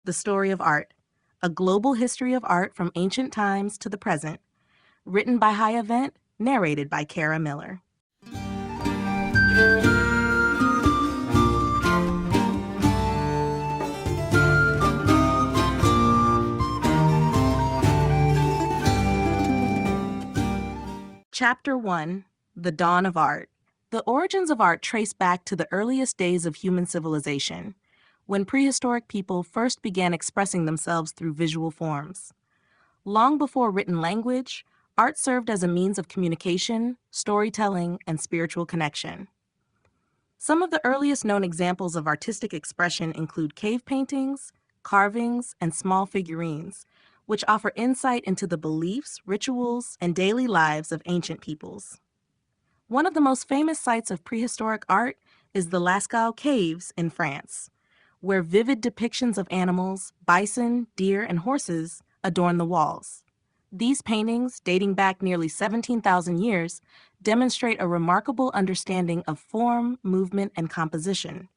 The Story of Art, a global history of art from ancient times to the present, written by High Event, narrated by Kara Miller. Chapter 1, The Dawn of Art. The origins of art trace back to the earliest days of human civilization, when prehistoric people first began expressing themselves through visual forms. Long before written language, art served as a means of communication, storytelling, and spiritual connection. Some of the earliest known examples of artistic expression include cave paintings, carvings, and small figurines, which offer insight into the beliefs, rituals, and daily lives of ancient peoples. One of the most famous sites of prehistoric art is the Lascaux Caves in France, where vivid depictions of animals, bison, deer, and horses adorn the walls. These paintings, dating back nearly 17,000 years, demonstrate a remarkable understanding of form, movement, and composition.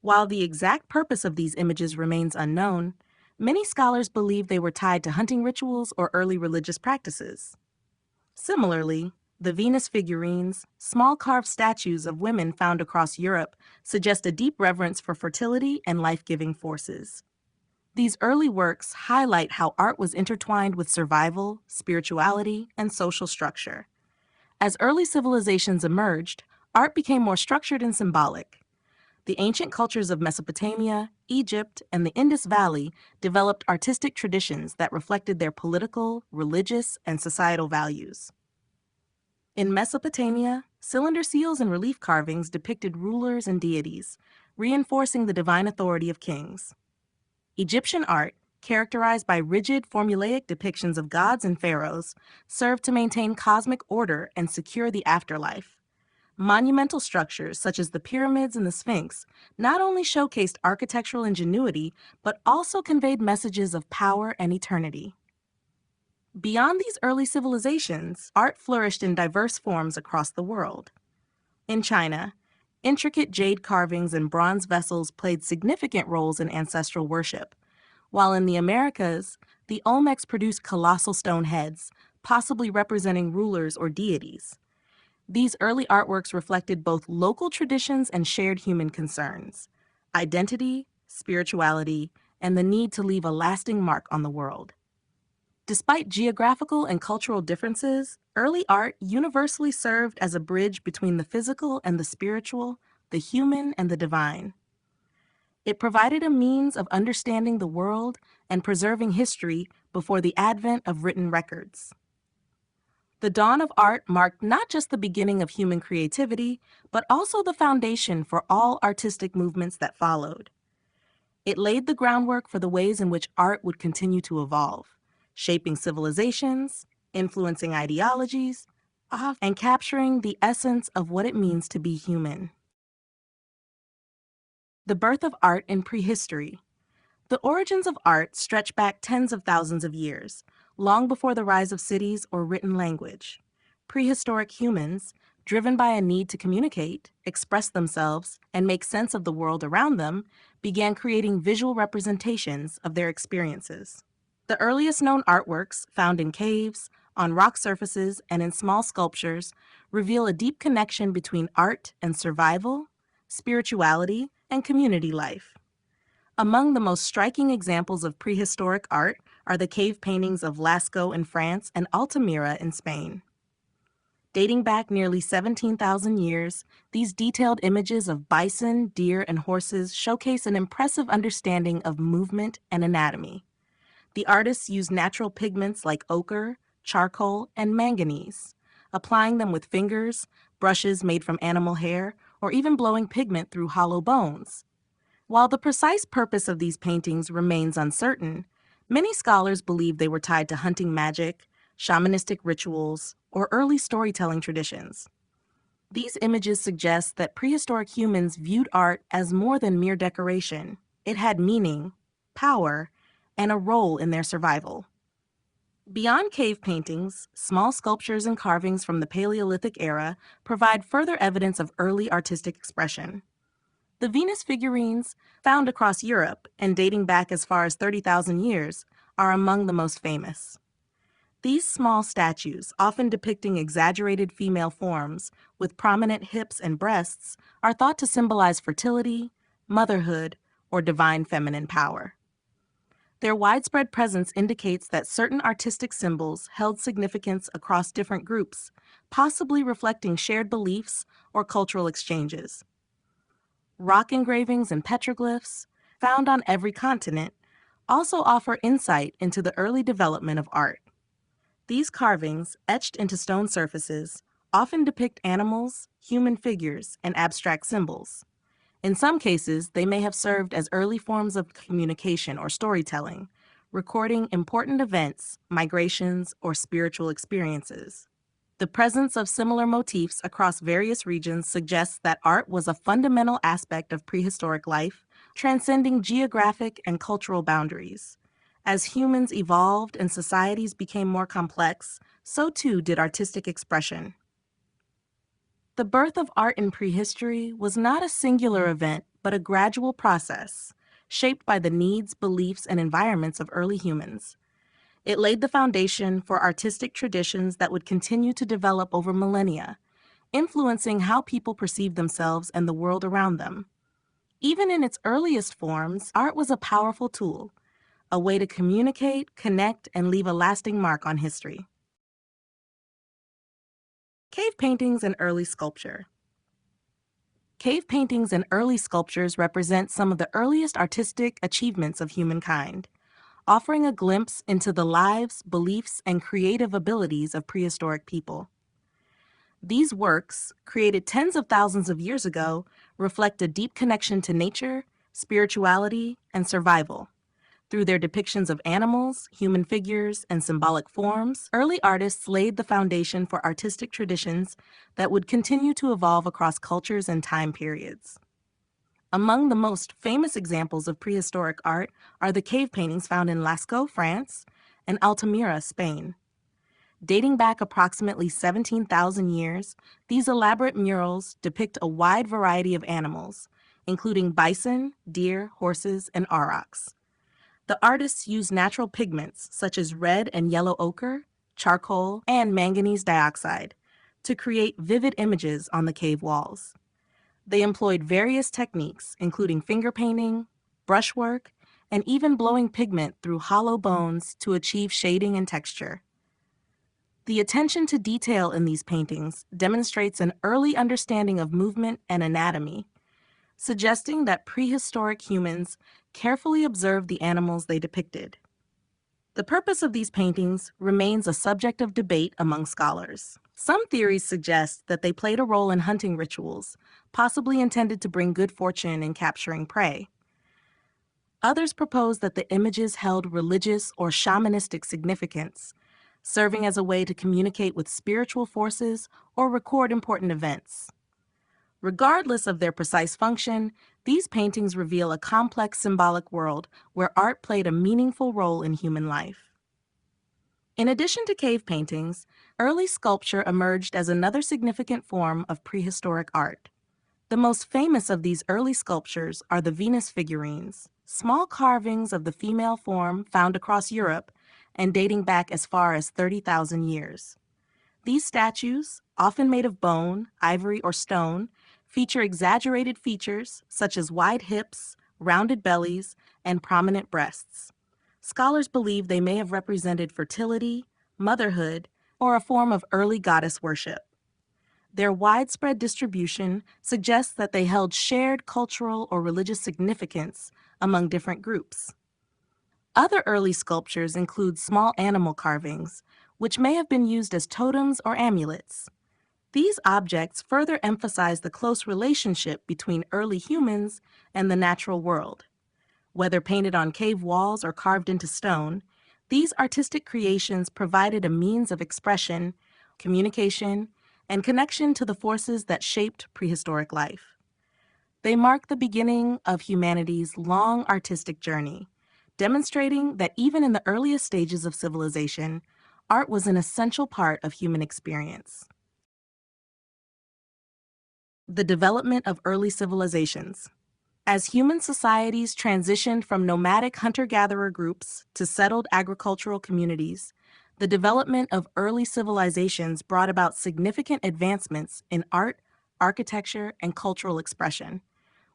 While the exact purpose of these images remains unknown, many scholars believe they were tied to hunting rituals or early religious practices. Similarly, the Venus figurines, small carved statues of women found across Europe, suggest a deep reverence for fertility and life-giving forces. These early works highlight how art was intertwined with survival, spirituality, and social structure. As early civilizations emerged, art became more structured and symbolic. The ancient cultures of Mesopotamia, Egypt, and the Indus Valley developed artistic traditions that reflected their political, religious, and societal values. In Mesopotamia, cylinder seals and relief carvings depicted rulers and deities, reinforcing the divine authority of kings. Egyptian art, characterized by rigid, formulaic depictions of gods and pharaohs, served to maintain cosmic order and secure the afterlife. Monumental structures, such as the pyramids and the Sphinx, not only showcased architectural ingenuity, but also conveyed messages of power and eternity. Beyond these early civilizations, art flourished in diverse forms across the world. In China, intricate jade carvings and bronze vessels played significant roles in ancestral worship, while in the Americas, the Olmecs produced colossal stone heads, possibly representing rulers or deities. These early artworks reflected both local traditions and shared human concerns: identity, spirituality, and the need to leave a lasting mark on the world. Despite geographical and cultural differences, early art universally served as a bridge between the physical and the spiritual, the human and the divine. It provided a means of understanding the world and preserving history before the advent of written records. The dawn of art marked not just the beginning of human creativity, but also the foundation for all artistic movements that followed. It laid the groundwork for the ways in which art would continue to evolve, shaping civilizations, influencing ideologies, and capturing the essence of what it means to be human. The birth of art in prehistory. The origins of art stretch back tens of thousands of years, long before the rise of cities or written language. Prehistoric humans, driven by a need to communicate, express themselves, and make sense of the world around them, began creating visual representations of their experiences. The earliest known artworks, found in caves, on rock surfaces, and in small sculptures, reveal a deep connection between art and survival, spirituality, and community life. Among the most striking examples of prehistoric art are the cave paintings of Lascaux in France and Altamira in Spain. Dating back nearly 17,000 years, these detailed images of bison, deer, and horses showcase an impressive understanding of movement and anatomy. The artists used natural pigments like ochre, charcoal, and manganese, applying them with fingers, brushes made from animal hair, or even blowing pigment through hollow bones. While the precise purpose of these paintings remains uncertain, many scholars believe they were tied to hunting magic, shamanistic rituals, or early storytelling traditions. These images suggest that prehistoric humans viewed art as more than mere decoration. It had meaning, power, and a role in their survival. Beyond cave paintings, small sculptures and carvings from the Paleolithic era provide further evidence of early artistic expression. The Venus figurines, found across Europe and dating back as far as 30,000 years, are among the most famous. These small statues, often depicting exaggerated female forms with prominent hips and breasts, are thought to symbolize fertility, motherhood, or divine feminine power. Their widespread presence indicates that certain artistic symbols held significance across different groups, possibly reflecting shared beliefs or cultural exchanges. Rock engravings and petroglyphs, found on every continent, also offer insight into the early development of art. These carvings, etched into stone surfaces, often depict animals, human figures, and abstract symbols. In some cases, they may have served as early forms of communication or storytelling, recording important events, migrations, or spiritual experiences. The presence of similar motifs across various regions suggests that art was a fundamental aspect of prehistoric life, transcending geographic and cultural boundaries. As humans evolved and societies became more complex, so too did artistic expression. The birth of art in prehistory was not a singular event, but a gradual process, shaped by the needs, beliefs, and environments of early humans. It laid the foundation for artistic traditions that would continue to develop over millennia, influencing how people perceive themselves and the world around them. Even in its earliest forms, art was a powerful tool, a way to communicate, connect, and leave a lasting mark on history. Cave paintings and early sculpture. Cave paintings and early sculptures represent some of the earliest artistic achievements of humankind, offering a glimpse into the lives, beliefs, and creative abilities of prehistoric people. These works, created tens of thousands of years ago, reflect a deep connection to nature, spirituality, and survival. Through their depictions of animals, human figures, and symbolic forms, early artists laid the foundation for artistic traditions that would continue to evolve across cultures and time periods. Among the most famous examples of prehistoric art are the cave paintings found in Lascaux, France, and Altamira, Spain. Dating back approximately 17,000 years, these elaborate murals depict a wide variety of animals, including bison, deer, horses, and aurochs. The artists used natural pigments such as red and yellow ochre, charcoal, and manganese dioxide to create vivid images on the cave walls. They employed various techniques, including finger painting, brushwork, and even blowing pigment through hollow bones to achieve shading and texture. The attention to detail in these paintings demonstrates an early understanding of movement and anatomy, suggesting that prehistoric humans carefully observed the animals they depicted. The purpose of these paintings remains a subject of debate among scholars. Some theories suggest that they played a role in hunting rituals, possibly intended to bring good fortune in capturing prey. Others propose that the images held religious or shamanistic significance, serving as a way to communicate with spiritual forces or record important events. Regardless of their precise function, these paintings reveal a complex symbolic world where art played a meaningful role in human life. In addition to cave paintings, early sculpture emerged as another significant form of prehistoric art. The most famous of these early sculptures are the Venus figurines, small carvings of the female form found across Europe and dating back as far as 30,000 years. These statues, often made of bone, ivory, or stone, feature exaggerated features such as wide hips, rounded bellies, and prominent breasts. Scholars believe they may have represented fertility, motherhood, or a form of early goddess worship. Their widespread distribution suggests that they held shared cultural or religious significance among different groups. Other early sculptures include small animal carvings, which may have been used as totems or amulets. These objects further emphasize the close relationship between early humans and the natural world. Whether painted on cave walls or carved into stone, these artistic creations provided a means of expression, communication, and connection to the forces that shaped prehistoric life. They mark the beginning of humanity's long artistic journey, demonstrating that even in the earliest stages of civilization, art was an essential part of human experience. The development of early civilizations. As human societies transitioned from nomadic hunter-gatherer groups to settled agricultural communities, the development of early civilizations brought about significant advancements in art, architecture, and cultural expression.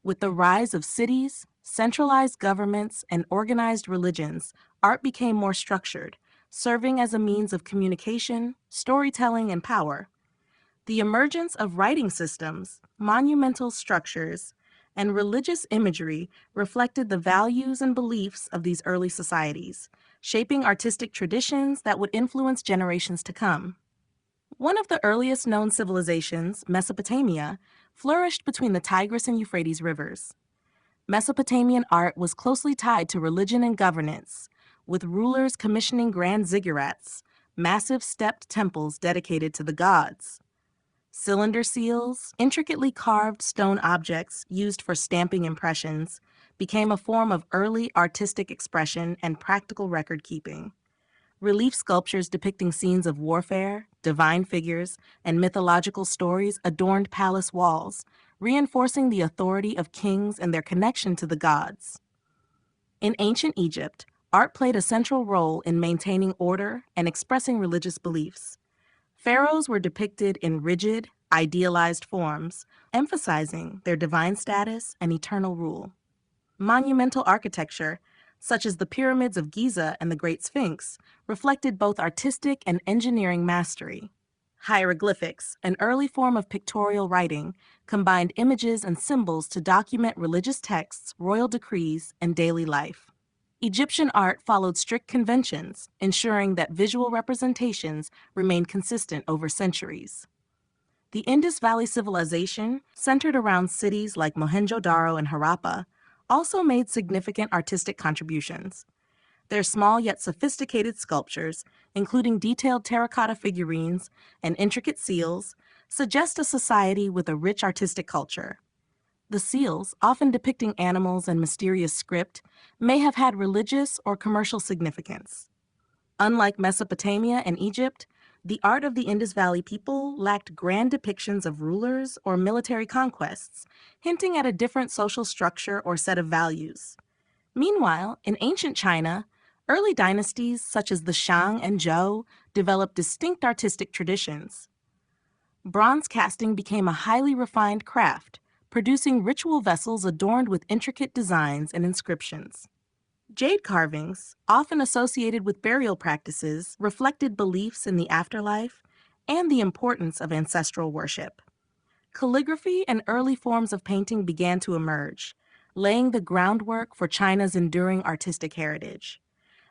With the rise of cities, centralized governments, and organized religions, art became more structured, serving as a means of communication, storytelling, and power. The emergence of writing systems, monumental structures, and religious imagery reflected the values and beliefs of these early societies, shaping artistic traditions that would influence generations to come. One of the earliest known civilizations, Mesopotamia, flourished between the Tigris and Euphrates rivers. Mesopotamian art was closely tied to religion and governance, with rulers commissioning grand ziggurats, massive stepped temples dedicated to the gods. Cylinder seals, intricately carved stone objects used for stamping impressions, became a form of early artistic expression and practical record keeping. Relief sculptures depicting scenes of warfare, divine figures, and mythological stories adorned palace walls, reinforcing the authority of kings and their connection to the gods. In ancient Egypt, art played a central role in maintaining order and expressing religious beliefs. Pharaohs were depicted in rigid, idealized forms, emphasizing their divine status and eternal rule. Monumental architecture, such as the pyramids of Giza and the Great Sphinx, reflected both artistic and engineering mastery. Hieroglyphics, an early form of pictorial writing, combined images and symbols to document religious texts, royal decrees, and daily life. Egyptian art followed strict conventions, ensuring that visual representations remained consistent over centuries. The Indus Valley Civilization, centered around cities like Mohenjo-Daro and Harappa, also made significant artistic contributions. Their small yet sophisticated sculptures, including detailed terracotta figurines and intricate seals, suggest a society with a rich artistic culture. The seals, often depicting animals and mysterious script, may have had religious or commercial significance. Unlike Mesopotamia and Egypt, the art of the Indus Valley people lacked grand depictions of rulers or military conquests, hinting at a different social structure or set of values. Meanwhile, in ancient China, early dynasties such as the Shang and Zhou developed distinct artistic traditions. Bronze casting became a highly refined craft, producing ritual vessels adorned with intricate designs and inscriptions. Jade carvings, often associated with burial practices, reflected beliefs in the afterlife and the importance of ancestral worship. Calligraphy and early forms of painting began to emerge, laying the groundwork for China's enduring artistic heritage.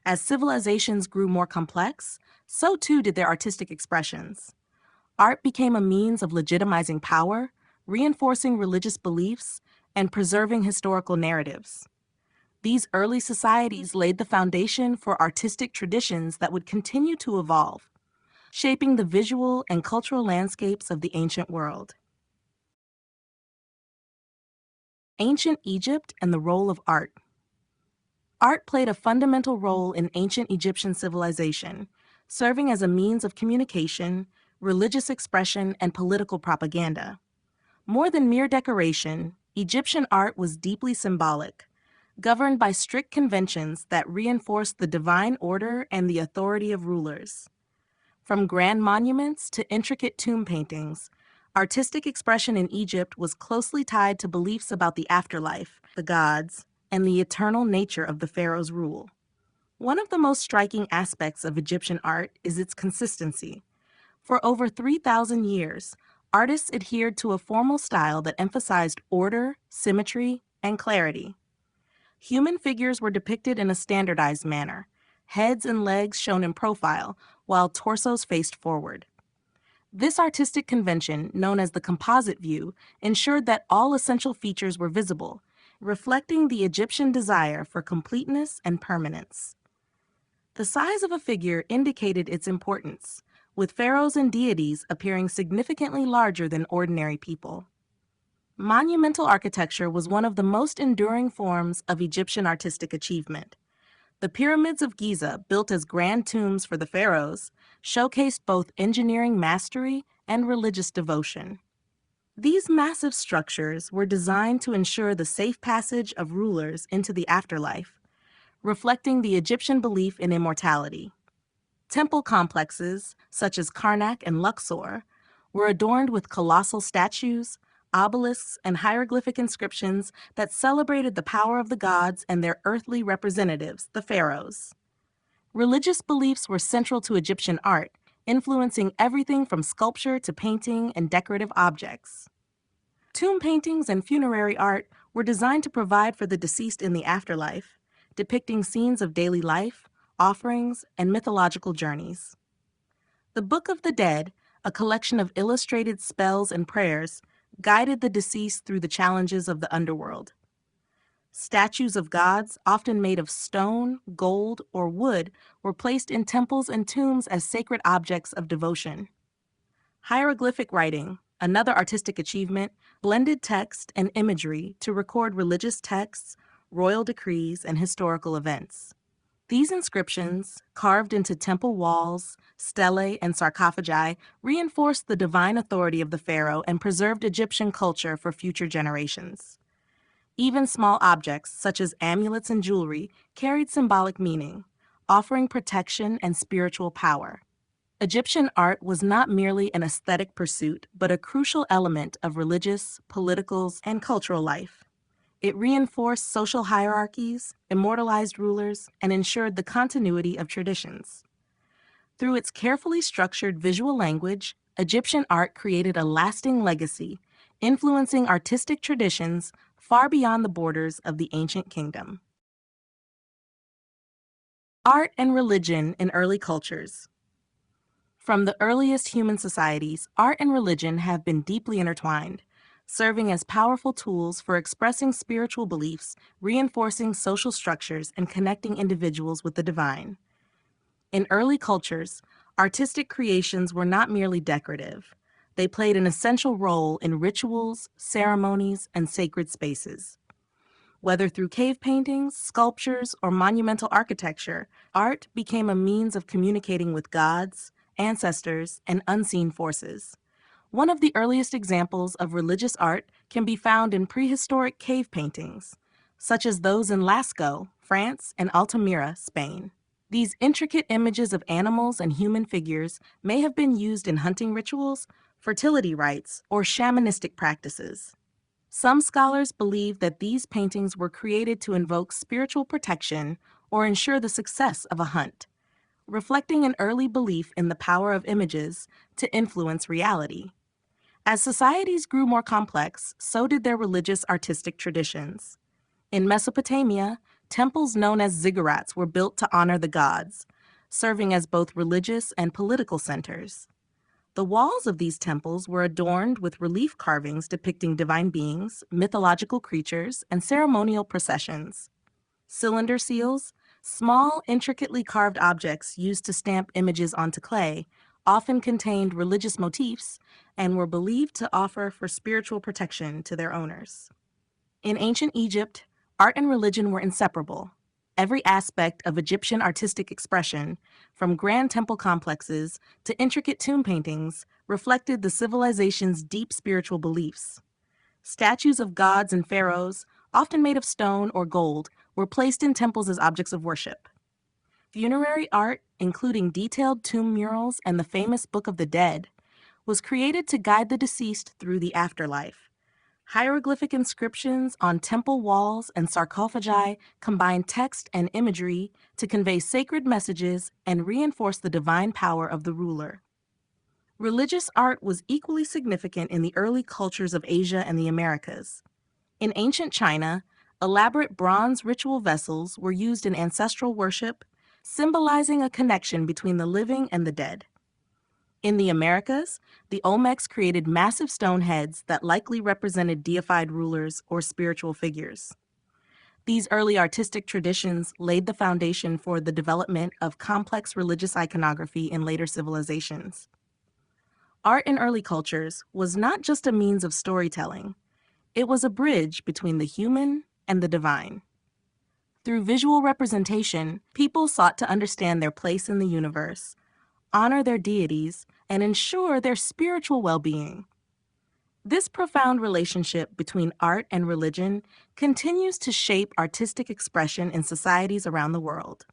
As civilizations grew more complex, so too did their artistic expressions. Art became a means of legitimizing power, reinforcing religious beliefs, and preserving historical narratives. These early societies laid the foundation for artistic traditions that would continue to evolve, shaping the visual and cultural landscapes of the ancient world. Ancient Egypt and the role of art. Art played a fundamental role in ancient Egyptian civilization, serving as a means of communication, religious expression, and political propaganda. More than mere decoration, Egyptian art was deeply symbolic, governed by strict conventions that reinforced the divine order and the authority of rulers. From grand monuments to intricate tomb paintings, artistic expression in Egypt was closely tied to beliefs about the afterlife, the gods, and the eternal nature of the pharaoh's rule. One of the most striking aspects of Egyptian art is its consistency. For over 3,000 years, artists adhered to a formal style that emphasized order, symmetry, and clarity. Human figures were depicted in a standardized manner, heads and legs shown in profile, while torsos faced forward. This artistic convention, known as the composite view, ensured that all essential features were visible, reflecting the Egyptian desire for completeness and permanence. The size of a figure indicated its importance, with pharaohs and deities appearing significantly larger than ordinary people. Monumental architecture was one of the most enduring forms of Egyptian artistic achievement. The pyramids of Giza, built as grand tombs for the pharaohs, showcased both engineering mastery and religious devotion. These massive structures were designed to ensure the safe passage of rulers into the afterlife, reflecting the Egyptian belief in immortality. Temple complexes, such as Karnak and Luxor, were adorned with colossal statues, obelisks, and hieroglyphic inscriptions that celebrated the power of the gods and their earthly representatives, the pharaohs. Religious beliefs were central to Egyptian art, influencing everything from sculpture to painting and decorative objects. Tomb paintings and funerary art were designed to provide for the deceased in the afterlife, depicting scenes of daily life, offerings, and mythological journeys. The Book of the Dead, a collection of illustrated spells and prayers, guided the deceased through the challenges of the underworld. Statues of gods, often made of stone, gold, or wood, were placed in temples and tombs as sacred objects of devotion. Hieroglyphic writing, another artistic achievement, blended text and imagery to record religious texts, royal decrees, and historical events. These inscriptions, carved into temple walls, stelae, and sarcophagi, reinforced the divine authority of the pharaoh and preserved Egyptian culture for future generations. Even small objects, such as amulets and jewelry, carried symbolic meaning, offering protection and spiritual power. Egyptian art was not merely an aesthetic pursuit, but a crucial element of religious, political, and cultural life. It reinforced social hierarchies, immortalized rulers, and ensured the continuity of traditions. Through its carefully structured visual language, Egyptian art created a lasting legacy, influencing artistic traditions far beyond the borders of the ancient kingdom. Art and religion in early cultures. From the earliest human societies, art and religion have been deeply intertwined, serving as powerful tools for expressing spiritual beliefs, reinforcing social structures, and connecting individuals with the divine. In early cultures, artistic creations were not merely decorative. They played an essential role in rituals, ceremonies, and sacred spaces. Whether through cave paintings, sculptures, or monumental architecture, art became a means of communicating with gods, ancestors, and unseen forces. One of the earliest examples of religious art can be found in prehistoric cave paintings, such as those in Lascaux, France, and Altamira, Spain. These intricate images of animals and human figures may have been used in hunting rituals, fertility rites, or shamanistic practices. Some scholars believe that these paintings were created to invoke spiritual protection or ensure the success of a hunt, reflecting an early belief in the power of images to influence reality. As societies grew more complex, so did their religious artistic traditions. In Mesopotamia, temples known as ziggurats were built to honor the gods, serving as both religious and political centers. The walls of these temples were adorned with relief carvings depicting divine beings, mythological creatures, and ceremonial processions. Cylinder seals, small, intricately carved objects used to stamp images onto clay, often contained religious motifs and were believed to offer for spiritual protection to their owners. In ancient Egypt, art and religion were inseparable. Every aspect of Egyptian artistic expression, from grand temple complexes to intricate tomb paintings, reflected the civilization's deep spiritual beliefs. Statues of gods and pharaohs, often made of stone or gold, were placed in temples as objects of worship. Funerary art, including detailed tomb murals and the famous Book of the Dead, was created to guide the deceased through the afterlife. Hieroglyphic inscriptions on temple walls and sarcophagi combine text and imagery to convey sacred messages and reinforce the divine power of the ruler. Religious art was equally significant in the early cultures of Asia and the Americas. In ancient China, elaborate bronze ritual vessels were used in ancestral worship, symbolizing a connection between the living and the dead. In the Americas, the Olmecs created massive stone heads that likely represented deified rulers or spiritual figures. These early artistic traditions laid the foundation for the development of complex religious iconography in later civilizations. Art in early cultures was not just a means of storytelling, it was a bridge between the human and the divine. Through visual representation, people sought to understand their place in the universe, honor their deities, and ensure their spiritual well-being. This profound relationship between art and religion continues to shape artistic expression in societies around the world.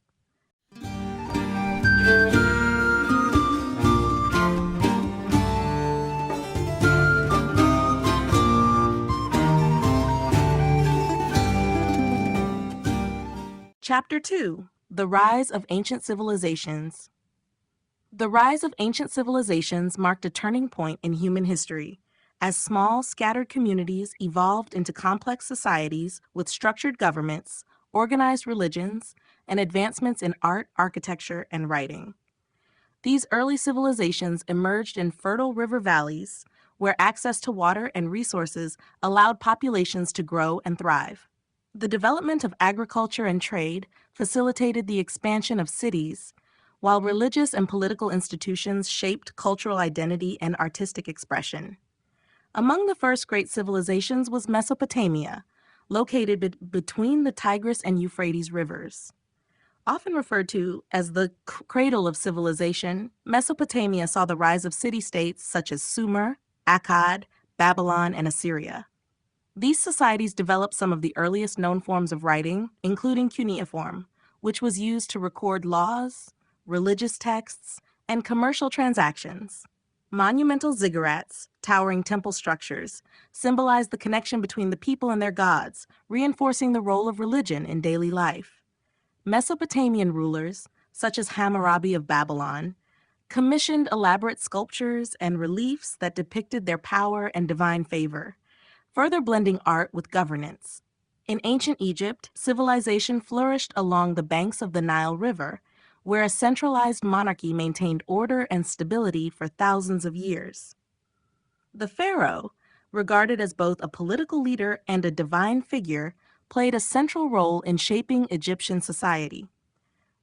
Chapter 2: The Rise of Ancient Civilizations. The rise of ancient civilizations marked a turning point in human history, as small, scattered communities evolved into complex societies with structured governments, organized religions, and advancements in art, architecture, and writing. These early civilizations emerged in fertile river valleys, where access to water and resources allowed populations to grow and thrive. The development of agriculture and trade facilitated the expansion of cities, while religious and political institutions shaped cultural identity and artistic expression. Among the first great civilizations was Mesopotamia, located between the Tigris and Euphrates rivers. Often referred to as the cradle of civilization, Mesopotamia saw the rise of city-states such as Sumer, Akkad, Babylon, and Assyria. These societies developed some of the earliest known forms of writing, including cuneiform, which was used to record laws, religious texts, and commercial transactions. Monumental ziggurats, towering temple structures, symbolize the connection between the people and their gods, reinforcing the role of religion in daily life. Mesopotamian rulers, such as Hammurabi of Babylon, commissioned elaborate sculptures and reliefs that depicted their power and divine favor, further blending art with governance. In ancient Egypt, civilization flourished along the banks of the Nile River, where a centralized monarchy maintained order and stability for thousands of years. The pharaoh, regarded as both a political leader and a divine figure, played a central role in shaping Egyptian society.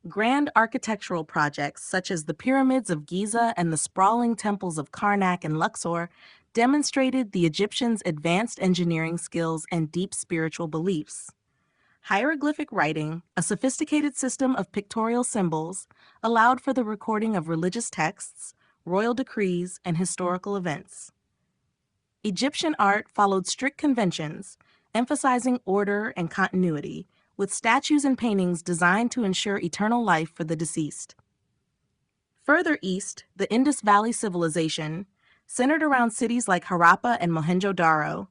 Grand architectural projects such as the pyramids of Giza and the sprawling temples of Karnak and Luxor demonstrated the Egyptians' advanced engineering skills and deep spiritual beliefs. Hieroglyphic writing, a sophisticated system of pictorial symbols, allowed for the recording of religious texts, royal decrees, and historical events. Egyptian art followed strict conventions, emphasizing order and continuity, with statues and paintings designed to ensure eternal life for the deceased. Further east, the Indus Valley Civilization, centered around cities like Harappa and Mohenjo-Daro,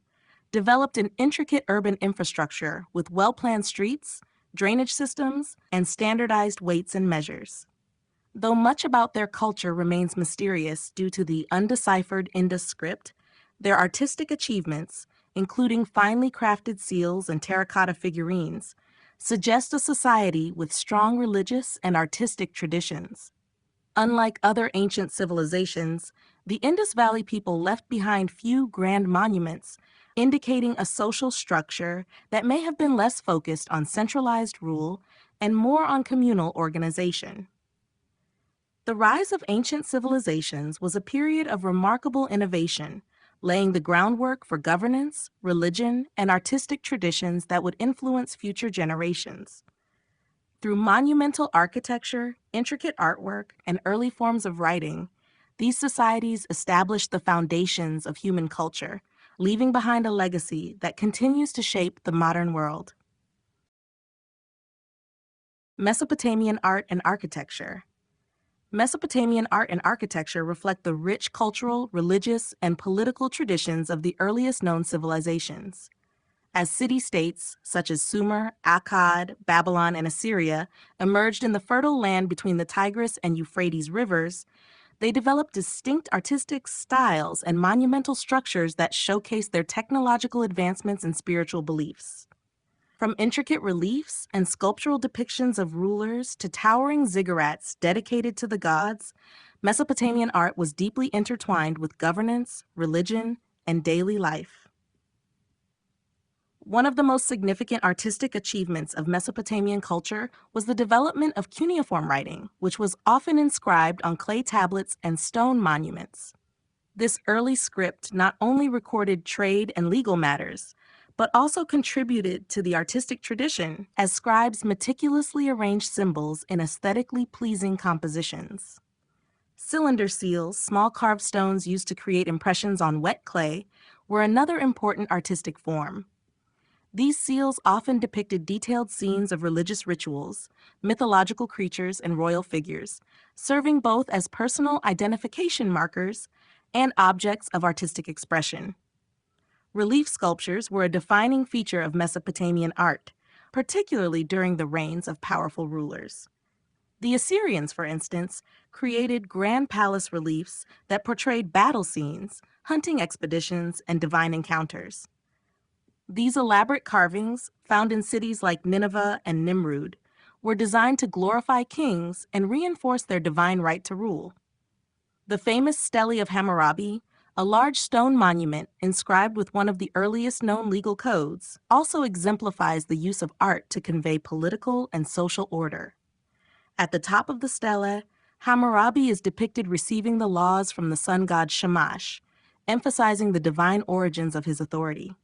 developed an intricate urban infrastructure with well-planned streets, drainage systems, and standardized weights and measures. Though much about their culture remains mysterious due to the undeciphered Indus script, their artistic achievements, including finely crafted seals and terracotta figurines, suggest a society with strong religious and artistic traditions. Unlike other ancient civilizations, the Indus Valley people left behind few grand monuments, indicating a social structure that may have been less focused on centralized rule and more on communal organization. The rise of ancient civilizations was a period of remarkable innovation, laying the groundwork for governance, religion, and artistic traditions that would influence future generations. Through monumental architecture, intricate artwork, and early forms of writing, these societies established the foundations of human culture, leaving behind a legacy that continues to shape the modern world. Mesopotamian art and architecture. Mesopotamian art and architecture reflect the rich cultural, religious, and political traditions of the earliest known civilizations. As city-states such as Sumer, Akkad, Babylon, and Assyria emerged in the fertile land between the Tigris and Euphrates rivers, they developed distinct artistic styles and monumental structures that showcase their technological advancements and spiritual beliefs. From intricate reliefs and sculptural depictions of rulers to towering ziggurats dedicated to the gods, Mesopotamian art was deeply intertwined with governance, religion, and daily life. One of the most significant artistic achievements of Mesopotamian culture was the development of cuneiform writing, which was often inscribed on clay tablets and stone monuments. This early script not only recorded trade and legal matters, but also contributed to the artistic tradition as scribes meticulously arranged symbols in aesthetically pleasing compositions. Cylinder seals, small carved stones used to create impressions on wet clay, were another important artistic form. These seals often depicted detailed scenes of religious rituals, mythological creatures, and royal figures, serving both as personal identification markers and objects of artistic expression. Relief sculptures were a defining feature of Mesopotamian art, particularly during the reigns of powerful rulers. The Assyrians, for instance, created grand palace reliefs that portrayed battle scenes, hunting expeditions, and divine encounters. These elaborate carvings, found in cities like Nineveh and Nimrud, were designed to glorify kings and reinforce their divine right to rule. The famous Stele of Hammurabi, a large stone monument inscribed with one of the earliest known legal codes, also exemplifies the use of art to convey political and social order. At the top of the stele, Hammurabi is depicted receiving the laws from the sun god Shamash, emphasizing the divine origins of his authority.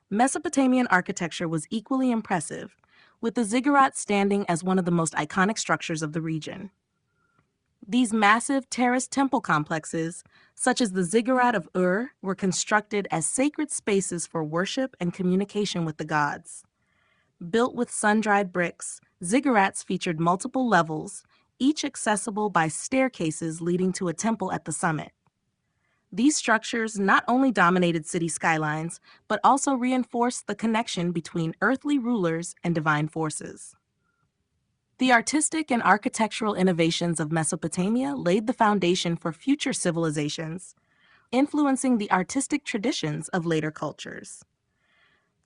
Mesopotamian architecture was equally impressive, with the ziggurat standing as one of the most iconic structures of the region. These massive terraced temple complexes, such as the Ziggurat of Ur, were constructed as sacred spaces for worship and communication with the gods. Built with sun-dried bricks, ziggurats featured multiple levels, each accessible by staircases leading to a temple at the summit. These structures not only dominated city skylines, but also reinforced the connection between earthly rulers and divine forces. The artistic and architectural innovations of Mesopotamia laid the foundation for future civilizations, influencing the artistic traditions of later cultures.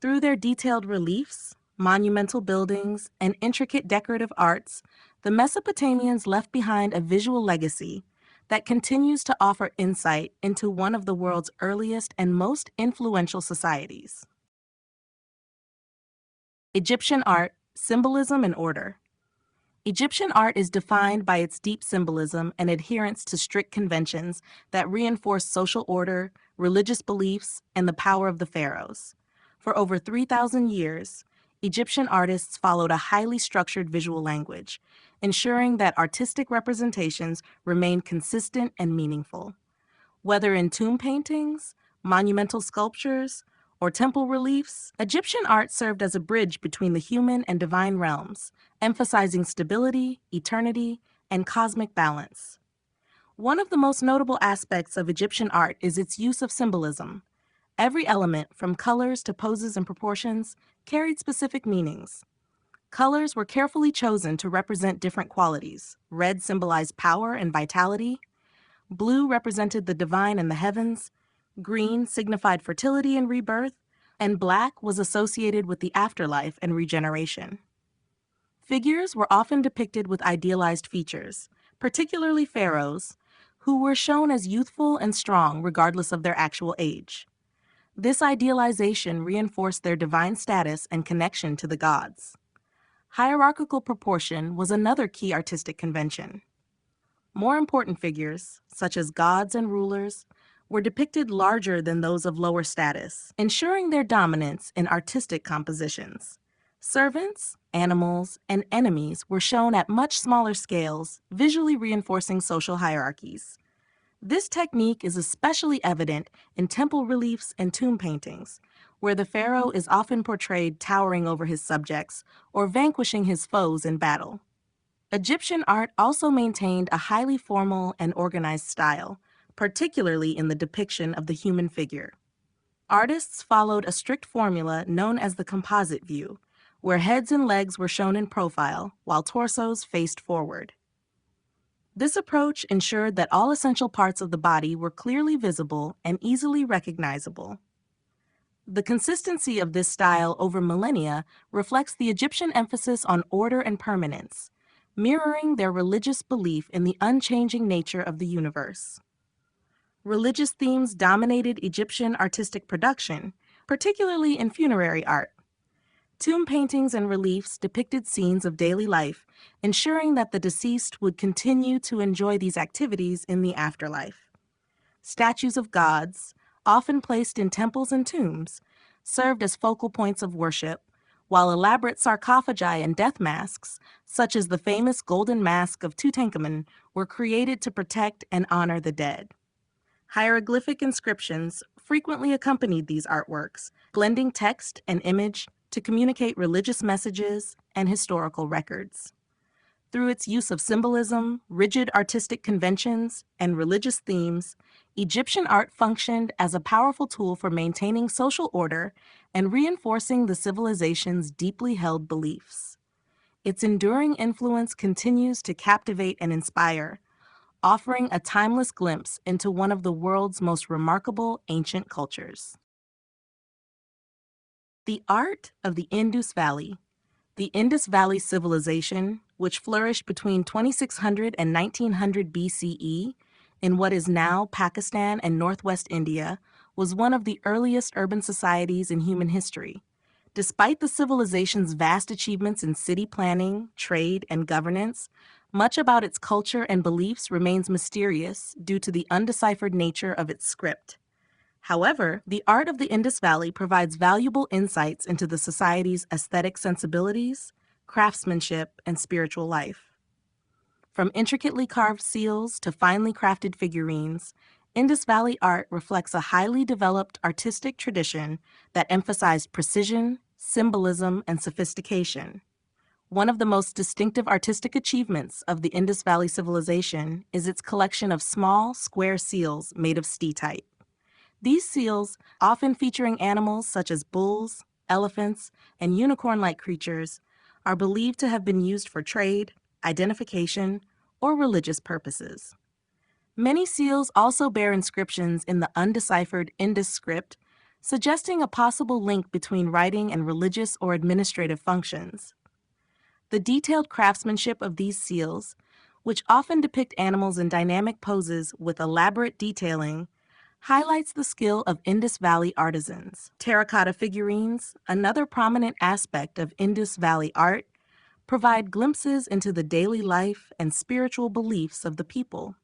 Through their detailed reliefs, monumental buildings, and intricate decorative arts, the Mesopotamians left behind a visual legacy that continues to offer insight into one of the world's earliest and most influential societies. Egyptian art, symbolism, and order. Egyptian art is defined by its deep symbolism and adherence to strict conventions that reinforce social order, religious beliefs, and the power of the pharaohs. For over 3,000 years, Egyptian artists followed a highly structured visual language, ensuring that artistic representations remained consistent and meaningful. Whether in tomb paintings, monumental sculptures, or temple reliefs, Egyptian art served as a bridge between the human and divine realms, emphasizing stability, eternity, and cosmic balance. One of the most notable aspects of Egyptian art is its use of symbolism. Every element, from colors to poses and proportions, carried specific meanings. Colors were carefully chosen to represent different qualities. Red symbolized power and vitality. Blue represented the divine and the heavens. Green signified fertility and rebirth. And black was associated with the afterlife and regeneration. Figures were often depicted with idealized features, particularly pharaohs, who were shown as youthful and strong regardless of their actual age. This idealization reinforced their divine status and connection to the gods. Hierarchical proportion was another key artistic convention. More important figures, such as gods and rulers, were depicted larger than those of lower status, ensuring their dominance in artistic compositions. Servants, animals, and enemies were shown at much smaller scales, visually reinforcing social hierarchies. This technique is especially evident in temple reliefs and tomb paintings, where the pharaoh is often portrayed towering over his subjects or vanquishing his foes in battle. Egyptian art also maintained a highly formal and organized style, particularly in the depiction of the human figure. Artists followed a strict formula known as the composite view, where heads and legs were shown in profile while torsos faced forward. This approach ensured that all essential parts of the body were clearly visible and easily recognizable. The consistency of this style over millennia reflects the Egyptian emphasis on order and permanence, mirroring their religious belief in the unchanging nature of the universe. Religious themes dominated Egyptian artistic production, particularly in funerary art. Tomb paintings and reliefs depicted scenes of daily life, ensuring that the deceased would continue to enjoy these activities in the afterlife. Statues of gods, often placed in temples and tombs, served as focal points of worship, while elaborate sarcophagi and death masks, such as the famous Golden Mask of Tutankhamun, were created to protect and honor the dead. Hieroglyphic inscriptions frequently accompanied these artworks, blending text and image to communicate religious messages and historical records. Through its use of symbolism, rigid artistic conventions, and religious themes, Egyptian art functioned as a powerful tool for maintaining social order and reinforcing the civilization's deeply held beliefs. Its enduring influence continues to captivate and inspire, offering a timeless glimpse into one of the world's most remarkable ancient cultures. The art of the Indus Valley. The Indus Valley Civilization, which flourished between 2600 and 1900 BCE in what is now Pakistan and northwest India, was one of the earliest urban societies in human history. Despite the civilization's vast achievements in city planning, trade, and governance, much about its culture and beliefs remains mysterious due to the undeciphered nature of its script. However, the art of the Indus Valley provides valuable insights into the society's aesthetic sensibilities, craftsmanship, and spiritual life. From intricately carved seals to finely crafted figurines, Indus Valley art reflects a highly developed artistic tradition that emphasized precision, symbolism, and sophistication. One of the most distinctive artistic achievements of the Indus Valley civilization is its collection of small, square seals made of steatite. These seals, often featuring animals such as bulls, elephants, and unicorn-like creatures, are believed to have been used for trade, identification, or religious purposes. Many seals also bear inscriptions in the undeciphered Indus script, suggesting a possible link between writing and religious or administrative functions. The detailed craftsmanship of these seals, which often depict animals in dynamic poses with elaborate detailing, highlights the skill of Indus Valley artisans. Terracotta figurines, another prominent aspect of Indus Valley art, provide glimpses into the daily life and spiritual beliefs of the people.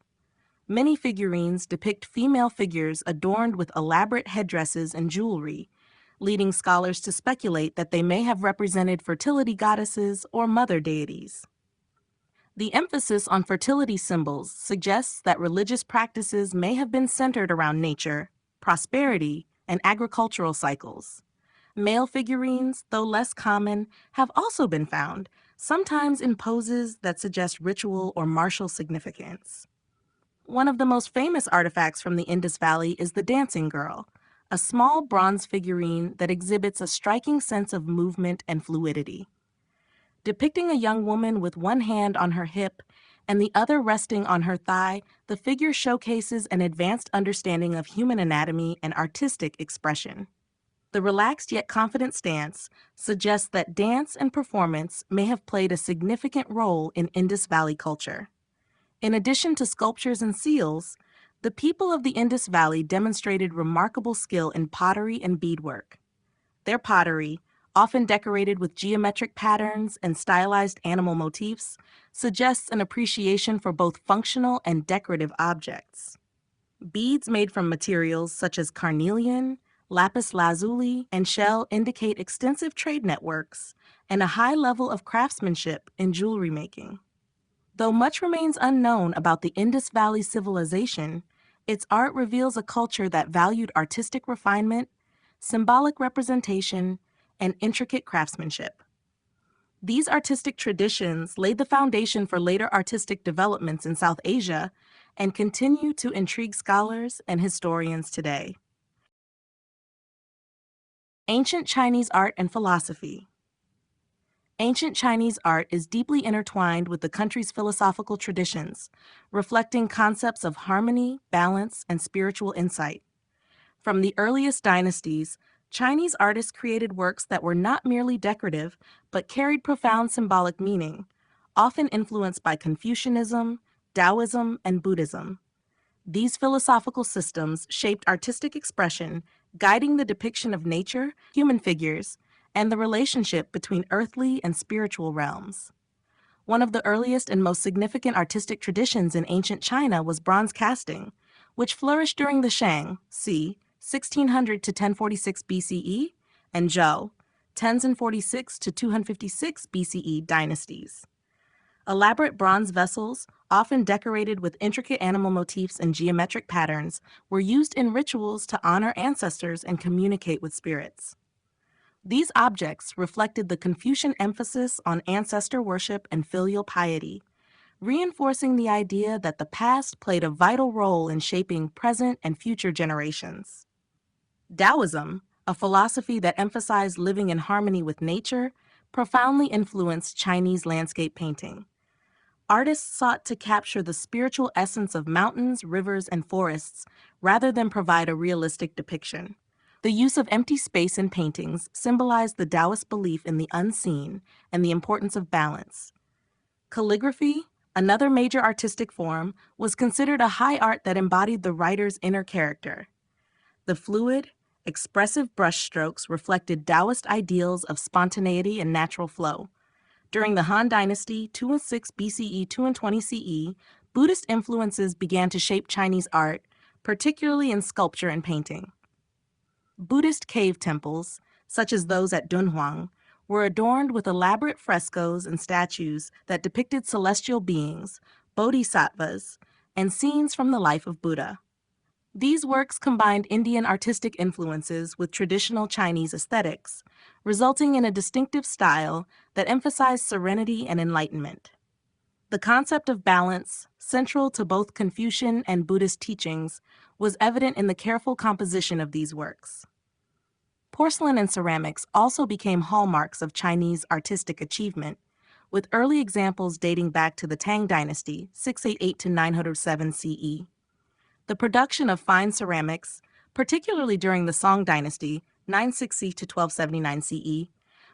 Many figurines depict female figures adorned with elaborate headdresses and jewelry, leading scholars to speculate that they may have represented fertility goddesses or mother deities. The emphasis on fertility symbols suggests that religious practices may have been centered around nature, prosperity, and agricultural cycles. Male figurines, though less common, have also been found, sometimes in poses that suggest ritual or martial significance. One of the most famous artifacts from the Indus Valley is the Dancing Girl, a small bronze figurine that exhibits a striking sense of movement and fluidity. Depicting a young woman with one hand on her hip and the other resting on her thigh, the figure showcases an advanced understanding of human anatomy and artistic expression. The relaxed yet confident stance suggests that dance and performance may have played a significant role in Indus Valley culture. In addition to sculptures and seals, the people of the Indus Valley demonstrated remarkable skill in pottery and beadwork. Their pottery, often decorated with geometric patterns and stylized animal motifs, suggests an appreciation for both functional and decorative objects. Beads made from materials such as carnelian, lapis lazuli, and shell indicate extensive trade networks and a high level of craftsmanship in jewelry making. Though much remains unknown about the Indus Valley civilization, its art reveals a culture that valued artistic refinement, symbolic representation, and intricate craftsmanship. These artistic traditions laid the foundation for later artistic developments in South Asia and continue to intrigue scholars and historians today. Ancient Chinese art and philosophy. Ancient Chinese art is deeply intertwined with the country's philosophical traditions, reflecting concepts of harmony, balance, and spiritual insight. From the earliest dynasties, Chinese artists created works that were not merely decorative, but carried profound symbolic meaning, often influenced by Confucianism, Taoism, and Buddhism. These philosophical systems shaped artistic expression, guiding the depiction of nature, human figures, and the relationship between earthly and spiritual realms. One of the earliest and most significant artistic traditions in ancient China was bronze casting, which flourished during the Shang, c. 1600 to 1046 BCE, and Zhou, 1046 to 256 BCE dynasties. Elaborate bronze vessels, often decorated with intricate animal motifs and geometric patterns, were used in rituals to honor ancestors and communicate with spirits. These objects reflected the Confucian emphasis on ancestor worship and filial piety, reinforcing the idea that the past played a vital role in shaping present and future generations. Taoism, a philosophy that emphasized living in harmony with nature, profoundly influenced Chinese landscape painting. Artists sought to capture the spiritual essence of mountains, rivers, and forests rather than provide a realistic depiction. The use of empty space in paintings symbolized the Taoist belief in the unseen and the importance of balance. Calligraphy, another major artistic form, was considered a high art that embodied the writer's inner character. The fluid, expressive brushstrokes reflected Taoist ideals of spontaneity and natural flow. During the Han Dynasty, 206 BCE, 220 CE, Buddhist influences began to shape Chinese art, particularly in sculpture and painting. Buddhist cave temples, such as those at Dunhuang, were adorned with elaborate frescoes and statues that depicted celestial beings, bodhisattvas, and scenes from the life of Buddha. These works combined Indian artistic influences with traditional Chinese aesthetics, resulting in a distinctive style that emphasized serenity and enlightenment. The concept of balance, central to both Confucian and Buddhist teachings, was evident in the careful composition of these works. Porcelain and ceramics also became hallmarks of Chinese artistic achievement, with early examples dating back to the Tang Dynasty, 688 to 907 CE. The production of fine ceramics, particularly during the Song Dynasty, 960 to 1279 CE,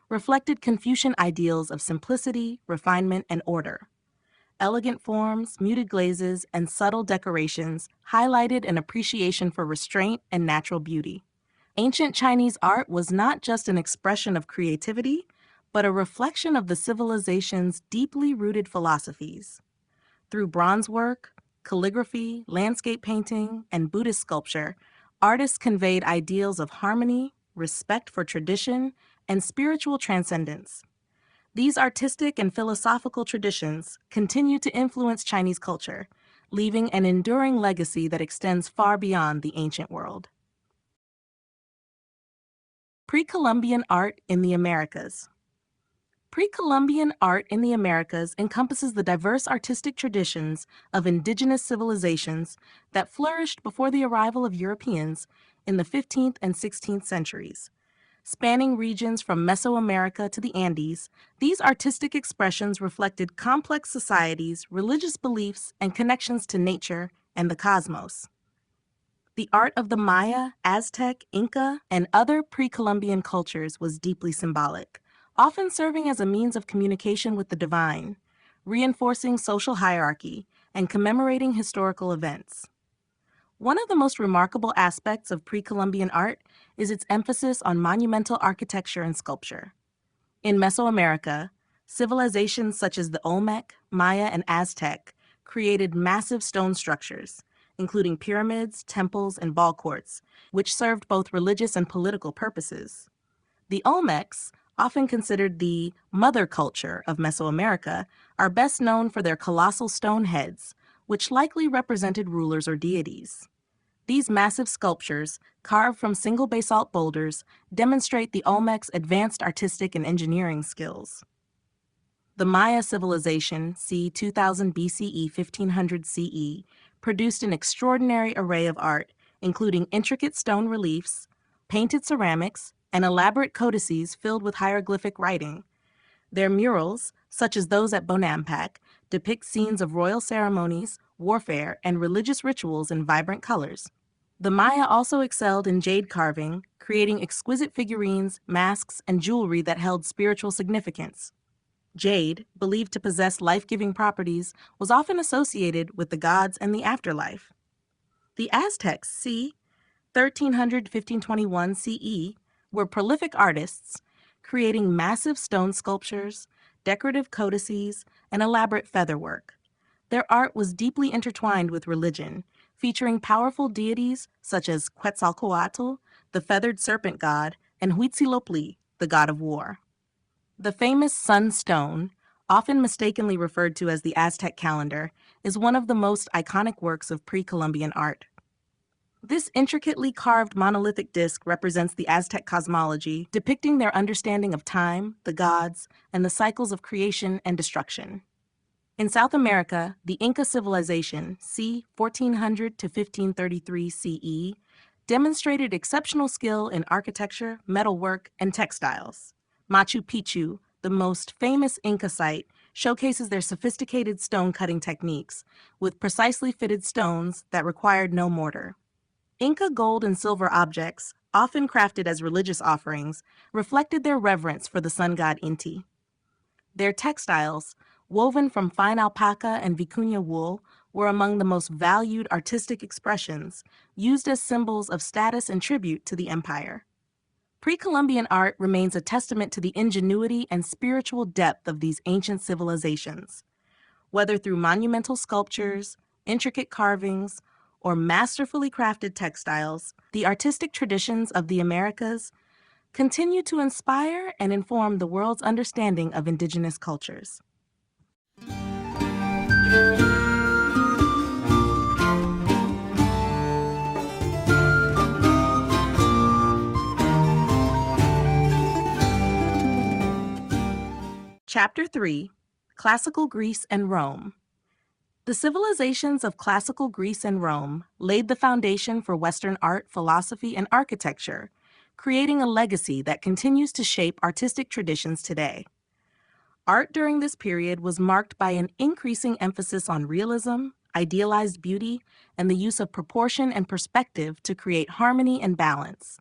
reflected Confucian ideals of simplicity, refinement, and order. Elegant forms, muted glazes, and subtle decorations highlighted an appreciation for restraint and natural beauty. Ancient Chinese art was not just an expression of creativity, but a reflection of the civilization's deeply rooted philosophies. Through bronze work, calligraphy, landscape painting, and Buddhist sculpture, artists conveyed ideals of harmony, respect for tradition, and spiritual transcendence. These artistic and philosophical traditions continue to influence Chinese culture, leaving an enduring legacy that extends far beyond the ancient world. Pre-Columbian art in the Americas. Pre-Columbian art in the Americas encompasses the diverse artistic traditions of indigenous civilizations that flourished before the arrival of Europeans in the 15th and 16th centuries. Spanning regions from Mesoamerica to the Andes, these artistic expressions reflected complex societies, religious beliefs, and connections to nature and the cosmos. The art of the Maya, Aztec, Inca, and other pre-Columbian cultures was deeply symbolic, often serving as a means of communication with the divine, reinforcing social hierarchy, and commemorating historical events. One of the most remarkable aspects of pre-Columbian art is its emphasis on monumental architecture and sculpture. In Mesoamerica, civilizations such as the Olmec, Maya, and Aztec created massive stone structures, including pyramids, temples, and ball courts, which served both religious and political purposes. The Olmecs, often considered the mother culture of Mesoamerica, are best known for their colossal stone heads, which likely represented rulers or deities. These massive sculptures, carved from single basalt boulders, demonstrate the Olmecs' advanced artistic and engineering skills. The Maya civilization, c. 2000 BCE, 1500 CE, produced an extraordinary array of art, including intricate stone reliefs, painted ceramics, and elaborate codices filled with hieroglyphic writing. Their murals, such as those at Bonampak, depict scenes of royal ceremonies, warfare, and religious rituals in vibrant colors. The Maya also excelled in jade carving, creating exquisite figurines, masks, and jewelry that held spiritual significance. Jade, believed to possess life-giving properties, was often associated with the gods and the afterlife. The Aztecs, c. 1300-1521 CE, were prolific artists, creating massive stone sculptures, decorative codices, and elaborate featherwork. Their art was deeply intertwined with religion, featuring powerful deities such as Quetzalcoatl, the feathered serpent god, and Huitzilopochtli, the god of war. The famous sunstone, often mistakenly referred to as the Aztec calendar, is one of the most iconic works of pre-Columbian art. This intricately carved monolithic disc represents the Aztec cosmology, depicting their understanding of time, the gods, and the cycles of creation and destruction. In South America, the Inca civilization, c. 1400 to 1533 CE, demonstrated exceptional skill in architecture, metalwork, and textiles. Machu Picchu, the most famous Inca site, showcases their sophisticated stone-cutting techniques, with precisely fitted stones that required no mortar. Inca gold and silver objects, often crafted as religious offerings, reflected their reverence for the sun god Inti. Their textiles, woven from fine alpaca and vicuña wool, were among the most valued artistic expressions, used as symbols of status and tribute to the empire. Pre-Columbian art remains a testament to the ingenuity and spiritual depth of these ancient civilizations. Whether through monumental sculptures, intricate carvings, or masterfully crafted textiles, the artistic traditions of the Americas continue to inspire and inform the world's understanding of indigenous cultures. Chapter 3: Classical Greece and Rome. The civilizations of classical Greece and Rome laid the foundation for Western art, philosophy, and architecture, creating a legacy that continues to shape artistic traditions today. Art during this period was marked by an increasing emphasis on realism, idealized beauty, and the use of proportion and perspective to create harmony and balance.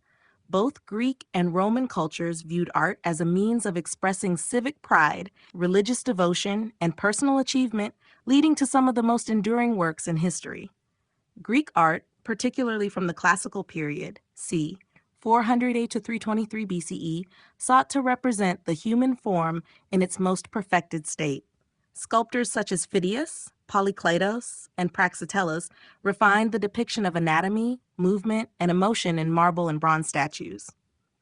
Both Greek and Roman cultures viewed art as a means of expressing civic pride, religious devotion, and personal achievement, leading to some of the most enduring works in history. Greek art, particularly from the classical period, c. 408 to 323 BCE, sought to represent the human form in its most perfected state. Sculptors such as Phidias, Polykleitos, and Praxiteles refined the depiction of anatomy, movement, and emotion in marble and bronze statues.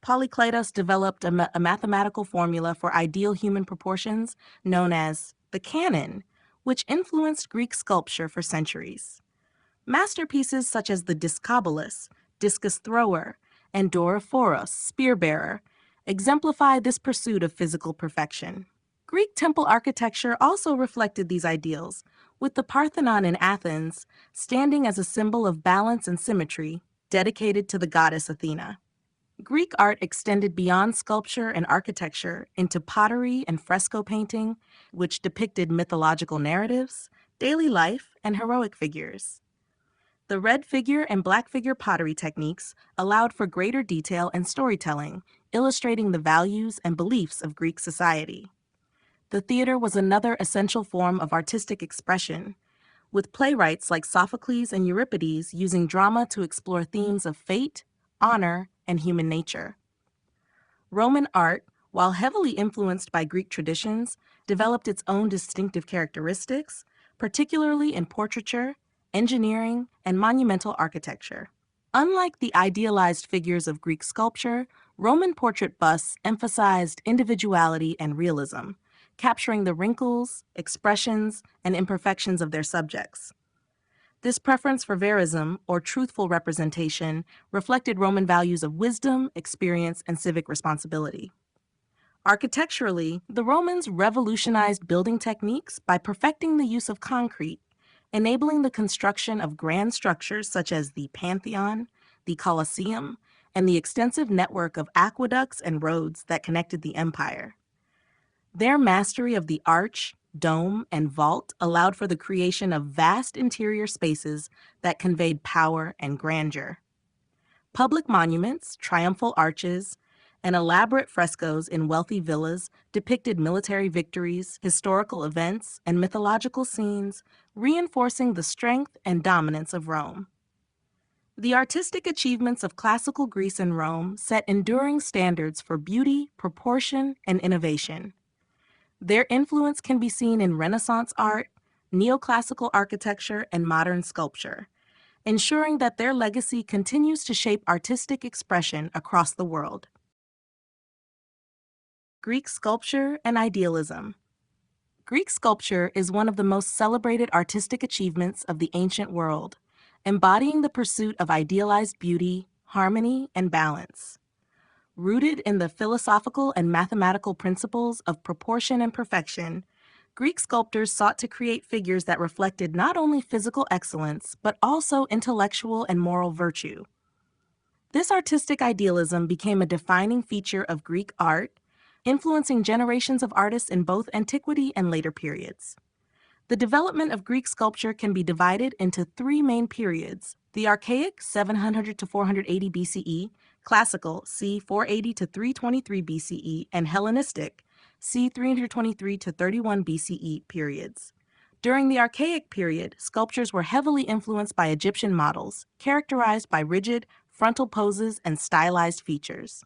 Polykleitos developed a mathematical formula for ideal human proportions known as the canon, which influenced Greek sculpture for centuries. Masterpieces such as the Discobolus, discus thrower, and Dorophoros, spear bearer, exemplify this pursuit of physical perfection. Greek temple architecture also reflected these ideals, with the Parthenon in Athens standing as a symbol of balance and symmetry, dedicated to the goddess Athena. Greek art extended beyond sculpture and architecture into pottery and fresco painting, which depicted mythological narratives, daily life, and heroic figures. The red figure and black figure pottery techniques allowed for greater detail and storytelling, illustrating the values and beliefs of Greek society. The theater was another essential form of artistic expression, with playwrights like Sophocles and Euripides using drama to explore themes of fate, honor, and human nature. Roman art, while heavily influenced by Greek traditions, developed its own distinctive characteristics, particularly in portraiture, engineering, and monumental architecture. Unlike the idealized figures of Greek sculpture, Roman portrait busts emphasized individuality and realism, capturing the wrinkles, expressions, and imperfections of their subjects. This preference for verism, or truthful representation, reflected Roman values of wisdom, experience, and civic responsibility. Architecturally, the Romans revolutionized building techniques by perfecting the use of concrete, enabling the construction of grand structures such as the Pantheon, the Colosseum, and the extensive network of aqueducts and roads that connected the empire. Their mastery of the arch, dome, and vault allowed for the creation of vast interior spaces that conveyed power and grandeur. Public monuments, triumphal arches, and elaborate frescoes in wealthy villas depicted military victories, historical events, and mythological scenes, reinforcing the strength and dominance of Rome. The artistic achievements of classical Greece and Rome set enduring standards for beauty, proportion, and innovation. Their influence can be seen in Renaissance art, neoclassical architecture, and modern sculpture, ensuring that their legacy continues to shape artistic expression across the world. Greek sculpture and idealism. Greek sculpture is one of the most celebrated artistic achievements of the ancient world, embodying the pursuit of idealized beauty, harmony, and balance. Rooted in the philosophical and mathematical principles of proportion and perfection, Greek sculptors sought to create figures that reflected not only physical excellence, but also intellectual and moral virtue. This artistic idealism became a defining feature of Greek art, influencing generations of artists in both antiquity and later periods. The development of Greek sculpture can be divided into three main periods: the Archaic, 700 to 480 BCE, Classical, c. 480 to 323 BCE, and Hellenistic, c. 323 to 31 BCE periods. During the Archaic period, sculptures were heavily influenced by Egyptian models, characterized by rigid, frontal poses and stylized features.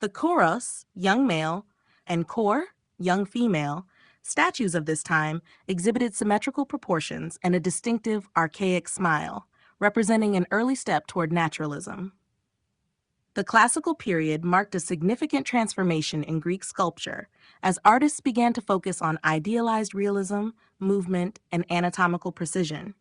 The Kouros, young male, and Kor, young female, statues of this time exhibited symmetrical proportions and a distinctive archaic smile, representing an early step toward naturalism. The Classical period marked a significant transformation in Greek sculpture as artists began to focus on idealized realism, movement, and anatomical precision.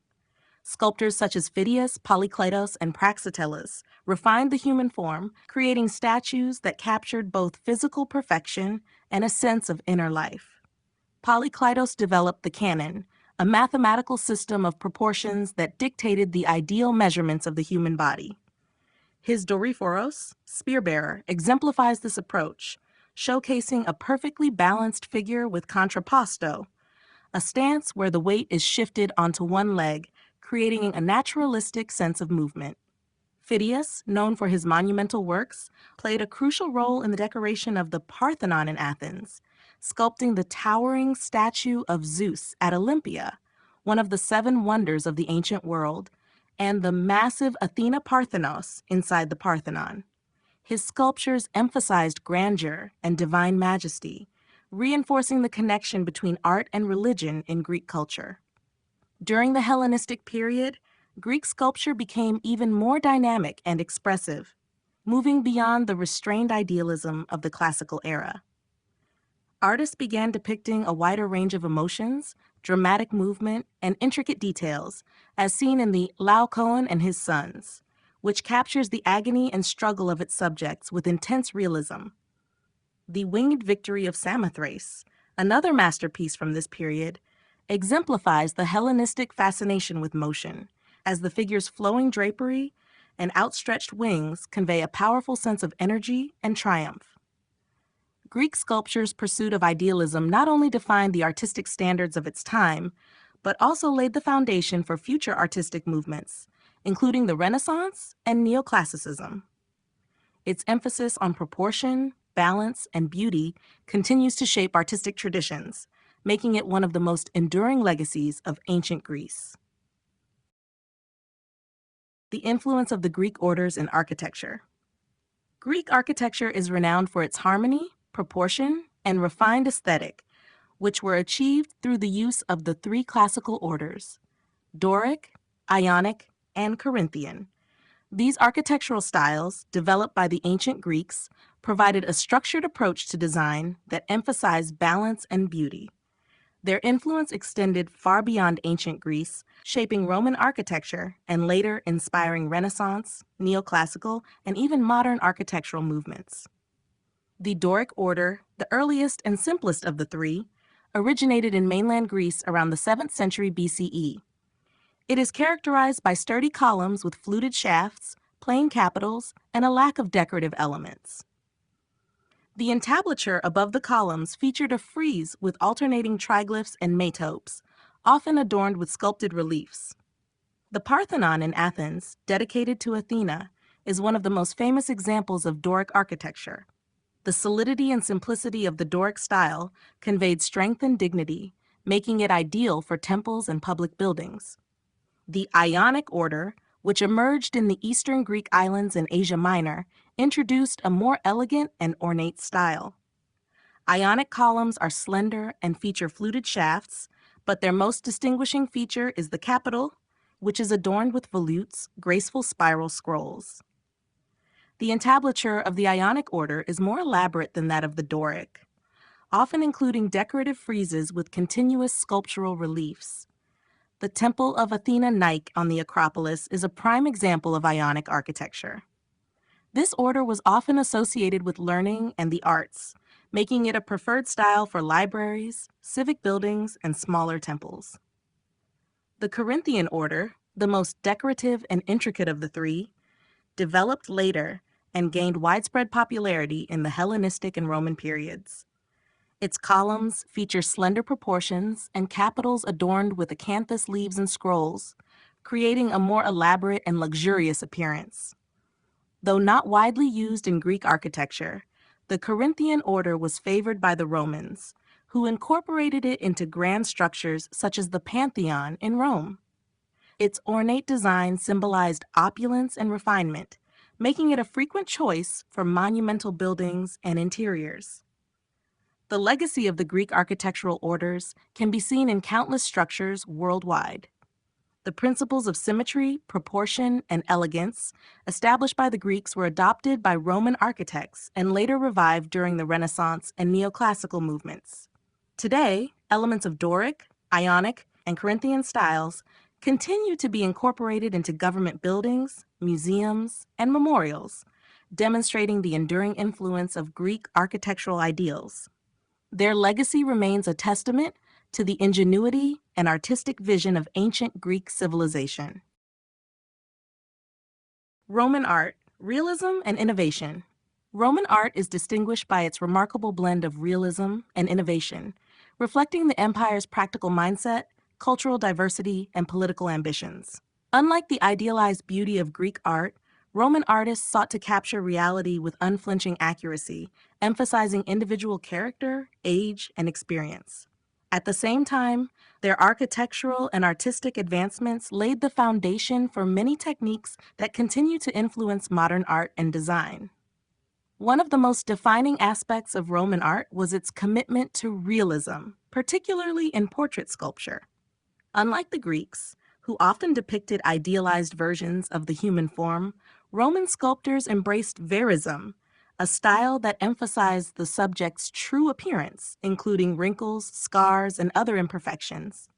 Sculptors such as Phidias, Polykleitos, and Praxiteles refined the human form, creating statues that captured both physical perfection and a sense of inner life. Polykleitos developed the canon, a mathematical system of proportions that dictated the ideal measurements of the human body. His Doryphoros, spear-bearer, exemplifies this approach, showcasing a perfectly balanced figure with contrapposto, a stance where the weight is shifted onto one leg, creating a naturalistic sense of movement. Phidias, known for his monumental works, played a crucial role in the decoration of the Parthenon in Athens, sculpting the towering statue of Zeus at Olympia, one of the seven wonders of the ancient world, and the massive Athena Parthenos inside the Parthenon. His sculptures emphasized grandeur and divine majesty, reinforcing the connection between art and religion in Greek culture. During the Hellenistic period, Greek sculpture became even more dynamic and expressive, moving beyond the restrained idealism of the classical era. Artists began depicting a wider range of emotions, dramatic movement, and intricate details, as seen in the Laocoon and His Sons, which captures the agony and struggle of its subjects with intense realism. The Winged Victory of Samothrace, another masterpiece from this period, exemplifies the Hellenistic fascination with motion, as the figure's flowing drapery and outstretched wings convey a powerful sense of energy and triumph. Greek sculpture's pursuit of idealism not only defined the artistic standards of its time, but also laid the foundation for future artistic movements, including the Renaissance and Neoclassicism. Its emphasis on proportion, balance, and beauty continues to shape artistic traditions, making it one of the most enduring legacies of ancient Greece. The influence of the Greek orders in architecture. Greek architecture is renowned for its harmony, proportion, and refined aesthetic, which were achieved through the use of the three classical orders: Doric, Ionic, and Corinthian. These architectural styles, developed by the ancient Greeks, provided a structured approach to design that emphasized balance and beauty. Their influence extended far beyond ancient Greece, shaping Roman architecture and later inspiring Renaissance, Neoclassical, and even modern architectural movements. The Doric order, the earliest and simplest of the three, originated in mainland Greece around the 7th century BCE. It is characterized by sturdy columns with fluted shafts, plain capitals, and a lack of decorative elements. The entablature above the columns featured a frieze with alternating triglyphs and metopes, often adorned with sculpted reliefs. The Parthenon in Athens, dedicated to Athena, is one of the most famous examples of Doric architecture. The solidity and simplicity of the Doric style conveyed strength and dignity, making it ideal for temples and public buildings. The Ionic order, which emerged in the eastern Greek islands in Asia Minor, introduced a more elegant and ornate style. Ionic columns are slender and feature fluted shafts, but their most distinguishing feature is the capital, which is adorned with volutes, graceful spiral scrolls. The entablature of the Ionic order is more elaborate than that of the Doric. often including decorative friezes with continuous sculptural reliefs. The Temple of Athena Nike on the Acropolis is a prime example of Ionic architecture. This order was often associated with learning and the arts, making it a preferred style for libraries, civic buildings, and smaller temples. The Corinthian order, the most decorative and intricate of the three, developed later and gained widespread popularity in the Hellenistic and Roman periods. Its columns feature slender proportions and capitals adorned with acanthus leaves and scrolls, creating a more elaborate and luxurious appearance. Though not widely used in Greek architecture, the Corinthian order was favored by the Romans, who incorporated it into grand structures such as the Pantheon in Rome. Its ornate design symbolized opulence and refinement, making it a frequent choice for monumental buildings and interiors. The legacy of the Greek architectural orders can be seen in countless structures worldwide. The principles of symmetry, proportion, and elegance established by the Greeks were adopted by Roman architects and later revived during the Renaissance and neoclassical movements. Today, elements of Doric, Ionic, and Corinthian styles continue to be incorporated into government buildings, museums, and memorials, demonstrating the enduring influence of Greek architectural ideals. Their legacy remains a testament to the ingenuity and artistic vision of ancient Greek civilization. Roman art, realism and innovation. Roman art is distinguished by its remarkable blend of realism and innovation, reflecting the empire's practical mindset, cultural diversity, and political ambitions. Unlike the idealized beauty of Greek art, Roman artists sought to capture reality with unflinching accuracy, emphasizing individual character, age, and experience. At the same time, their architectural and artistic advancements laid the foundation for many techniques that continue to influence modern art and design. One of the most defining aspects of Roman art was its commitment to realism, particularly in portrait sculpture. Unlike the Greeks, who often depicted idealized versions of the human form, Roman sculptors embraced verism, a style that emphasized the subject's true appearance, including wrinkles, scars, and other imperfections.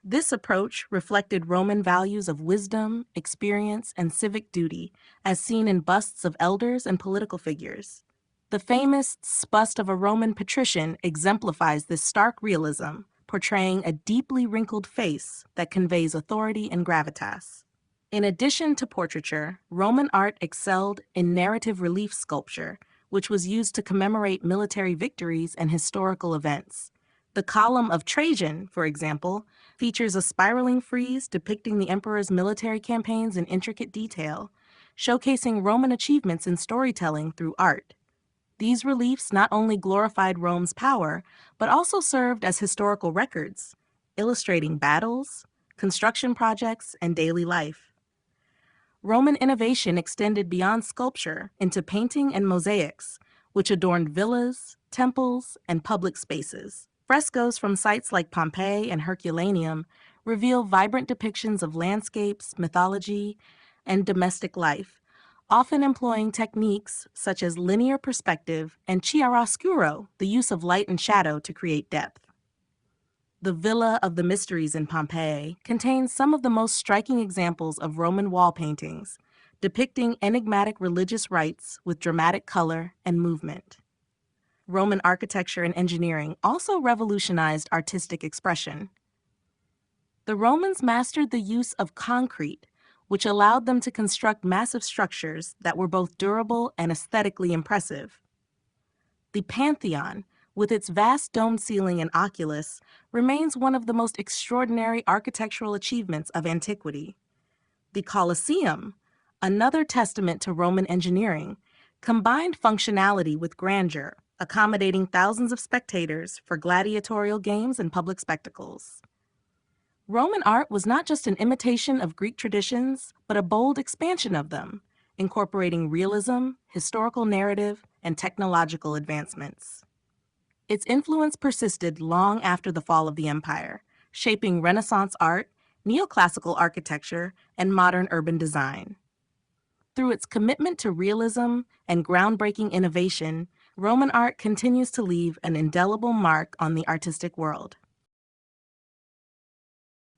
This approach reflected Roman values of wisdom, experience, and civic duty, as seen in busts of elders and political figures. The famous bust of a Roman patrician exemplifies this stark realism, portraying a deeply wrinkled face that conveys authority and gravitas. In addition to portraiture, Roman art excelled in narrative relief sculpture, which was used to commemorate military victories and historical events. The Column of Trajan, for example, features a spiraling frieze depicting the emperor's military campaigns in intricate detail, showcasing Roman achievements in storytelling through art. These reliefs not only glorified Rome's power, but also served as historical records, illustrating battles, construction projects, and daily life. Roman innovation extended beyond sculpture into painting and mosaics, which adorned villas, temples, and public spaces. Frescoes from sites like Pompeii and Herculaneum reveal vibrant depictions of landscapes, mythology, and domestic life, often employing techniques such as linear perspective and chiaroscuro, the use of light and shadow to create depth. The Villa of the Mysteries in Pompeii contains some of the most striking examples of Roman wall paintings, depicting enigmatic religious rites with dramatic color and movement. Roman architecture and engineering also revolutionized artistic expression. The Romans mastered the use of concrete, which allowed them to construct massive structures that were both durable and aesthetically impressive. The Pantheon, with its vast domed ceiling and oculus, remains one of the most extraordinary architectural achievements of antiquity. The Colosseum, another testament to Roman engineering, combined functionality with grandeur, accommodating thousands of spectators for gladiatorial games and public spectacles. Roman art was not just an imitation of Greek traditions, but a bold expansion of them, incorporating realism, historical narrative, and technological advancements. Its influence persisted long after the fall of the empire, shaping Renaissance art, neoclassical architecture, and modern urban design. Through its commitment to realism and groundbreaking innovation, Roman art continues to leave an indelible mark on the artistic world.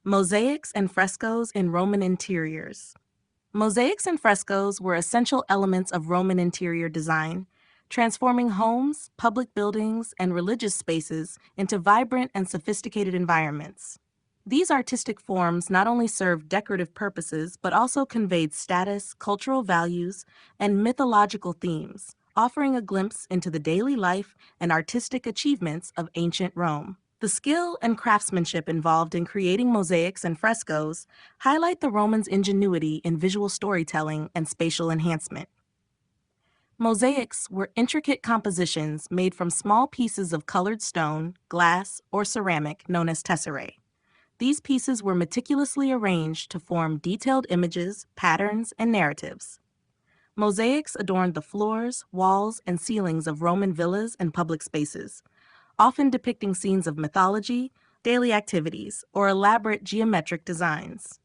Mosaics and frescoes in Roman interiors. Mosaics and frescoes were essential elements of Roman interior design, transforming homes, public buildings, and religious spaces into vibrant and sophisticated environments. These artistic forms not only served decorative purposes but also conveyed status, cultural values, and mythological themes, offering a glimpse into the daily life and artistic achievements of ancient Rome. The skill and craftsmanship involved in creating mosaics and frescoes highlight the Romans' ingenuity in visual storytelling and spatial enhancement. Mosaics were intricate compositions made from small pieces of colored stone, glass, or ceramic known as tesserae. These pieces were meticulously arranged to form detailed images, patterns, and narratives. Mosaics adorned the floors, walls, and ceilings of Roman villas and public spaces, often depicting scenes of mythology, daily activities, or elaborate geometric designs.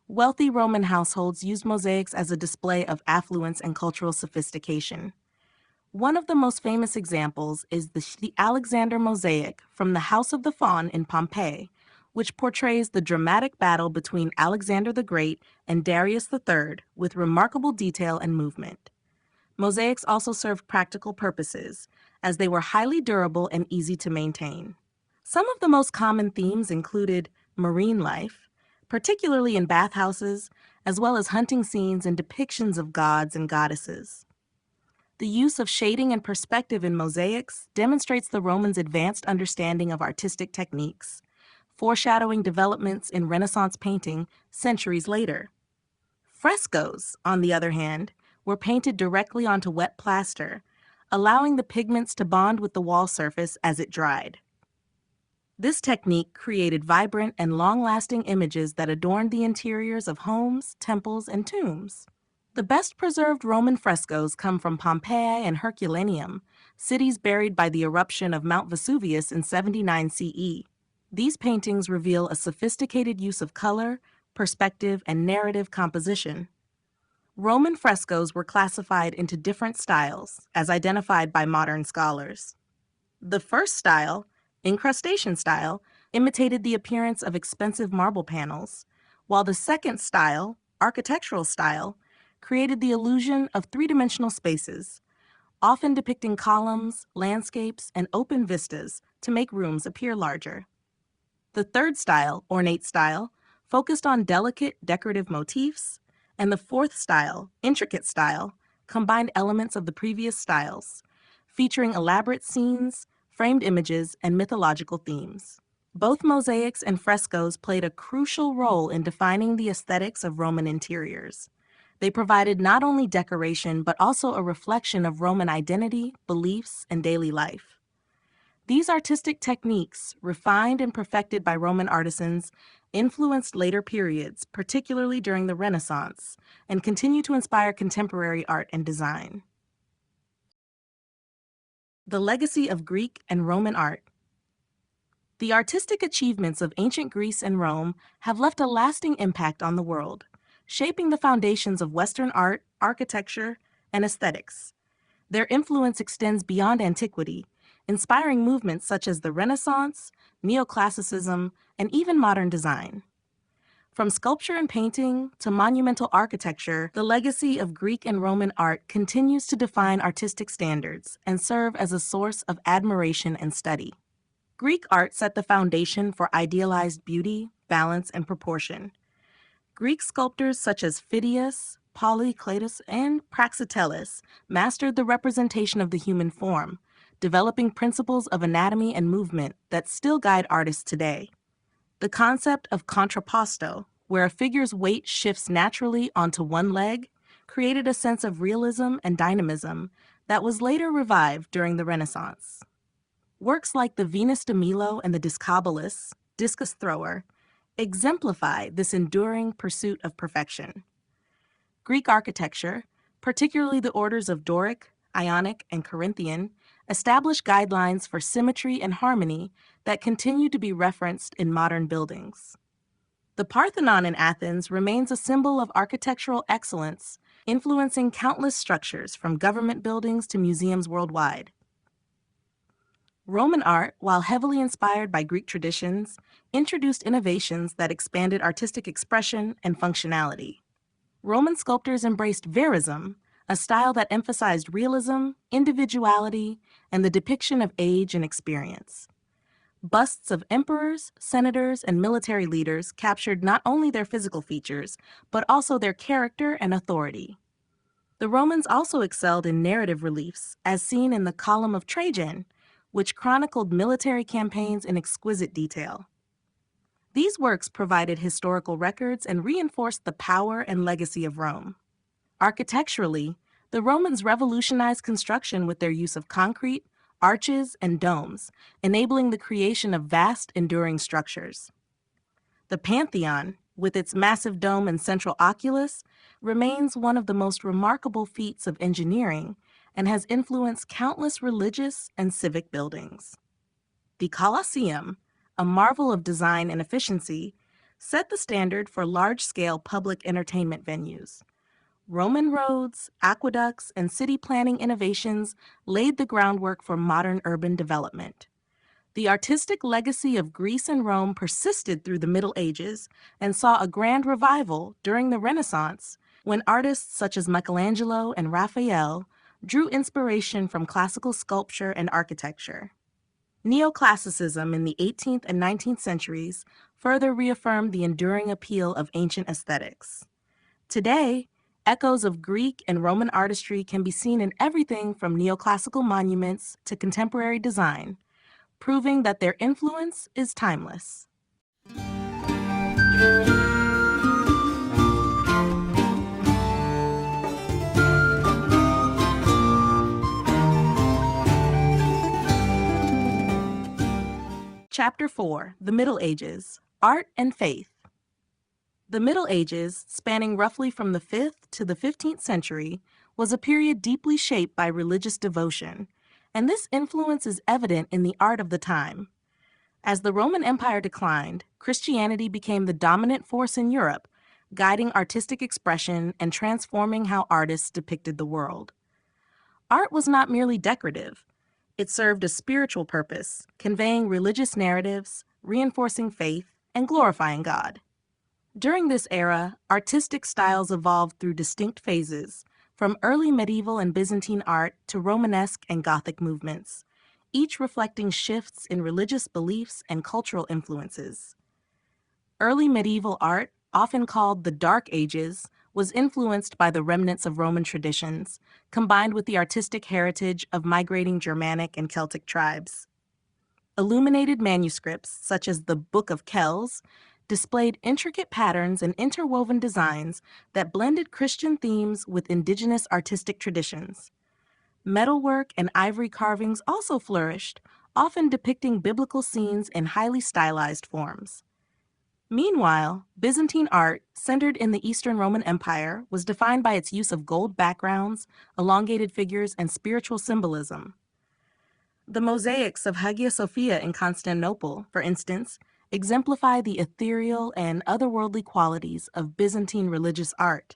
Wealthy Roman households used mosaics as a display of affluence and cultural sophistication. One of the most famous examples is the Alexander mosaic from the House of the Faun in Pompeii, which portrays the dramatic battle between Alexander the Great and Darius III with remarkable detail and movement. Mosaics also served practical purposes, as they were highly durable and easy to maintain. Some of the most common themes included marine life, particularly in bathhouses, as well as hunting scenes and depictions of gods and goddesses. The use of shading and perspective in mosaics demonstrates the Romans' advanced understanding of artistic techniques, foreshadowing developments in Renaissance painting centuries later. Frescoes, on the other hand, were painted directly onto wet plaster, allowing the pigments to bond with the wall surface as it dried. This technique created vibrant and long-lasting images that adorned the interiors of homes, temples, and tombs. The best-preserved Roman frescoes come from Pompeii and Herculaneum, cities buried by the eruption of Mount Vesuvius in 79 CE. These paintings reveal a sophisticated use of color, perspective, and narrative composition. Roman frescoes were classified into different styles, as identified by modern scholars. The first style, incrustation style, imitated the appearance of expensive marble panels, while the second style, architectural style, created the illusion of three-dimensional spaces, often depicting columns, landscapes, and open vistas to make rooms appear larger. The third style, ornate style, focused on delicate decorative motifs, and the fourth style, intricate style, combined elements of the previous styles, featuring elaborate scenes, framed images, and mythological themes. Both mosaics and frescoes played a crucial role in defining the aesthetics of Roman interiors. They provided not only decoration but also a reflection of Roman identity, beliefs, and daily life. These artistic techniques, refined and perfected by Roman artisans, influenced later periods, particularly during the Renaissance, and continue to inspire contemporary art and design. The legacy of Greek and Roman art. The artistic achievements of ancient Greece and Rome have left a lasting impact on the world, shaping the foundations of Western art, architecture, and aesthetics. Their influence extends beyond antiquity, inspiring movements such as the Renaissance, neoclassicism, and even modern design. From sculpture and painting to monumental architecture, the legacy of Greek and Roman art continues to define artistic standards and serve as a source of admiration and study. Greek art set the foundation for idealized beauty, balance, and proportion. Greek sculptors such as Phidias, Polykleitos, and Praxiteles mastered the representation of the human form, developing principles of anatomy and movement that still guide artists today. The concept of contrapposto, where a figure's weight shifts naturally onto one leg, created a sense of realism and dynamism that was later revived during the Renaissance. Works like the Venus de Milo and the Discobolus, discus thrower, exemplify this enduring pursuit of perfection. Greek architecture, particularly the orders of Doric, Ionic, and Corinthian, established guidelines for symmetry and harmony that continue to be referenced in modern buildings. The Parthenon in Athens remains a symbol of architectural excellence, influencing countless structures from government buildings to museums worldwide. Roman art, while heavily inspired by Greek traditions, introduced innovations that expanded artistic expression and functionality. Roman sculptors embraced verism, a style that emphasized realism, individuality, and the depiction of age and experience. Busts of emperors, senators, and military leaders captured not only their physical features, but also their character and authority. The Romans also excelled in narrative reliefs, as seen in the Column of Trajan, which chronicled military campaigns in exquisite detail. These works provided historical records and reinforced the power and legacy of Rome. Architecturally, the Romans revolutionized construction with their use of concrete, arches, and domes, enabling the creation of vast, enduring structures. The Pantheon, with its massive dome and central oculus, remains one of the most remarkable feats of engineering and has influenced countless religious and civic buildings. The Colosseum, a marvel of design and efficiency, set the standard for large-scale public entertainment venues. Roman roads, aqueducts, and city planning innovations laid the groundwork for modern urban development. The artistic legacy of Greece and Rome persisted through the Middle Ages and saw a grand revival during the Renaissance, when artists such as Michelangelo and Raphael drew inspiration from classical sculpture and architecture. Neoclassicism in the 18th and 19th centuries further reaffirmed the enduring appeal of ancient aesthetics. Today, echoes of Greek and Roman artistry can be seen in everything from neoclassical monuments to contemporary design, proving that their influence is timeless. Chapter 4: The Middle Ages, Art and Faith. The Middle Ages, spanning roughly from the 5th to the 15th century, was a period deeply shaped by religious devotion, and this influence is evident in the art of the time. As the Roman Empire declined, Christianity became the dominant force in Europe, guiding artistic expression and transforming how artists depicted the world. Art was not merely decorative. It served a spiritual purpose, conveying religious narratives, reinforcing faith, and glorifying God. During this era, artistic styles evolved through distinct phases, from early medieval and Byzantine art to Romanesque and Gothic movements, each reflecting shifts in religious beliefs and cultural influences. Early medieval art, often called the Dark Ages, was influenced by the remnants of Roman traditions, combined with the artistic heritage of migrating Germanic and Celtic tribes. Illuminated manuscripts, such as the Book of Kells, displayed intricate patterns and interwoven designs that blended Christian themes with indigenous artistic traditions. Metalwork and ivory carvings also flourished, often depicting biblical scenes in highly stylized forms. Meanwhile, Byzantine art, centered in the Eastern Roman Empire, was defined by its use of gold backgrounds, elongated figures, and spiritual symbolism. The mosaics of Hagia Sophia in Constantinople, for instance, exemplify the ethereal and otherworldly qualities of Byzantine religious art.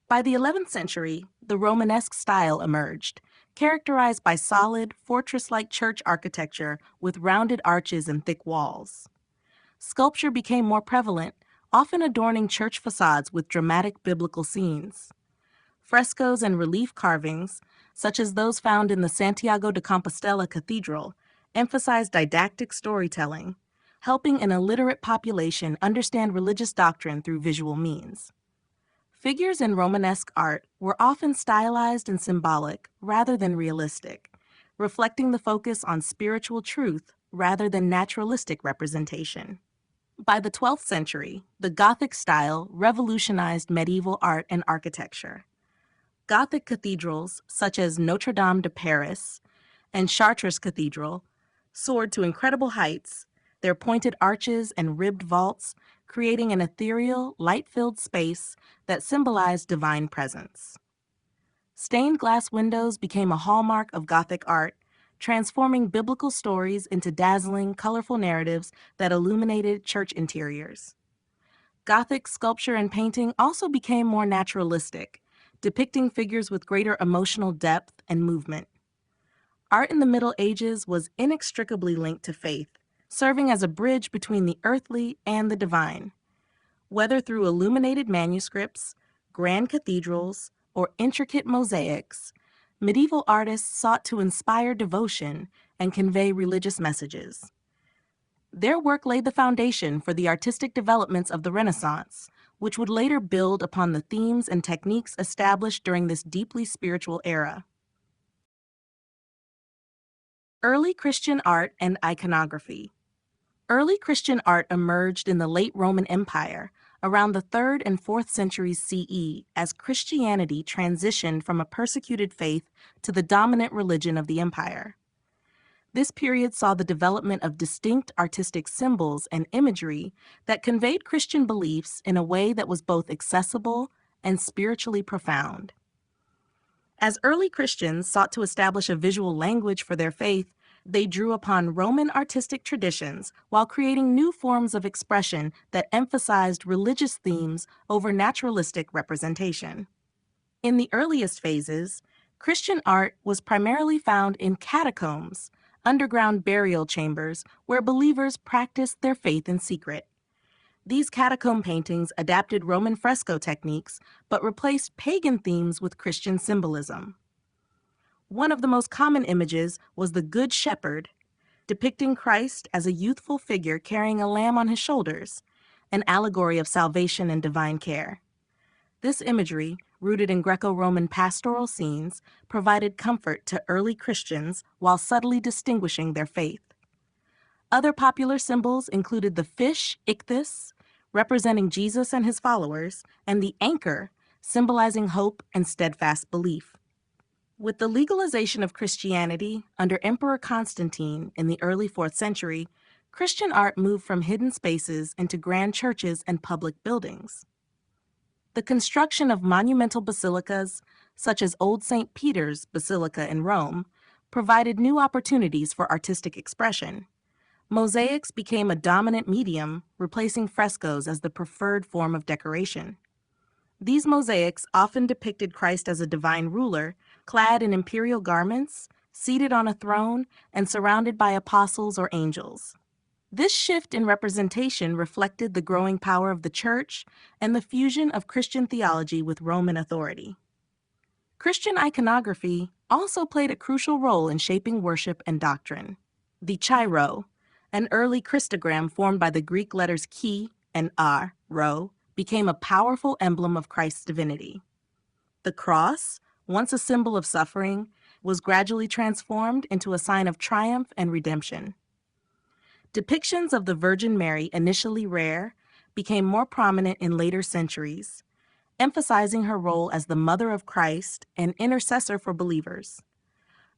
By the 11th century, the Romanesque style emerged, characterized by solid, fortress-like church architecture with rounded arches and thick walls. Sculpture became more prevalent, often adorning church facades with dramatic biblical scenes. Frescoes and relief carvings, such as those found in the Santiago de Compostela Cathedral, emphasize didactic storytelling, helping an illiterate population understand religious doctrine through visual means. Figures in Romanesque art were often stylized and symbolic rather than realistic, reflecting the focus on spiritual truth rather than naturalistic representation. By the 12th century, the Gothic style revolutionized medieval art and architecture. Gothic cathedrals, such as Notre Dame de Paris and Chartres Cathedral, soared to incredible heights, their pointed arches and ribbed vaults creating an ethereal, light-filled space that symbolized divine presence. Stained glass windows became a hallmark of Gothic art, transforming biblical stories into dazzling, colorful narratives that illuminated church interiors. Gothic sculpture and painting also became more naturalistic, depicting figures with greater emotional depth and movement. Art in the Middle Ages was inextricably linked to faith, serving as a bridge between the earthly and the divine. Whether through illuminated manuscripts, grand cathedrals, or intricate mosaics, medieval artists sought to inspire devotion and convey religious messages. Their work laid the foundation for the artistic developments of the Renaissance, which would later build upon the themes and techniques established during this deeply spiritual era. Early Christian art and iconography. Early Christian art emerged in the late Roman Empire around the 3rd and 4th centuries CE as Christianity transitioned from a persecuted faith to the dominant religion of the empire. This period saw the development of distinct artistic symbols and imagery that conveyed Christian beliefs in a way that was both accessible and spiritually profound. As early Christians sought to establish a visual language for their faith, they drew upon Roman artistic traditions while creating new forms of expression that emphasized religious themes over naturalistic representation. In the earliest phases, Christian art was primarily found in catacombs, underground burial chambers where believers practiced their faith in secret. These catacomb paintings adapted Roman fresco techniques but replaced pagan themes with Christian symbolism. One of the most common images was the Good Shepherd, depicting Christ as a youthful figure carrying a lamb on his shoulders, an allegory of salvation and divine care. This imagery, rooted in Greco-Roman pastoral scenes, provided comfort to early Christians while subtly distinguishing their faith. Other popular symbols included the fish, ichthys, representing Jesus and his followers, and the anchor, symbolizing hope and steadfast belief. With the legalization of Christianity under Emperor Constantine in the early 4th century, Christian art moved from hidden spaces into grand churches and public buildings. The construction of monumental basilicas, such as Old St. Peter's Basilica in Rome, provided new opportunities for artistic expression. Mosaics became a dominant medium, replacing frescoes as the preferred form of decoration. These mosaics often depicted Christ as a divine ruler, clad in imperial garments, seated on a throne, and surrounded by apostles or angels. This shift in representation reflected the growing power of the Church and the fusion of Christian theology with Roman authority. Christian iconography also played a crucial role in shaping worship and doctrine. The chairo, an early Christogram formed by the Greek letters chi and ar, rho, became a powerful emblem of Christ's divinity. The cross, once a symbol of suffering, was gradually transformed into a sign of triumph and redemption. Depictions of the Virgin Mary, initially rare, became more prominent in later centuries, emphasizing her role as the mother of Christ and intercessor for believers.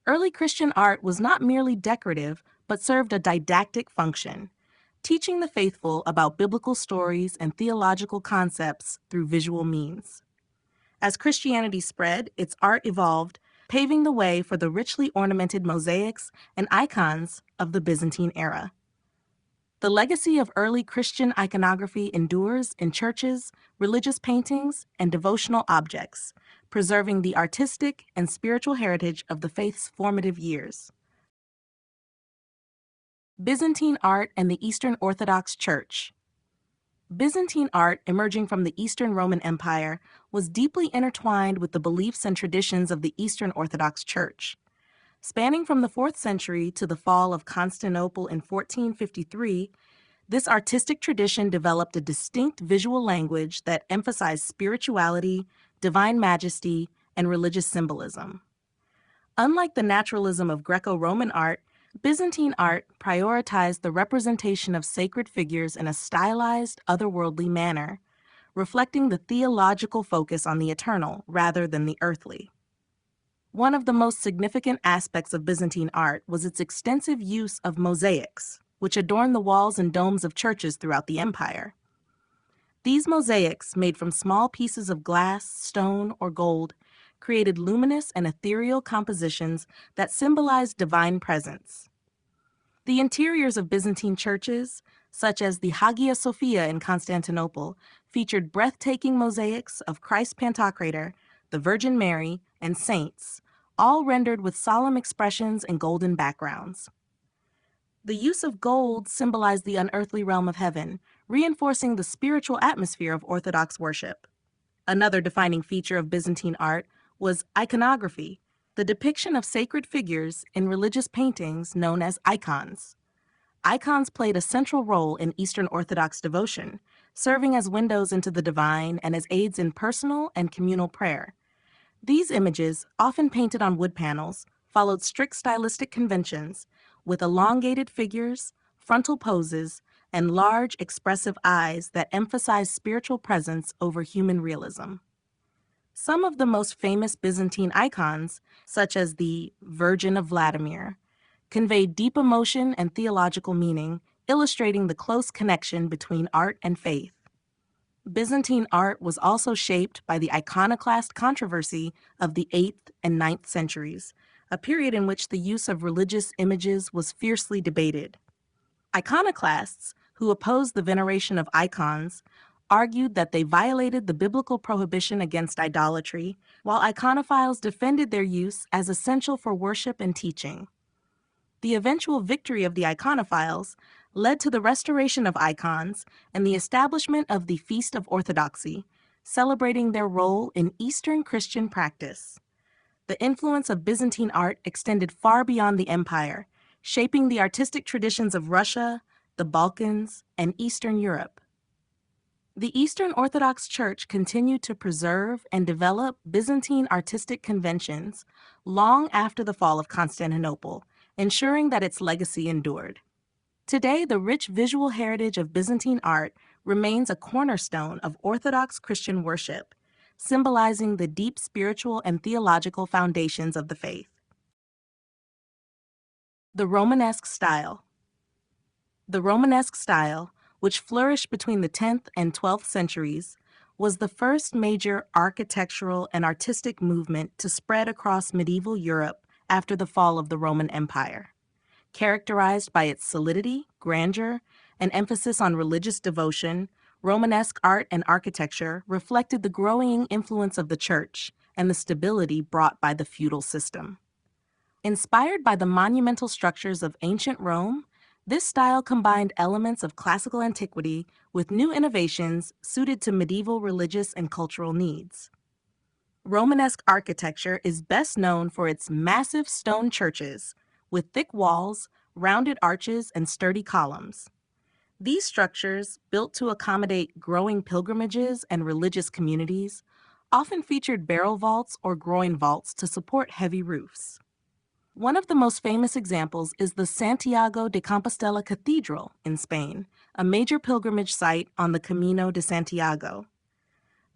Early Christian art was not merely decorative, but served a didactic function, teaching the faithful about biblical stories and theological concepts through visual means. As Christianity spread, its art evolved, paving the way for the richly ornamented mosaics and icons of the Byzantine era. The legacy of early Christian iconography endures in churches, religious paintings, and devotional objects, preserving the artistic and spiritual heritage of the faith's formative years. Byzantine art and the Eastern Orthodox Church. Byzantine art, emerging from the Eastern Roman Empire, was deeply intertwined with the beliefs and traditions of the Eastern Orthodox Church. Spanning from the 4th century to the fall of Constantinople in 1453, this artistic tradition developed a distinct visual language that emphasized spirituality, divine majesty, and religious symbolism. Unlike the naturalism of Greco-Roman art, Byzantine art prioritized the representation of sacred figures in a stylized, otherworldly manner, reflecting the theological focus on the eternal rather than the earthly. One of the most significant aspects of Byzantine art was its extensive use of mosaics, which adorned the walls and domes of churches throughout the empire. These mosaics, made from small pieces of glass, stone, or gold, created luminous and ethereal compositions that symbolized divine presence. The interiors of Byzantine churches, such as the Hagia Sophia in Constantinople, featured breathtaking mosaics of Christ Pantocrator, the Virgin Mary, and saints, all rendered with solemn expressions and golden backgrounds. The use of gold symbolized the unearthly realm of heaven, reinforcing the spiritual atmosphere of Orthodox worship. Another defining feature of Byzantine art was iconography, the depiction of sacred figures in religious paintings known as icons. Icons played a central role in Eastern Orthodox devotion, serving as windows into the divine and as aids in personal and communal prayer. These images, often painted on wood panels, followed strict stylistic conventions, with elongated figures, frontal poses, and large, expressive eyes that emphasized spiritual presence over human realism. Some of the most famous Byzantine icons, such as the Virgin of Vladimir, conveyed deep emotion and theological meaning, illustrating the close connection between art and faith. Byzantine art was also shaped by the iconoclast controversy of the 8th and 9th centuries, a period in which the use of religious images was fiercely debated. Iconoclasts, who opposed the veneration of icons, argued that they violated the biblical prohibition against idolatry, while iconophiles defended their use as essential for worship and teaching. The eventual victory of the iconophiles led to the restoration of icons and the establishment of the Feast of Orthodoxy, celebrating their role in Eastern Christian practice. The influence of Byzantine art extended far beyond the empire, shaping the artistic traditions of Russia, the Balkans, and Eastern Europe. The Eastern Orthodox Church continued to preserve and develop Byzantine artistic conventions long after the fall of Constantinople, ensuring that its legacy endured. Today, the rich visual heritage of Byzantine art remains a cornerstone of Orthodox Christian worship, symbolizing the deep spiritual and theological foundations of the faith. The Romanesque style. The Romanesque style, which flourished between the 10th and 12th centuries, was the first major architectural and artistic movement to spread across medieval Europe after the fall of the Roman Empire. Characterized by its solidity, grandeur, and emphasis on religious devotion, Romanesque art and architecture reflected the growing influence of the Church and the stability brought by the feudal system. Inspired by the monumental structures of ancient Rome, this style combined elements of classical antiquity with new innovations suited to medieval religious and cultural needs. Romanesque architecture is best known for its massive stone churches, with thick walls, rounded arches, and sturdy columns. These structures, built to accommodate growing pilgrimages and religious communities, often featured barrel vaults or groin vaults to support heavy roofs. One of the most famous examples is the Santiago de Compostela Cathedral in Spain, a major pilgrimage site on the Camino de Santiago.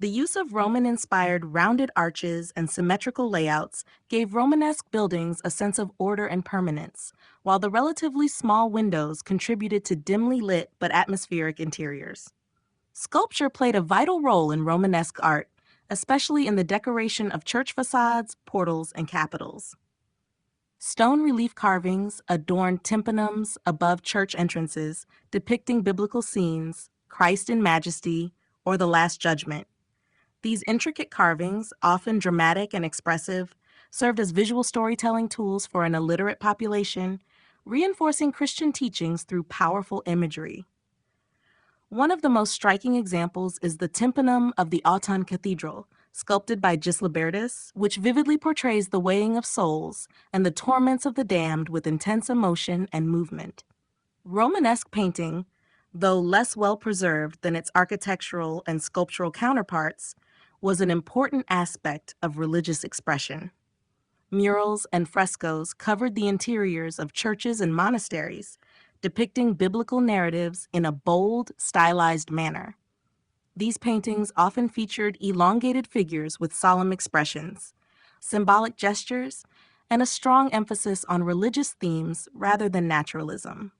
The use of Roman-inspired rounded arches and symmetrical layouts gave Romanesque buildings a sense of order and permanence, while the relatively small windows contributed to dimly lit but atmospheric interiors. Sculpture played a vital role in Romanesque art, especially in the decoration of church facades, portals, and capitals. Stone relief carvings adorned tympanums above church entrances, depicting biblical scenes, Christ in majesty, or the Last Judgment. These intricate carvings, often dramatic and expressive, served as visual storytelling tools for an illiterate population, reinforcing Christian teachings through powerful imagery. One of the most striking examples is the tympanum of the Autun Cathedral, sculpted by Gislibertus, which vividly portrays the weighing of souls and the torments of the damned with intense emotion and movement. Romanesque painting, though less well-preserved than its architectural and sculptural counterparts, was an important aspect of religious expression. Murals and frescoes covered the interiors of churches and monasteries, depicting biblical narratives in a bold, stylized manner. These paintings often featured elongated figures with solemn expressions, symbolic gestures, and a strong emphasis on religious themes rather than naturalism.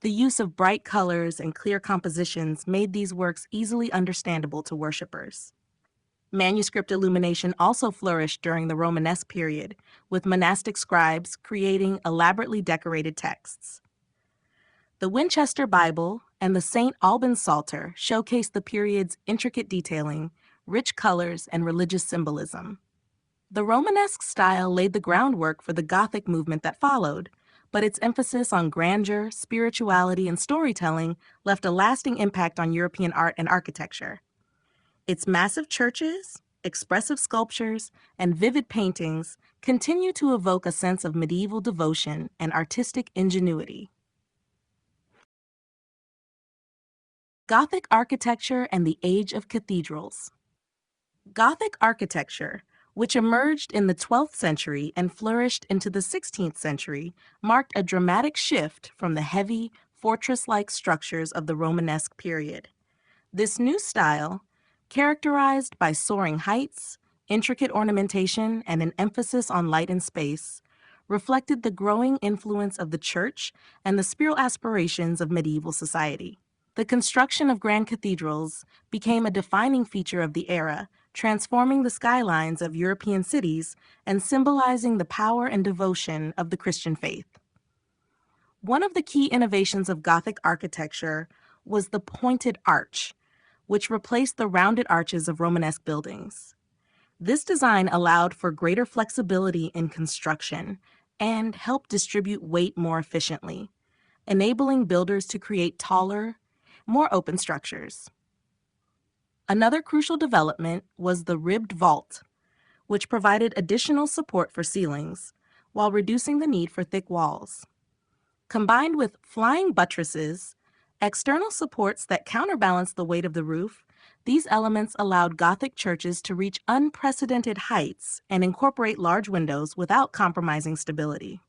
The use of bright colors and clear compositions made these works easily understandable to worshippers. Manuscript illumination also flourished during the Romanesque period, with monastic scribes creating elaborately decorated texts. The Winchester Bible and the St. Albans Psalter showcase the period's intricate detailing, rich colors, and religious symbolism. The Romanesque style laid the groundwork for the Gothic movement that followed, but its emphasis on grandeur, spirituality, and storytelling left a lasting impact on European art and architecture. Its massive churches, expressive sculptures, and vivid paintings continue to evoke a sense of medieval devotion and artistic ingenuity. Gothic architecture and the age of cathedrals. Gothic architecture, which emerged in the 12th century and flourished into the 16th century, marked a dramatic shift from the heavy, fortress-like structures of the Romanesque period. This new style, characterized by soaring heights, intricate ornamentation, and an emphasis on light and space, reflected the growing influence of the church and the spiritual aspirations of medieval society. The construction of grand cathedrals became a defining feature of the era, transforming the skylines of European cities and symbolizing the power and devotion of the Christian faith. One of the key innovations of Gothic architecture was the pointed arch, which replaced the rounded arches of Romanesque buildings. This design allowed for greater flexibility in construction and helped distribute weight more efficiently, enabling builders to create taller, more open structures. Another crucial development was the ribbed vault, which provided additional support for ceilings while reducing the need for thick walls. Combined with flying buttresses, external supports that counterbalance the weight of the roof, these elements allowed Gothic churches to reach unprecedented heights and incorporate large windows without compromising stability.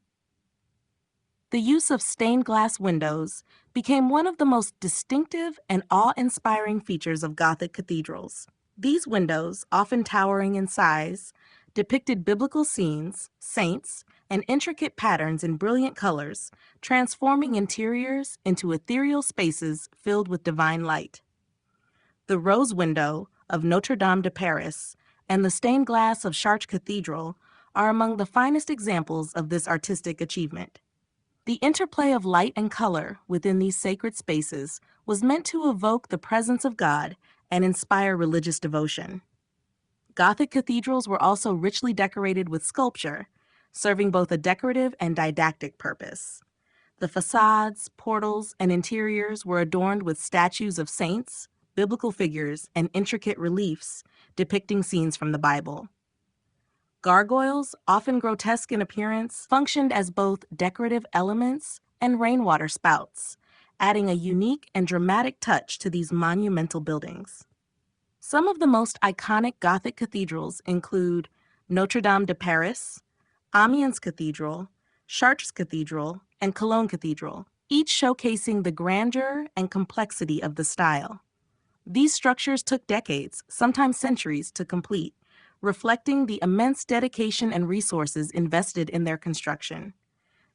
The use of stained glass windows became one of the most distinctive and awe-inspiring features of Gothic cathedrals. These windows, often towering in size, depicted biblical scenes, saints, and intricate patterns in brilliant colors, transforming interiors into ethereal spaces filled with divine light. The rose window of Notre Dame de Paris and the stained glass of Chartres Cathedral are among the finest examples of this artistic achievement. The interplay of light and color within these sacred spaces was meant to evoke the presence of God and inspire religious devotion. Gothic cathedrals were also richly decorated with sculpture, serving both a decorative and didactic purpose. The facades, portals, and interiors were adorned with statues of saints, biblical figures, and intricate reliefs depicting scenes from the Bible. Gargoyles, often grotesque in appearance, functioned as both decorative elements and rainwater spouts, adding a unique and dramatic touch to these monumental buildings. Some of the most iconic Gothic cathedrals include Notre Dame de Paris, Amiens Cathedral, Chartres Cathedral, and Cologne Cathedral, each showcasing the grandeur and complexity of the style. These structures took decades, sometimes centuries, to complete, reflecting the immense dedication and resources invested in their construction.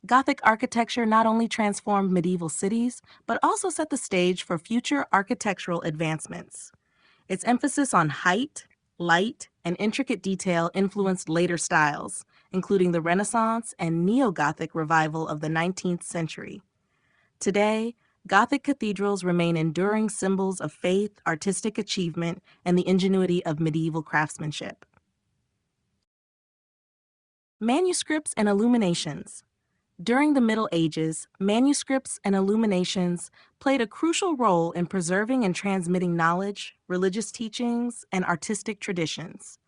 Gothic architecture not only transformed medieval cities, but also set the stage for future architectural advancements. Its emphasis on height, light, and intricate detail influenced later styles, including the Renaissance and Neo-Gothic revival of the 19th century. Today, Gothic cathedrals remain enduring symbols of faith, artistic achievement, and the ingenuity of medieval craftsmanship. Manuscripts and illuminations. During the Middle Ages, manuscripts and illuminations played a crucial role in preserving and transmitting knowledge, religious teachings, and artistic traditions.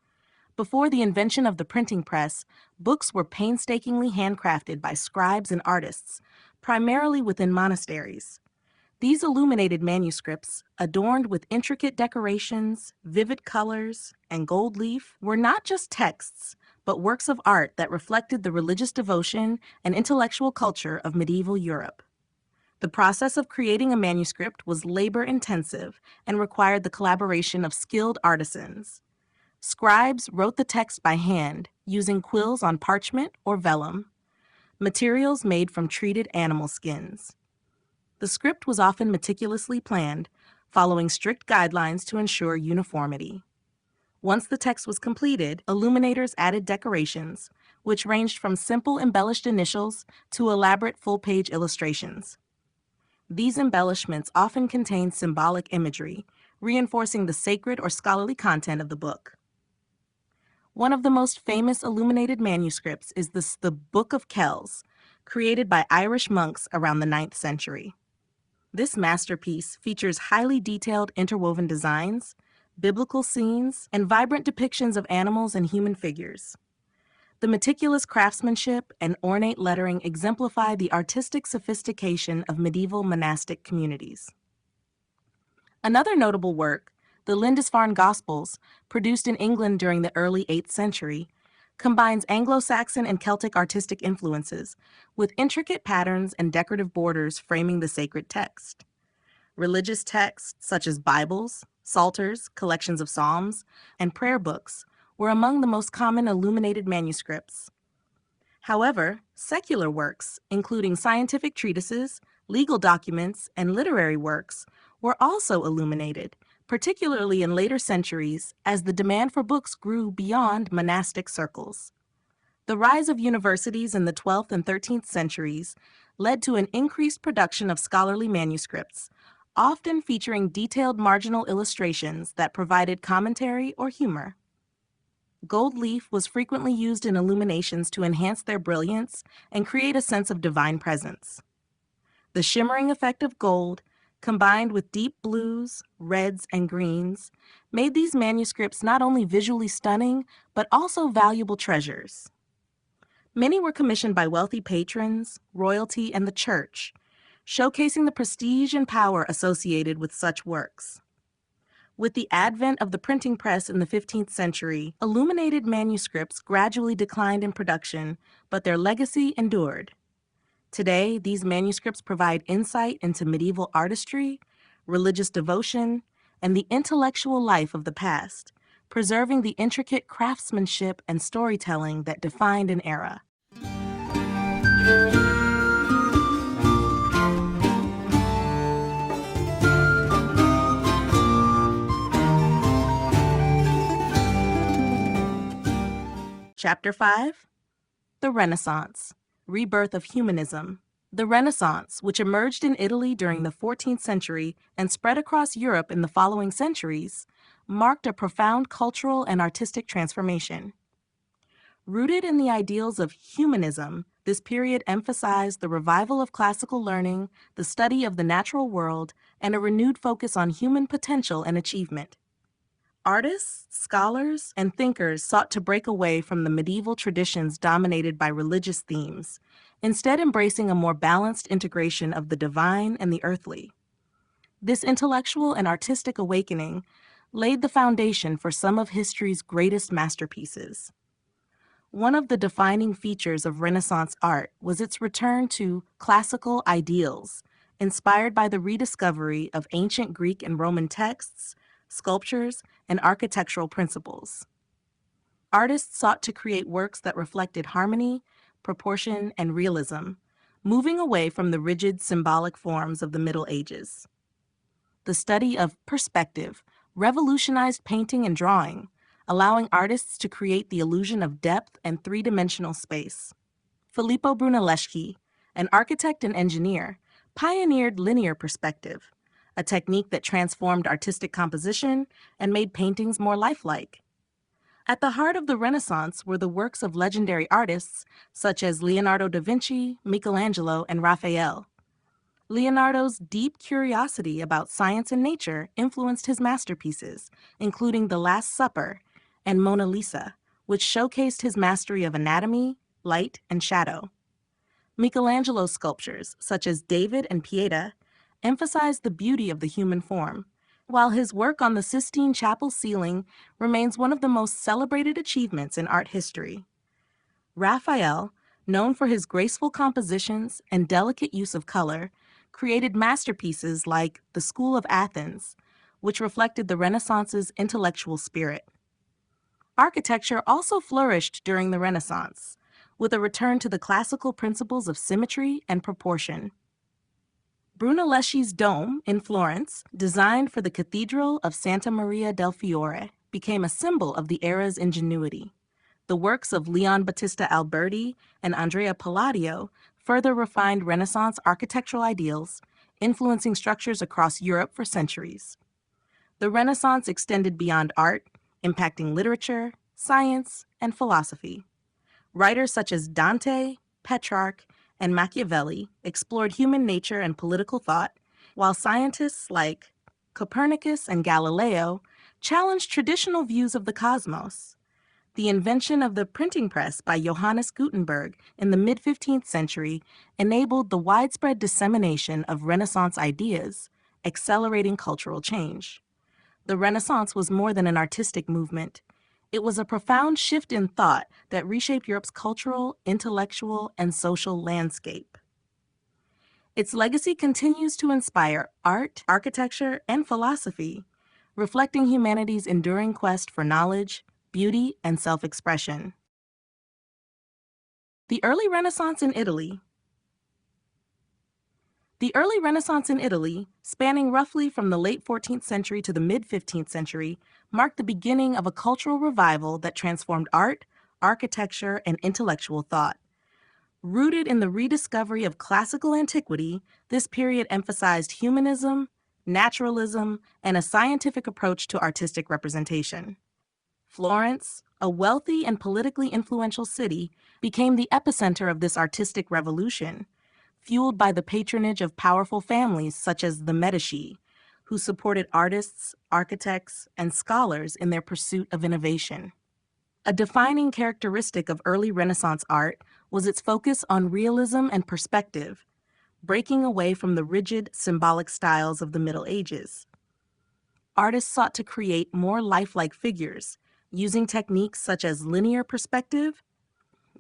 Before the invention of the printing press, books were painstakingly handcrafted by scribes and artists, primarily within monasteries. These illuminated manuscripts, adorned with intricate decorations, vivid colors, and gold leaf, were not just texts, but works of art that reflected the religious devotion and intellectual culture of medieval Europe. The process of creating a manuscript was labor-intensive and required the collaboration of skilled artisans. Scribes wrote the text by hand, using quills on parchment or vellum, materials made from treated animal skins. The script was often meticulously planned, following strict guidelines to ensure uniformity. Once the text was completed, illuminators added decorations, which ranged from simple embellished initials to elaborate full-page illustrations. These embellishments often contained symbolic imagery, reinforcing the sacred or scholarly content of the book. One of the most famous illuminated manuscripts is the Book of Kells, created by Irish monks around the 9th century. This masterpiece features highly detailed interwoven designs, biblical scenes, and vibrant depictions of animals and human figures. The meticulous craftsmanship and ornate lettering exemplify the artistic sophistication of medieval monastic communities. Another notable work, the Lindisfarne Gospels, produced in England during the early 8th century, combines Anglo-Saxon and Celtic artistic influences with intricate patterns and decorative borders framing the sacred text. Religious texts such as Bibles, psalters, collections of psalms, and prayer books were among the most common illuminated manuscripts. However, secular works, including scientific treatises, legal documents, and literary works, were also illuminated, particularly in later centuries as the demand for books grew beyond monastic circles. The rise of universities in the 12th and 13th centuries led to an increased production of scholarly manuscripts, often featuring detailed marginal illustrations that provided commentary or humor. Gold leaf was frequently used in illuminations to enhance their brilliance and create a sense of divine presence. The shimmering effect of gold, combined with deep blues, reds, and greens, made these manuscripts not only visually stunning, but also valuable treasures. Many were commissioned by wealthy patrons, royalty, and the church, showcasing the prestige and power associated with such works. With the advent of the printing press in the 15th century, illuminated manuscripts gradually declined in production, but their legacy endured. Today, these manuscripts provide insight into medieval artistry, religious devotion, and the intellectual life of the past, preserving the intricate craftsmanship and storytelling that defined an era. Chapter 5: The Renaissance, Rebirth of Humanism. The Renaissance, which emerged in Italy during the 14th century and spread across Europe in the following centuries, marked a profound cultural and artistic transformation. Rooted in the ideals of humanism, this period emphasized the revival of classical learning, the study of the natural world, and a renewed focus on human potential and achievement. Artists, scholars, and thinkers sought to break away from the medieval traditions dominated by religious themes, instead embracing a more balanced integration of the divine and the earthly. This intellectual and artistic awakening laid the foundation for some of history's greatest masterpieces. One of the defining features of Renaissance art was its return to classical ideals, inspired by the rediscovery of ancient Greek and Roman texts, sculptures, and architectural principles. Artists sought to create works that reflected harmony, proportion, and realism, moving away from the rigid symbolic forms of the Middle Ages. The study of perspective revolutionized painting and drawing, allowing artists to create the illusion of depth and three-dimensional space. Filippo Brunelleschi, an architect and engineer, pioneered linear perspective, a technique that transformed artistic composition and made paintings more lifelike. At the heart of the Renaissance were the works of legendary artists such as Leonardo da Vinci, Michelangelo, and Raphael. Leonardo's deep curiosity about science and nature influenced his masterpieces, including The Last Supper and Mona Lisa, which showcased his mastery of anatomy, light, and shadow. Michelangelo's sculptures, such as David and Pieta, emphasized the beauty of the human form, while his work on the Sistine Chapel ceiling remains one of the most celebrated achievements in art history. Raphael, known for his graceful compositions and delicate use of color, created masterpieces like The School of Athens, which reflected the Renaissance's intellectual spirit. Architecture also flourished during the Renaissance, with a return to the classical principles of symmetry and proportion. Brunelleschi's dome in Florence, designed for the Cathedral of Santa Maria del Fiore, became a symbol of the era's ingenuity. The works of Leon Battista Alberti and Andrea Palladio further refined Renaissance architectural ideals, influencing structures across Europe for centuries. The Renaissance extended beyond art, impacting literature, science, and philosophy. Writers such as Dante, Petrarch, and Machiavelli explored human nature and political thought, while scientists like Copernicus and Galileo challenged traditional views of the cosmos. The invention of the printing press by Johannes Gutenberg in the mid-15th century enabled the widespread dissemination of Renaissance ideas, accelerating cultural change. The Renaissance was more than an artistic movement. It was a profound shift in thought that reshaped Europe's cultural, intellectual, and social landscape. Its legacy continues to inspire art, architecture, and philosophy, reflecting humanity's enduring quest for knowledge, beauty, and self-expression. The early Renaissance in Italy. The early Renaissance in Italy, spanning roughly from the late 14th century to the mid-15th century, marked the beginning of a cultural revival that transformed art, architecture, and intellectual thought. Rooted in the rediscovery of classical antiquity, this period emphasized humanism, naturalism, and a scientific approach to artistic representation. Florence, a wealthy and politically influential city, became the epicenter of this artistic revolution, fueled by the patronage of powerful families such as the Medici, who supported artists, architects, and scholars in their pursuit of innovation. A defining characteristic of early Renaissance art was its focus on realism and perspective, breaking away from the rigid, symbolic styles of the Middle Ages. Artists sought to create more lifelike figures, using techniques such as linear perspective,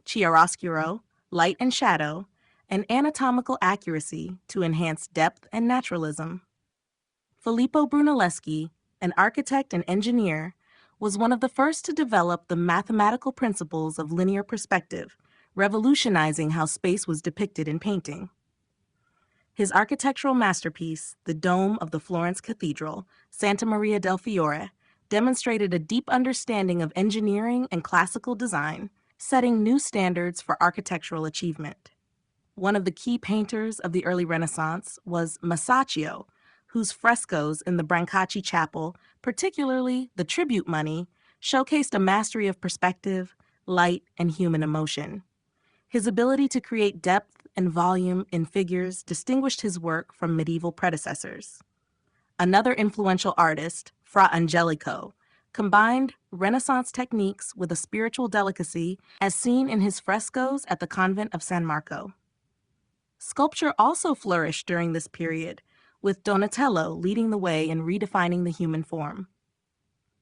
chiaroscuro, light and shadow, and anatomical accuracy to enhance depth and naturalism. Filippo Brunelleschi, an architect and engineer, was one of the first to develop the mathematical principles of linear perspective, revolutionizing how space was depicted in painting. His architectural masterpiece, the dome of the Florence Cathedral, Santa Maria del Fiore, demonstrated a deep understanding of engineering and classical design, setting new standards for architectural achievement. One of the key painters of the early Renaissance was Masaccio, whose frescoes in the Brancacci Chapel, particularly the Tribute Money, showcased a mastery of perspective, light, and human emotion. His ability to create depth and volume in figures distinguished his work from medieval predecessors. Another influential artist, Fra Angelico, combined Renaissance techniques with a spiritual delicacy as seen in his frescoes at the convent of San Marco. Sculpture also flourished during this period, with Donatello leading the way in redefining the human form.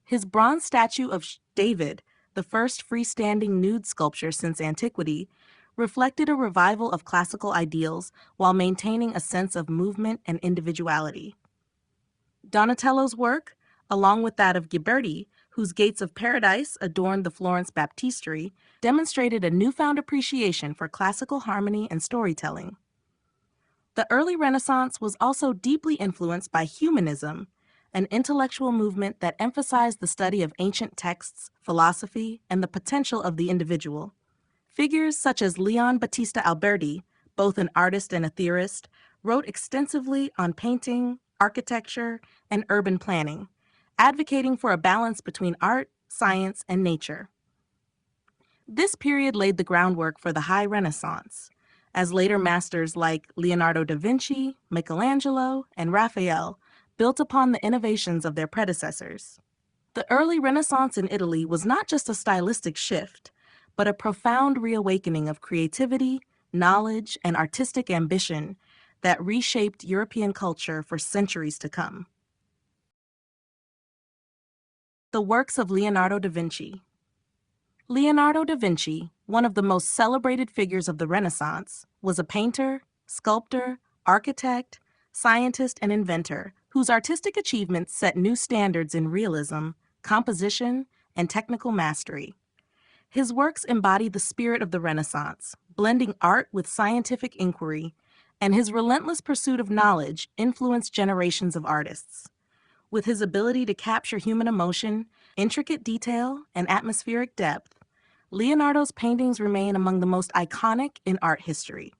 His bronze statue of David, the first freestanding nude sculpture since antiquity, reflected a revival of classical ideals while maintaining a sense of movement and individuality. Donatello's work, along with that of Ghiberti, whose Gates of Paradise adorned the Florence Baptistery, demonstrated a newfound appreciation for classical harmony and storytelling. The early Renaissance was also deeply influenced by humanism, an intellectual movement that emphasized the study of ancient texts, philosophy, and the potential of the individual. Figures such as Leon Battista Alberti, both an artist and a theorist, wrote extensively on painting, architecture, and urban planning, advocating for a balance between art, science, and nature. This period laid the groundwork for the High Renaissance, as later masters like Leonardo da Vinci, Michelangelo, and Raphael built upon the innovations of their predecessors. The early Renaissance in Italy was not just a stylistic shift, but a profound reawakening of creativity, knowledge, and artistic ambition that reshaped European culture for centuries to come. The works of Leonardo da Vinci. Leonardo da Vinci, one of the most celebrated figures of the Renaissance, was a painter, sculptor, architect, scientist, and inventor whose artistic achievements set new standards in realism, composition, and technical mastery. His works embody the spirit of the Renaissance, blending art with scientific inquiry, and his relentless pursuit of knowledge influenced generations of artists. With his ability to capture human emotion, intricate detail, and atmospheric depth, Leonardo's paintings remain among the most iconic in art history.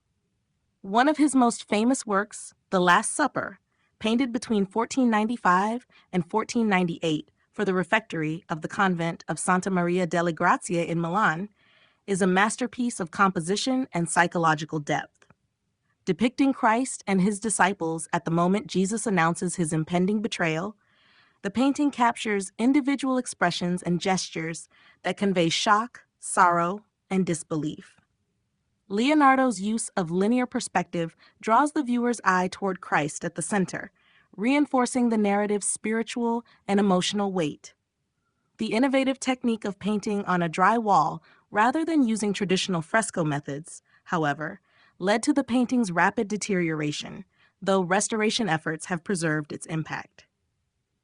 One of his most famous works, The Last Supper, painted between 1495 and 1498 for the refectory of the convent of Santa Maria delle Grazie in Milan, is a masterpiece of composition and psychological depth. Depicting Christ and his disciples at the moment Jesus announces his impending betrayal, the painting captures individual expressions and gestures that convey shock, sorrow, and disbelief. Leonardo's use of linear perspective draws the viewer's eye toward Christ at the center, reinforcing the narrative's spiritual and emotional weight. The innovative technique of painting on a dry wall rather than using traditional fresco methods, however, led to the painting's rapid deterioration, though restoration efforts have preserved its impact.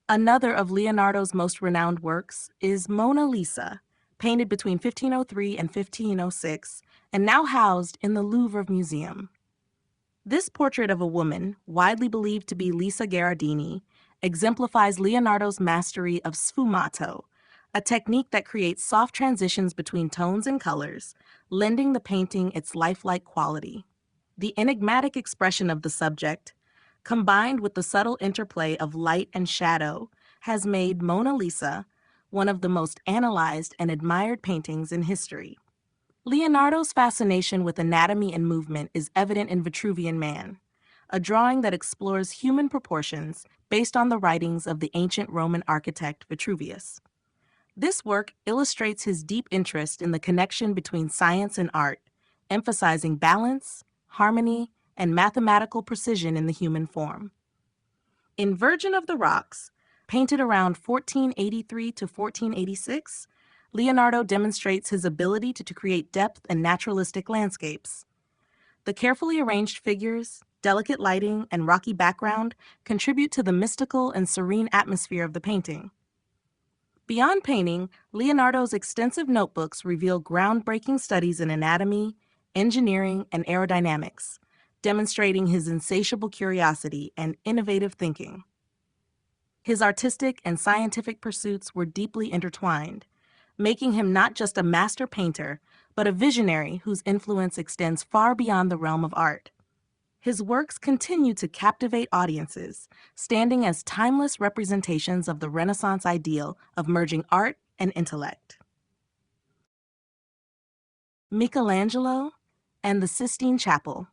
Another of Leonardo's most renowned works is Mona Lisa, painted between 1503 and 1506 and now housed in the Louvre Museum. This portrait of a woman, widely believed to be Lisa Gherardini, exemplifies Leonardo's mastery of sfumato, a technique that creates soft transitions between tones and colors, lending the painting its lifelike quality. The enigmatic expression of the subject, combined with the subtle interplay of light and shadow, has made Mona Lisa one of the most analyzed and admired paintings in history. Leonardo's fascination with anatomy and movement is evident in Vitruvian Man, a drawing that explores human proportions based on the writings of the ancient Roman architect Vitruvius. This work illustrates his deep interest in the connection between science and art, emphasizing balance, harmony, and mathematical precision in the human form. In Virgin of the Rocks, painted around 1483 to 1486, Leonardo demonstrates his ability to create depth and naturalistic landscapes. The carefully arranged figures, delicate lighting, and rocky background contribute to the mystical and serene atmosphere of the painting. Beyond painting, Leonardo's extensive notebooks reveal groundbreaking studies in anatomy, engineering, and aerodynamics, demonstrating his insatiable curiosity and innovative thinking. His artistic and scientific pursuits were deeply intertwined, making him not just a master painter, but a visionary whose influence extends far beyond the realm of art. His works continue to captivate audiences, standing as timeless representations of the Renaissance ideal of merging art and intellect. Michelangelo and the Sistine Chapel.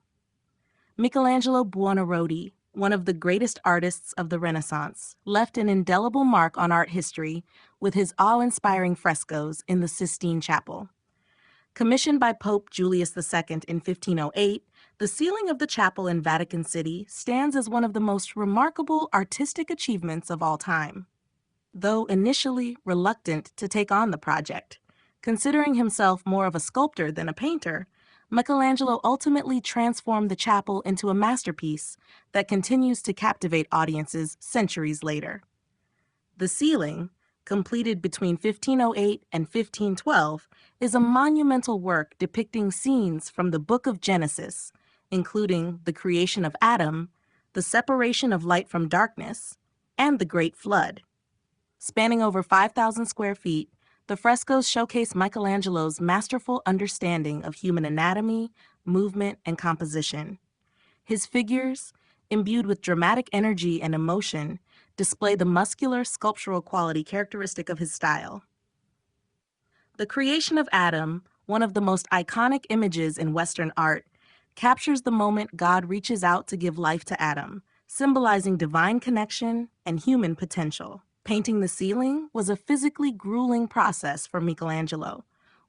Michelangelo Buonarroti, one of the greatest artists of the Renaissance, left an indelible mark on art history with his awe-inspiring frescoes in the Sistine Chapel. Commissioned by Pope Julius II in 1508, the ceiling of the chapel in Vatican City stands as one of the most remarkable artistic achievements of all time. Though initially reluctant to take on the project, considering himself more of a sculptor than a painter, Michelangelo ultimately transformed the chapel into a masterpiece that continues to captivate audiences centuries later. The ceiling, completed between 1508 and 1512, is a monumental work depicting scenes from the Book of Genesis, including the creation of Adam, the separation of light from darkness, and the Great Flood. Spanning over 5,000 square feet, the frescoes showcase Michelangelo's masterful understanding of human anatomy, movement, and composition. His figures, imbued with dramatic energy and emotion, display the muscular sculptural quality characteristic of his style. The creation of Adam, one of the most iconic images in Western art, captures the moment God reaches out to give life to Adam, symbolizing divine connection and human potential. Painting the ceiling was a physically grueling process for Michelangelo.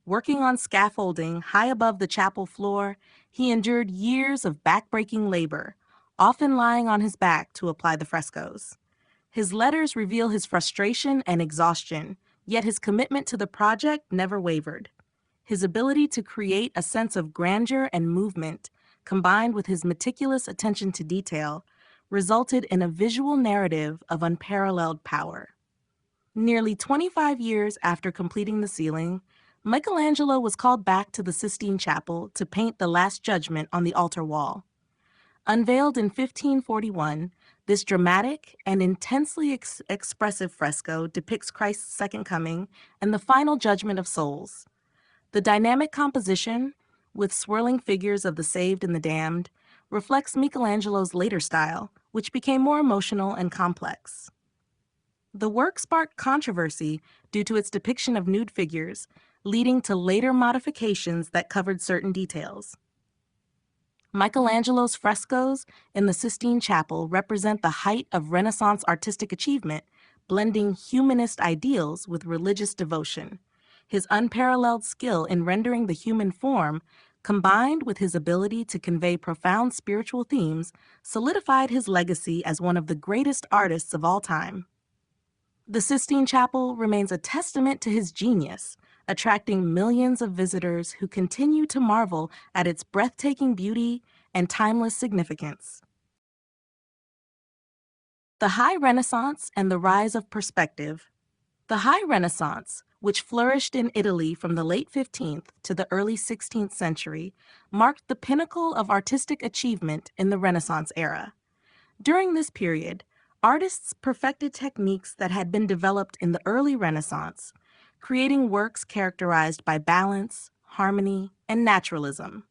Working on scaffolding high above the chapel floor, he endured years of back-breaking labor, often lying on his back to apply the frescoes. His letters reveal his frustration and exhaustion, yet his commitment to the project never wavered. His ability to create a sense of grandeur and movement, combined with his meticulous attention to detail, resulted in a visual narrative of unparalleled power. Nearly 25 years after completing the ceiling, Michelangelo was called back to the Sistine Chapel to paint the Last Judgment on the altar wall. Unveiled in 1541, this dramatic and intensely expressive fresco depicts Christ's second coming and the final judgment of souls. The dynamic composition, with swirling figures of the saved and the damned, reflects Michelangelo's later style, which became more emotional and complex. The work sparked controversy due to its depiction of nude figures, leading to later modifications that covered certain details. Michelangelo's frescoes in the Sistine Chapel represent the height of Renaissance artistic achievement, blending humanist ideals with religious devotion. His unparalleled skill in rendering the human form, combined with his ability to convey profound spiritual themes, solidified his legacy as one of the greatest artists of all time. The Sistine Chapel remains a testament to his genius, attracting millions of visitors who continue to marvel at its breathtaking beauty and timeless significance. The High Renaissance and the Rise of Perspective. The High Renaissance, which flourished in Italy from the late 15th to the early 16th century, marked the pinnacle of artistic achievement in the Renaissance era. During this period, artists perfected techniques that had been developed in the early Renaissance, creating works characterized by balance, harmony, and naturalism.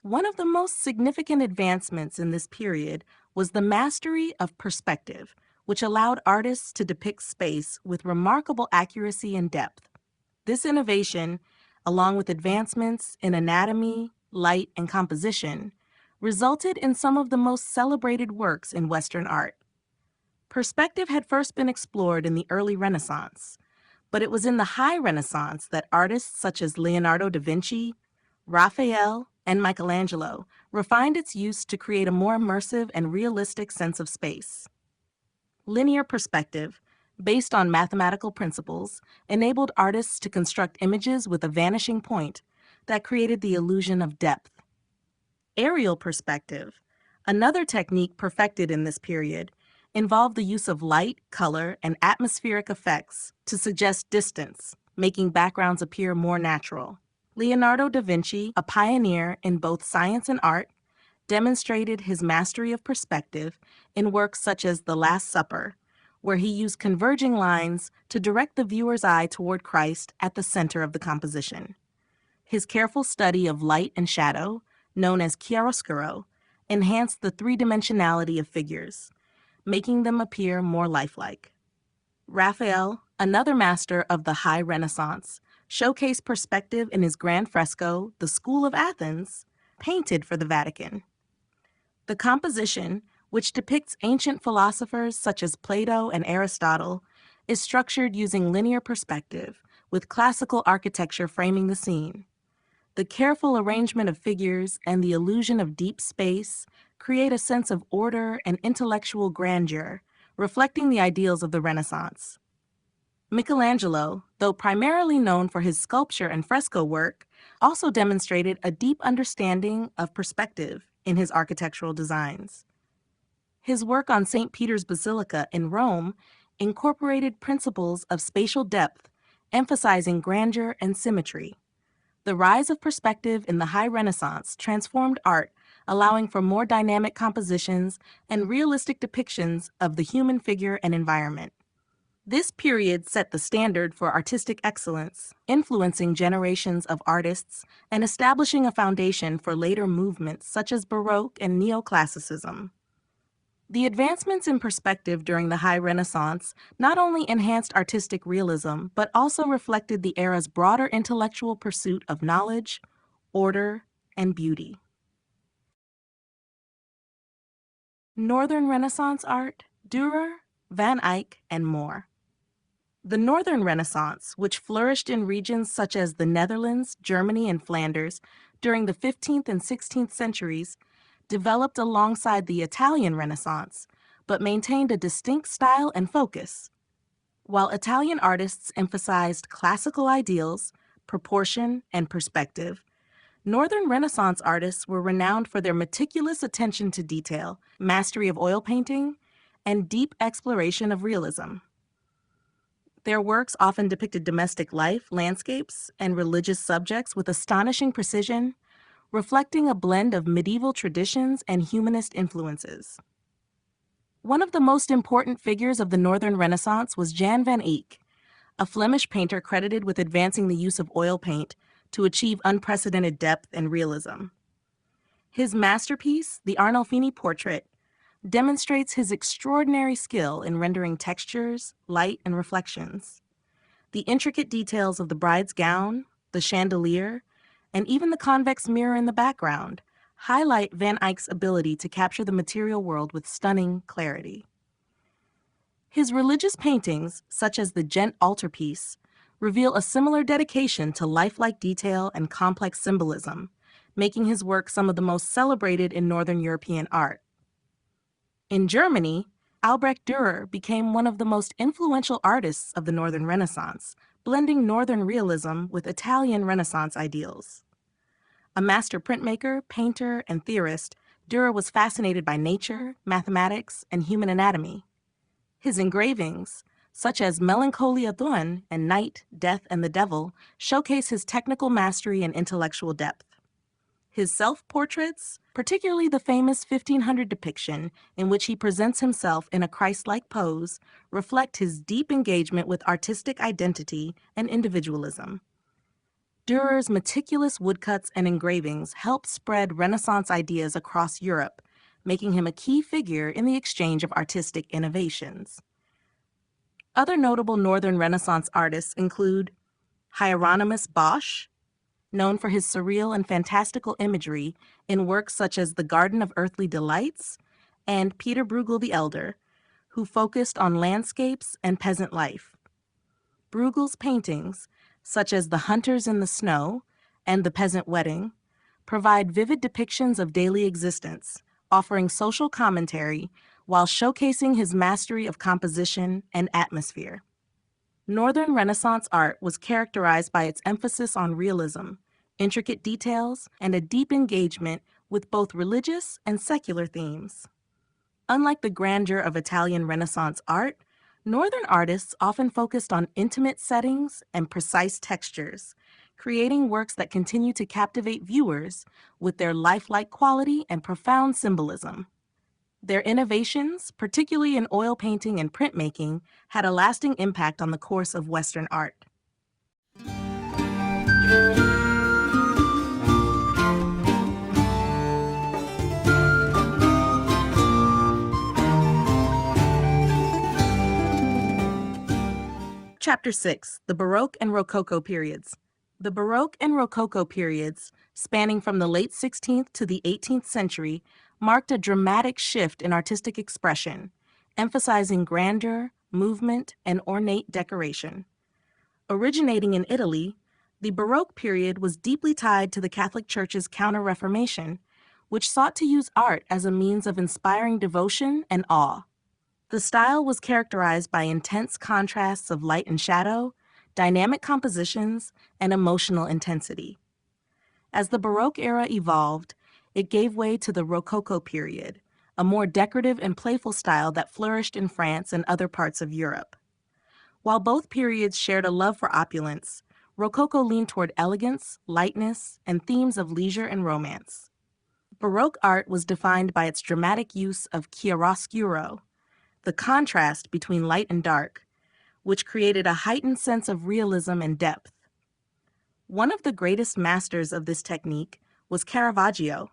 One of the most significant advancements in this period was the mastery of perspective, which allowed artists to depict space with remarkable accuracy and depth. This innovation, along with advancements in anatomy, light, and composition, resulted in some of the most celebrated works in Western art. Perspective had first been explored in the early Renaissance, but it was in the High Renaissance that artists such as Leonardo da Vinci, Raphael, and Michelangelo refined its use to create a more immersive and realistic sense of space. Linear perspective, based on mathematical principles, enabled artists to construct images with a vanishing point that created the illusion of depth. Aerial perspective, another technique perfected in this period, involved the use of light, color, and atmospheric effects to suggest distance, making backgrounds appear more natural. Leonardo da Vinci, a pioneer in both science and art, demonstrated his mastery of perspective in works such as The Last Supper, where he used converging lines to direct the viewer's eye toward Christ at the center of the composition. His careful study of light and shadow, known as chiaroscuro, enhanced the three-dimensionality of figures, making them appear more lifelike. Raphael, another master of the High Renaissance, showcased perspective in his grand fresco, The School of Athens, painted for the Vatican. The composition, which depicts ancient philosophers such as Plato and Aristotle, is structured using linear perspective, with classical architecture framing the scene. The careful arrangement of figures and the illusion of deep space create a sense of order and intellectual grandeur, reflecting the ideals of the Renaissance. Michelangelo, though primarily known for his sculpture and fresco work, also demonstrated a deep understanding of perspective in his architectural designs. His work on St. Peter's Basilica in Rome incorporated principles of spatial depth, emphasizing grandeur and symmetry. The rise of perspective in the High Renaissance transformed art, allowing for more dynamic compositions and realistic depictions of the human figure and environment. This period set the standard for artistic excellence, influencing generations of artists and establishing a foundation for later movements such as Baroque and Neoclassicism. The advancements in perspective during the High Renaissance not only enhanced artistic realism, but also reflected the era's broader intellectual pursuit of knowledge, order, and beauty. Northern Renaissance art, Dürer, Van Eyck, and more. The Northern Renaissance, which flourished in regions such as the Netherlands, Germany, and Flanders during the 15th and 16th centuries, developed alongside the Italian Renaissance, but maintained a distinct style and focus. While Italian artists emphasized classical ideals, proportion, and perspective, Northern Renaissance artists were renowned for their meticulous attention to detail, mastery of oil painting, and deep exploration of realism. Their works often depicted domestic life, landscapes, and religious subjects with astonishing precision, reflecting a blend of medieval traditions and humanist influences. One of the most important figures of the Northern Renaissance was Jan van Eyck, a Flemish painter credited with advancing the use of oil paint to achieve unprecedented depth and realism. His masterpiece, the Arnolfini portrait, demonstrates his extraordinary skill in rendering textures, light, and reflections. The intricate details of the bride's gown, the chandelier, and even the convex mirror in the background highlight Van Eyck's ability to capture the material world with stunning clarity. His religious paintings, such as the Gent altarpiece, reveal a similar dedication to lifelike detail and complex symbolism, making his work some of the most celebrated in Northern European art. In Germany, Albrecht Dürer became one of the most influential artists of the Northern Renaissance, blending Northern realism with Italian Renaissance ideals. A master printmaker, painter, and theorist, Dürer was fascinated by nature, mathematics, and human anatomy. His engravings, such as Melancholia Thun and Night, Death, and the Devil, showcase his technical mastery and intellectual depth. His self-portraits, particularly the famous 1500 depiction in which he presents himself in a Christ-like pose, reflect his deep engagement with artistic identity and individualism. Dürer's meticulous woodcuts and engravings helped spread Renaissance ideas across Europe, making him a key figure in the exchange of artistic innovations. Other notable Northern Renaissance artists include Hieronymus Bosch, known for his surreal and fantastical imagery in works such as The Garden of Earthly Delights, and Peter Bruegel the Elder, who focused on landscapes and peasant life. Bruegel's paintings, such as The Hunters in the Snow and The Peasant Wedding, provide vivid depictions of daily existence, offering social commentary while showcasing his mastery of composition and atmosphere. Northern Renaissance art was characterized by its emphasis on realism, intricate details, and a deep engagement with both religious and secular themes. Unlike the grandeur of Italian Renaissance art, Northern artists often focused on intimate settings and precise textures, creating works that continue to captivate viewers with their lifelike quality and profound symbolism. Their innovations, particularly in oil painting and printmaking, had a lasting impact on the course of Western art. Chapter 6, the Baroque and Rococo periods. The Baroque and Rococo periods, spanning from the late 16th to the 18th century, marked a dramatic shift in artistic expression, emphasizing grandeur, movement, and ornate decoration. Originating in Italy, the Baroque period was deeply tied to the Catholic Church's Counter-Reformation, which sought to use art as a means of inspiring devotion and awe. The style was characterized by intense contrasts of light and shadow, dynamic compositions, and emotional intensity. As the Baroque era evolved, it gave way to the Rococo period, a more decorative and playful style that flourished in France and other parts of Europe. While both periods shared a love for opulence, Rococo leaned toward elegance, lightness, and themes of leisure and romance. Baroque art was defined by its dramatic use of chiaroscuro, the contrast between light and dark, which created a heightened sense of realism and depth. One of the greatest masters of this technique was Caravaggio,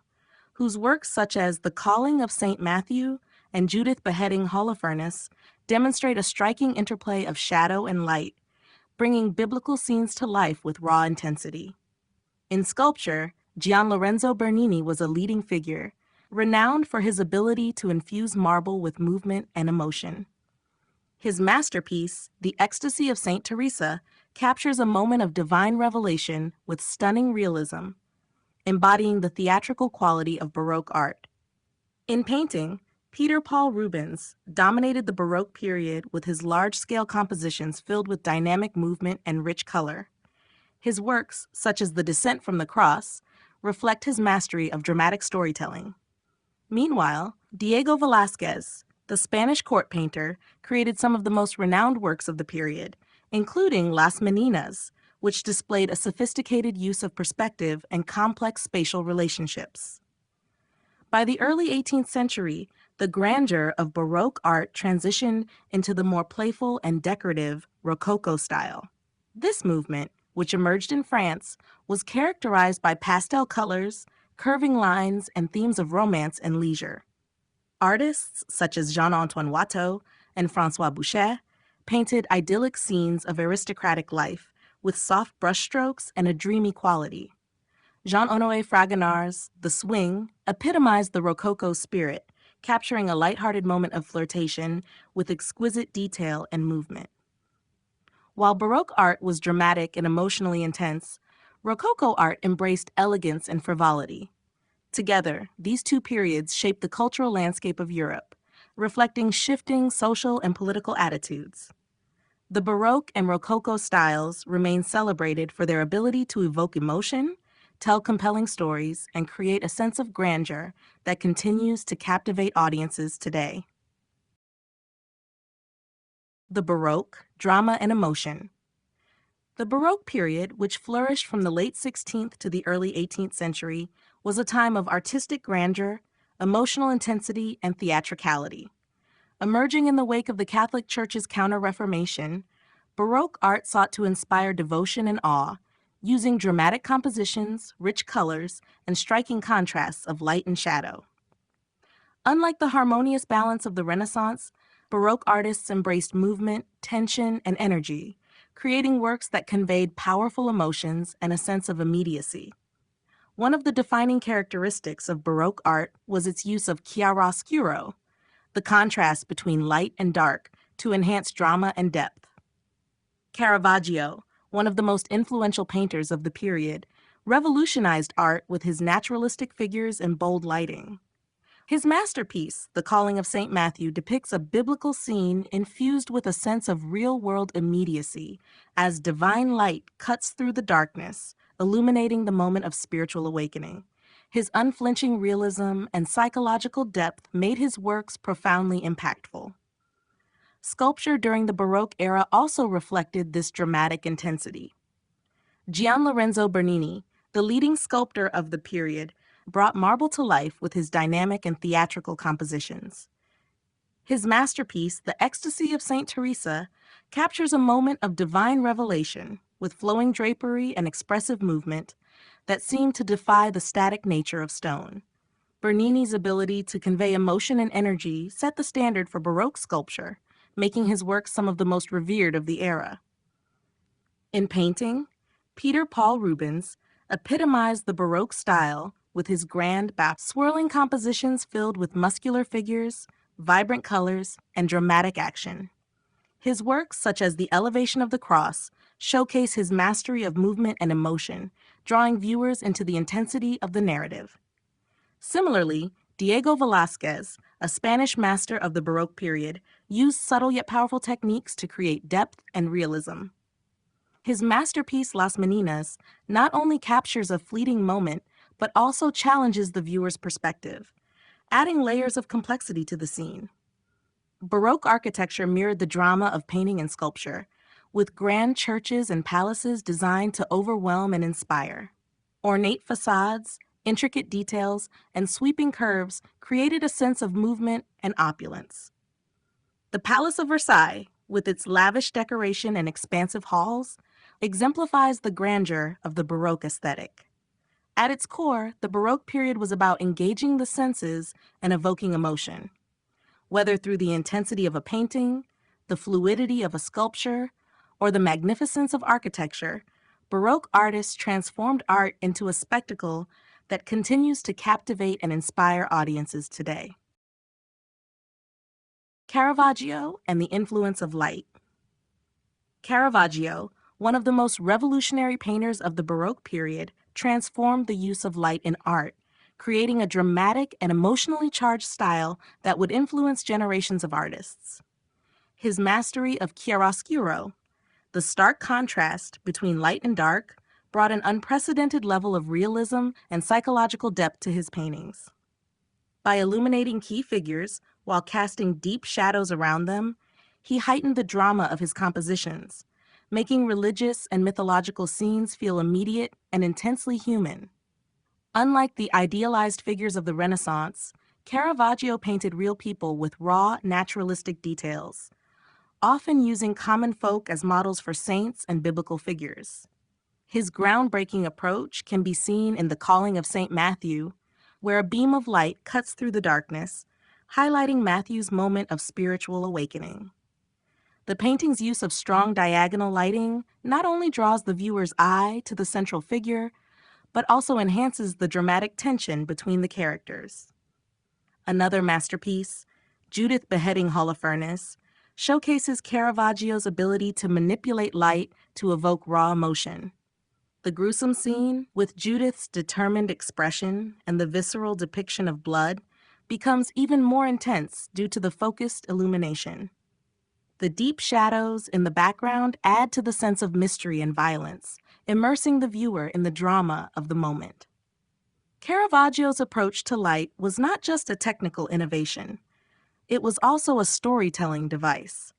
whose works such as The Calling of St. Matthew and Judith beheading Holofernes demonstrate a striking interplay of shadow and light, bringing biblical scenes to life with raw intensity. In sculpture, Gian Lorenzo Bernini was a leading figure, renowned for his ability to infuse marble with movement and emotion. His masterpiece, The Ecstasy of St. Teresa, captures a moment of divine revelation with stunning realism, embodying the theatrical quality of Baroque art. In painting, Peter Paul Rubens dominated the Baroque period with his large-scale compositions filled with dynamic movement and rich color. His works, such as The Descent from the Cross, reflect his mastery of dramatic storytelling. Meanwhile, Diego Velázquez, the Spanish court painter, created some of the most renowned works of the period, including Las Meninas, which displayed a sophisticated use of perspective and complex spatial relationships. By the early 18th century, the grandeur of Baroque art transitioned into the more playful and decorative Rococo style. This movement, which emerged in France, was characterized by pastel colors, curving lines, and themes of romance and leisure. Artists such as Jean-Antoine Watteau and François Boucher painted idyllic scenes of aristocratic life with soft brushstrokes and a dreamy quality. Jean-Honoré Fragonard's The Swing epitomized the Rococo spirit, capturing a lighthearted moment of flirtation with exquisite detail and movement. While Baroque art was dramatic and emotionally intense, Rococo art embraced elegance and frivolity. Together, these two periods shaped the cultural landscape of Europe, reflecting shifting social and political attitudes. The Baroque and Rococo styles remain celebrated for their ability to evoke emotion, tell compelling stories, and create a sense of grandeur that continues to captivate audiences today. The Baroque, drama and emotion. The Baroque period, which flourished from the late 16th to the early 18th century, was a time of artistic grandeur, emotional intensity, and theatricality. Emerging in the wake of the Catholic Church's Counter-Reformation, Baroque art sought to inspire devotion and awe, using dramatic compositions, rich colors, and striking contrasts of light and shadow. Unlike the harmonious balance of the Renaissance, Baroque artists embraced movement, tension, and energy, creating works that conveyed powerful emotions and a sense of immediacy. One of the defining characteristics of Baroque art was its use of chiaroscuro, the contrast between light and dark, to enhance drama and depth. Caravaggio, one of the most influential painters of the period, revolutionized art with his naturalistic figures and bold lighting. His masterpiece, The Calling of St. Matthew, depicts a biblical scene infused with a sense of real-world immediacy as divine light cuts through the darkness, illuminating the moment of spiritual awakening. His unflinching realism and psychological depth made his works profoundly impactful. Sculpture during the Baroque era also reflected this dramatic intensity. Gian Lorenzo Bernini, the leading sculptor of the period, brought marble to life with his dynamic and theatrical compositions. His masterpiece, The Ecstasy of St. Teresa, captures a moment of divine revelation with flowing drapery and expressive movement that seemed to defy the static nature of stone. Bernini's ability to convey emotion and energy set the standard for Baroque sculpture, making his work some of the most revered of the era. In painting, Peter Paul Rubens epitomized the Baroque style with his grand swirling compositions filled with muscular figures, vibrant colors, and dramatic action. His works, such as The Elevation of the Cross, showcase his mastery of movement and emotion, drawing viewers into the intensity of the narrative. Similarly, Diego Velázquez, a Spanish master of the Baroque period, used subtle yet powerful techniques to create depth and realism. His masterpiece Las Meninas not only captures a fleeting moment, but also challenges the viewer's perspective, adding layers of complexity to the scene. Baroque architecture mirrored the drama of painting and sculpture, with grand churches and palaces designed to overwhelm and inspire. Ornate facades, intricate details, and sweeping curves created a sense of movement and opulence. The Palace of Versailles, with its lavish decoration and expansive halls, exemplifies the grandeur of the Baroque aesthetic. At its core, the Baroque period was about engaging the senses and evoking emotion. Whether through the intensity of a painting, the fluidity of a sculpture, or the magnificence of architecture, Baroque artists transformed art into a spectacle that continues to captivate and inspire audiences today. Caravaggio and the influence of light. Caravaggio, one of the most revolutionary painters of the Baroque period, transformed the use of light in art, creating a dramatic and emotionally charged style that would influence generations of artists. His mastery of chiaroscuro, the stark contrast between light and dark, brought an unprecedented level of realism and psychological depth to his paintings. By illuminating key figures while casting deep shadows around them, he heightened the drama of his compositions, making religious and mythological scenes feel immediate and intensely human. Unlike the idealized figures of the Renaissance, Caravaggio painted real people with raw, naturalistic details, often using common folk as models for saints and biblical figures. His groundbreaking approach can be seen in The Calling of St. Matthew, where a beam of light cuts through the darkness, highlighting Matthew's moment of spiritual awakening. The painting's use of strong diagonal lighting not only draws the viewer's eye to the central figure, but also enhances the dramatic tension between the characters. Another masterpiece, Judith beheading Holofernes, showcases Caravaggio's ability to manipulate light to evoke raw emotion. The gruesome scene, with Judith's determined expression and the visceral depiction of blood, becomes even more intense due to the focused illumination. The deep shadows in the background add to the sense of mystery and violence, immersing the viewer in the drama of the moment. Caravaggio's approach to light was not just a technical innovation. It was also a storytelling device.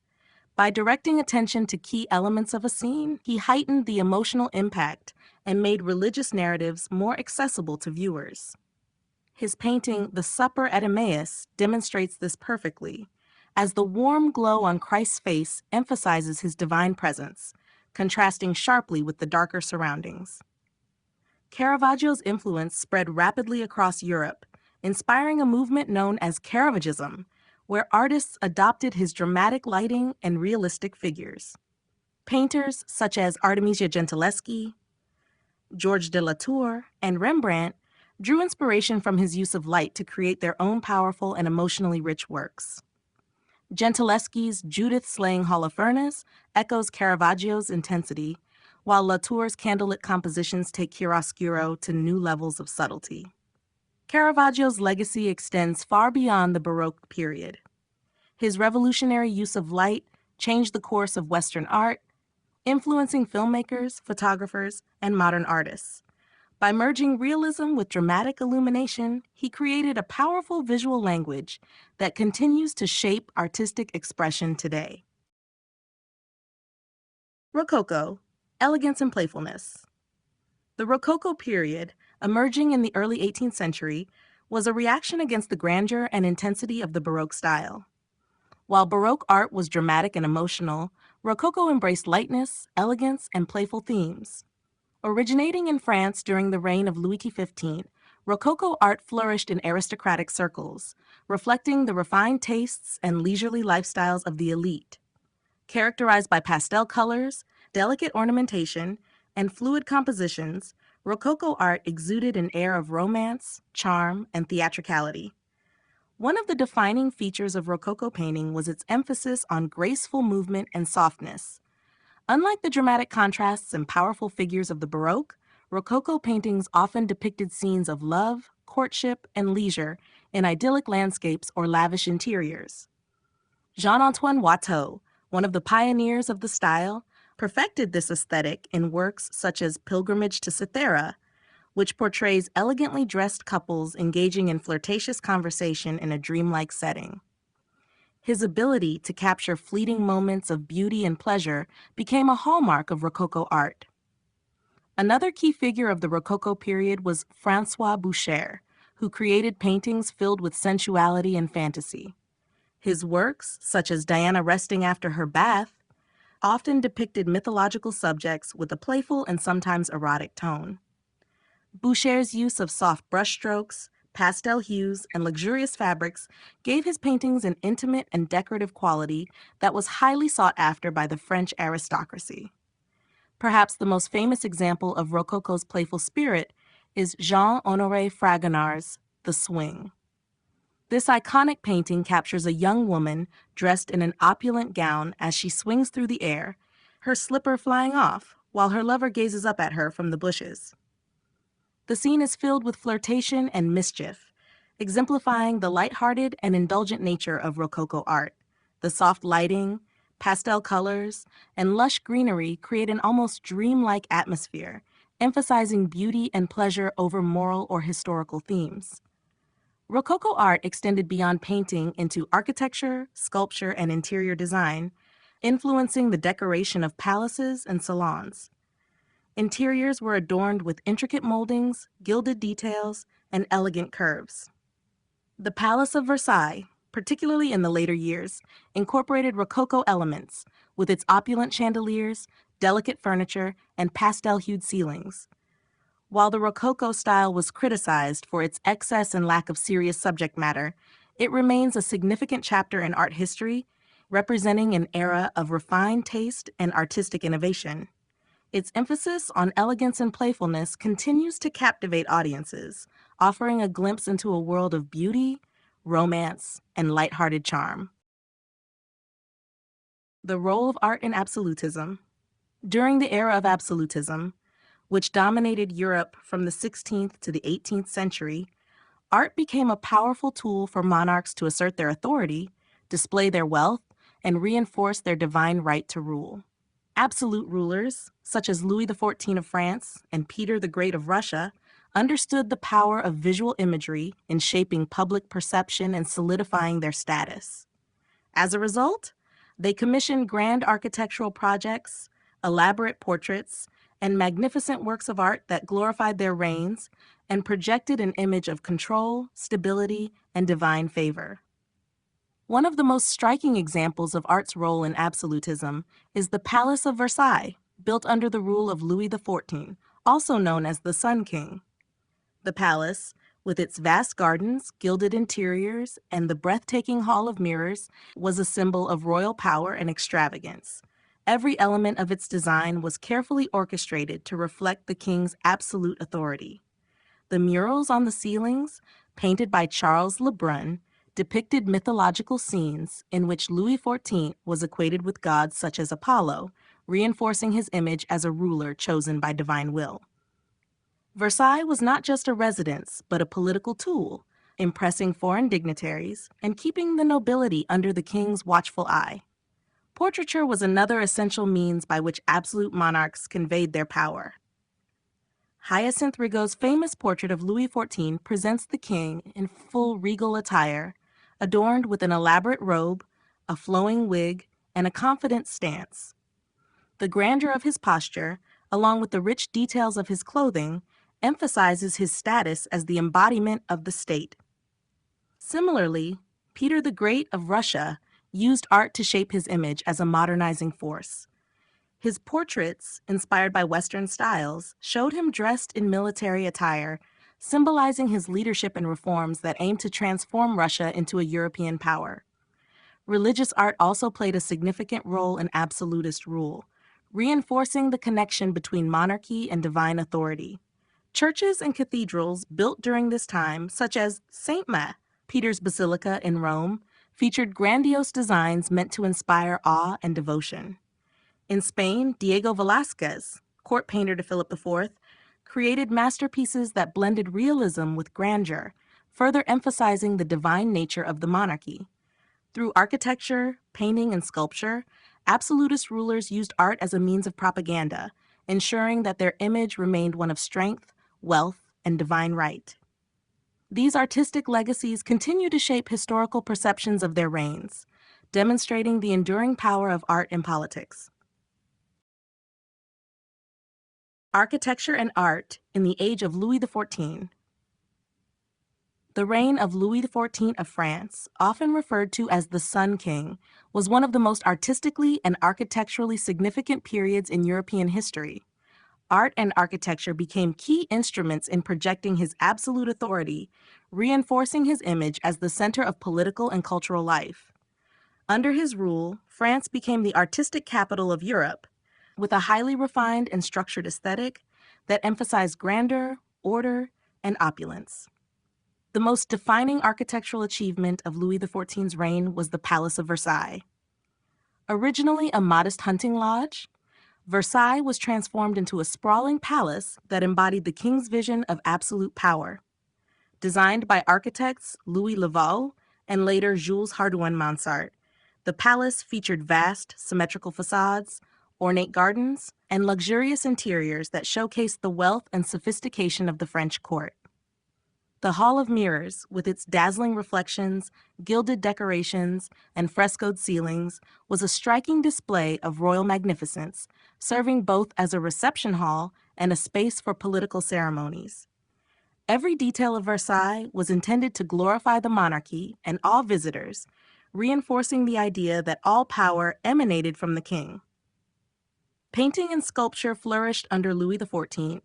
By directing attention to key elements of a scene, he heightened the emotional impact and made religious narratives more accessible to viewers. His painting, The Supper at Emmaus, demonstrates this perfectly, as the warm glow on Christ's face emphasizes his divine presence, contrasting sharply with the darker surroundings. Caravaggio's influence spread rapidly across Europe, inspiring a movement known as Caravagism, where artists adopted his dramatic lighting and realistic figures. Painters such as Artemisia Gentileschi, George de la Tour, and Rembrandt drew inspiration from his use of light to create their own powerful and emotionally rich works. Gentileschi's Judith slaying Holofernes echoes Caravaggio's intensity, while Latour's candlelit compositions take chiaroscuro to new levels of subtlety. Caravaggio's legacy extends far beyond the Baroque period. His revolutionary use of light changed the course of Western art, influencing filmmakers, photographers, and modern artists. By merging realism with dramatic illumination, he created a powerful visual language that continues to shape artistic expression today. Rococo, elegance and playfulness. The Rococo period, emerging in the early 18th century, was a reaction against the grandeur and intensity of the Baroque style. While Baroque art was dramatic and emotional, Rococo embraced lightness, elegance, and playful themes. Originating in France during the reign of Louis XV, Rococo art flourished in aristocratic circles, reflecting the refined tastes and leisurely lifestyles of the elite. Characterized by pastel colors, delicate ornamentation, and fluid compositions, Rococo art exuded an air of romance, charm, and theatricality. One of the defining features of Rococo painting was its emphasis on graceful movement and softness. Unlike the dramatic contrasts and powerful figures of the Baroque, Rococo paintings often depicted scenes of love, courtship, and leisure in idyllic landscapes or lavish interiors. Jean-Antoine Watteau, one of the pioneers of the style, perfected this aesthetic in works such as Pilgrimage to Cythera, which portrays elegantly dressed couples engaging in flirtatious conversation in a dreamlike setting. His ability to capture fleeting moments of beauty and pleasure became a hallmark of Rococo art. Another key figure of the Rococo period was François Boucher, who created paintings filled with sensuality and fantasy. His works, such as Diana resting after her bath, often depicted mythological subjects with a playful and sometimes erotic tone. Boucher's use of soft brushstrokes, pastel hues, and luxurious fabrics gave his paintings an intimate and decorative quality that was highly sought after by the French aristocracy. Perhaps the most famous example of Rococo's playful spirit is Jean-Honoré Fragonard's The Swing. This iconic painting captures a young woman dressed in an opulent gown as she swings through the air, her slipper flying off, while her lover gazes up at her from the bushes. The scene is filled with flirtation and mischief, exemplifying the lighthearted and indulgent nature of Rococo art. The soft lighting, pastel colors, and lush greenery create an almost dreamlike atmosphere, emphasizing beauty and pleasure over moral or historical themes. Rococo art extended beyond painting into architecture, sculpture, and interior design, influencing the decoration of palaces and salons. Interiors were adorned with intricate moldings, gilded details, and elegant curves. The Palace of Versailles, particularly in the later years, incorporated Rococo elements, with its opulent chandeliers, delicate furniture, and pastel-hued ceilings. While the Rococo style was criticized for its excess and lack of serious subject matter, it remains a significant chapter in art history, representing an era of refined taste and artistic innovation. Its emphasis on elegance and playfulness continues to captivate audiences, offering a glimpse into a world of beauty, romance, and lighthearted charm. The role of art in absolutism. During the era of absolutism, which dominated Europe from the 16th to the 18th century, art became a powerful tool for monarchs to assert their authority, display their wealth, and reinforce their divine right to rule. Absolute rulers, such as Louis XIV of France and Peter the Great of Russia, understood the power of visual imagery in shaping public perception and solidifying their status. As a result, they commissioned grand architectural projects, elaborate portraits, and magnificent works of art that glorified their reigns and projected an image of control, stability, and divine favor. One of the most striking examples of art's role in absolutism is the Palace of Versailles, built under the rule of Louis XIV, also known as the Sun King. The palace, with its vast gardens, gilded interiors, and the breathtaking Hall of Mirrors, was a symbol of royal power and extravagance. Every element of its design was carefully orchestrated to reflect the king's absolute authority. The murals on the ceilings, painted by Charles Lebrun, depicted mythological scenes in which Louis XIV was equated with gods such as Apollo, reinforcing his image as a ruler chosen by divine will. Versailles was not just a residence, but a political tool, impressing foreign dignitaries and keeping the nobility under the king's watchful eye. Portraiture was another essential means by which absolute monarchs conveyed their power. Hyacinthe Rigaud's famous portrait of Louis XIV presents the king in full regal attire, adorned with an elaborate robe, a flowing wig, and a confident stance. The grandeur of his posture, along with the rich details of his clothing, emphasizes his status as the embodiment of the state. Similarly, Peter the Great of Russia used art to shape his image as a modernizing force. His portraits, inspired by Western styles, showed him dressed in military attire, symbolizing his leadership and reforms that aimed to transform Russia into a European power. Religious art also played a significant role in absolutist rule, reinforcing the connection between monarchy and divine authority. Churches and cathedrals built during this time, such as St. Ma, Peter's Basilica in Rome, featured grandiose designs meant to inspire awe and devotion. In Spain, Diego Velázquez, court painter to Philip IV, created masterpieces that blended realism with grandeur, further emphasizing the divine nature of the monarchy. Through architecture, painting, and sculpture, absolutist rulers used art as a means of propaganda, ensuring that their image remained one of strength, wealth, and divine right. These artistic legacies continue to shape historical perceptions of their reigns, demonstrating the enduring power of art in politics. Architecture and art in the age of Louis XIV. The reign of Louis XIV of France, often referred to as the Sun King, was one of the most artistically and architecturally significant periods in European history. Art and architecture became key instruments in projecting his absolute authority, reinforcing his image as the center of political and cultural life. Under his rule, France became the artistic capital of Europe, with a highly refined and structured aesthetic that emphasized grandeur, order, and opulence. The most defining architectural achievement of Louis XIV's reign was the Palace of Versailles. Originally a modest hunting lodge, Versailles was transformed into a sprawling palace that embodied the king's vision of absolute power. Designed by architects Louis Laveau and later Jules Hardouin-Mansart, the palace featured vast, symmetrical facades, ornate gardens, and luxurious interiors that showcased the wealth and sophistication of the French court. The Hall of Mirrors, with its dazzling reflections, gilded decorations, and frescoed ceilings, was a striking display of royal magnificence, serving both as a reception hall and a space for political ceremonies. Every detail of Versailles was intended to glorify the monarchy and all visitors, reinforcing the idea that all power emanated from the king. Painting and sculpture flourished under Louis XIV,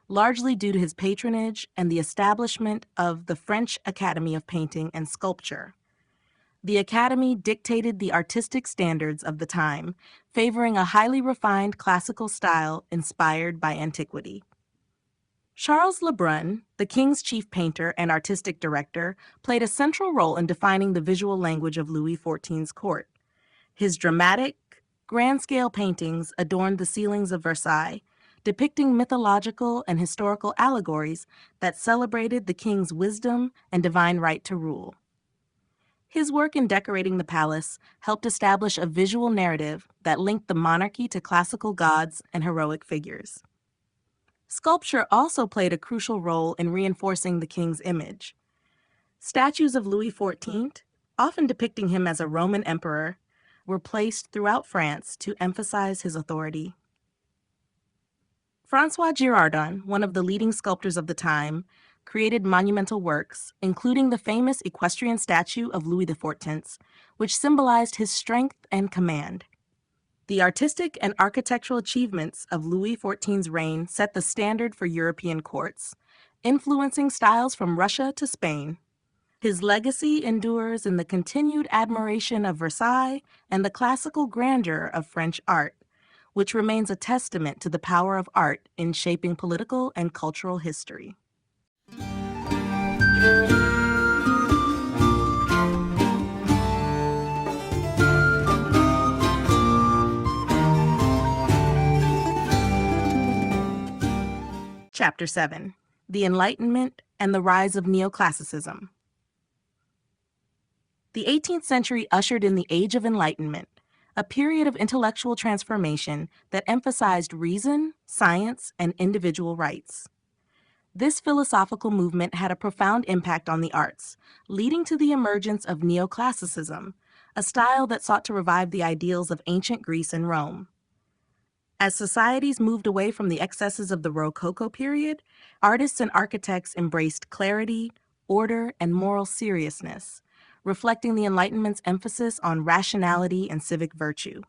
largely due to his patronage and the establishment of the French Academy of Painting and Sculpture. The Academy dictated the artistic standards of the time, favoring a highly refined classical style inspired by antiquity. Charles Lebrun, the king's chief painter and artistic director, played a central role in defining the visual language of Louis XIV's court. His dramatic, grand-scale paintings adorned the ceilings of Versailles, depicting mythological and historical allegories that celebrated the king's wisdom and divine right to rule. His work in decorating the palace helped establish a visual narrative that linked the monarchy to classical gods and heroic figures. Sculpture also played a crucial role in reinforcing the king's image. Statues of Louis XIV, often depicting him as a Roman emperor, were placed throughout France to emphasize his authority. François Girardon, one of the leading sculptors of the time, created monumental works, including the famous equestrian statue of Louis XIV, which symbolized his strength and command. The artistic and architectural achievements of Louis XIV's reign set the standard for European courts, influencing styles from Russia to Spain. His legacy endures in the continued admiration of Versailles and the classical grandeur of French art, which remains a testament to the power of art in shaping political and cultural history. Chapter 7: The Enlightenment and the Rise of Neoclassicism. The 18th century ushered in the Age of Enlightenment, a period of intellectual transformation that emphasized reason, science, and individual rights. This philosophical movement had a profound impact on the arts, leading to the emergence of neoclassicism, a style that sought to revive the ideals of ancient Greece and Rome. As societies moved away from the excesses of the Rococo period, artists and architects embraced clarity, order, and moral seriousness, reflecting the Enlightenment's emphasis on rationality and civic virtue.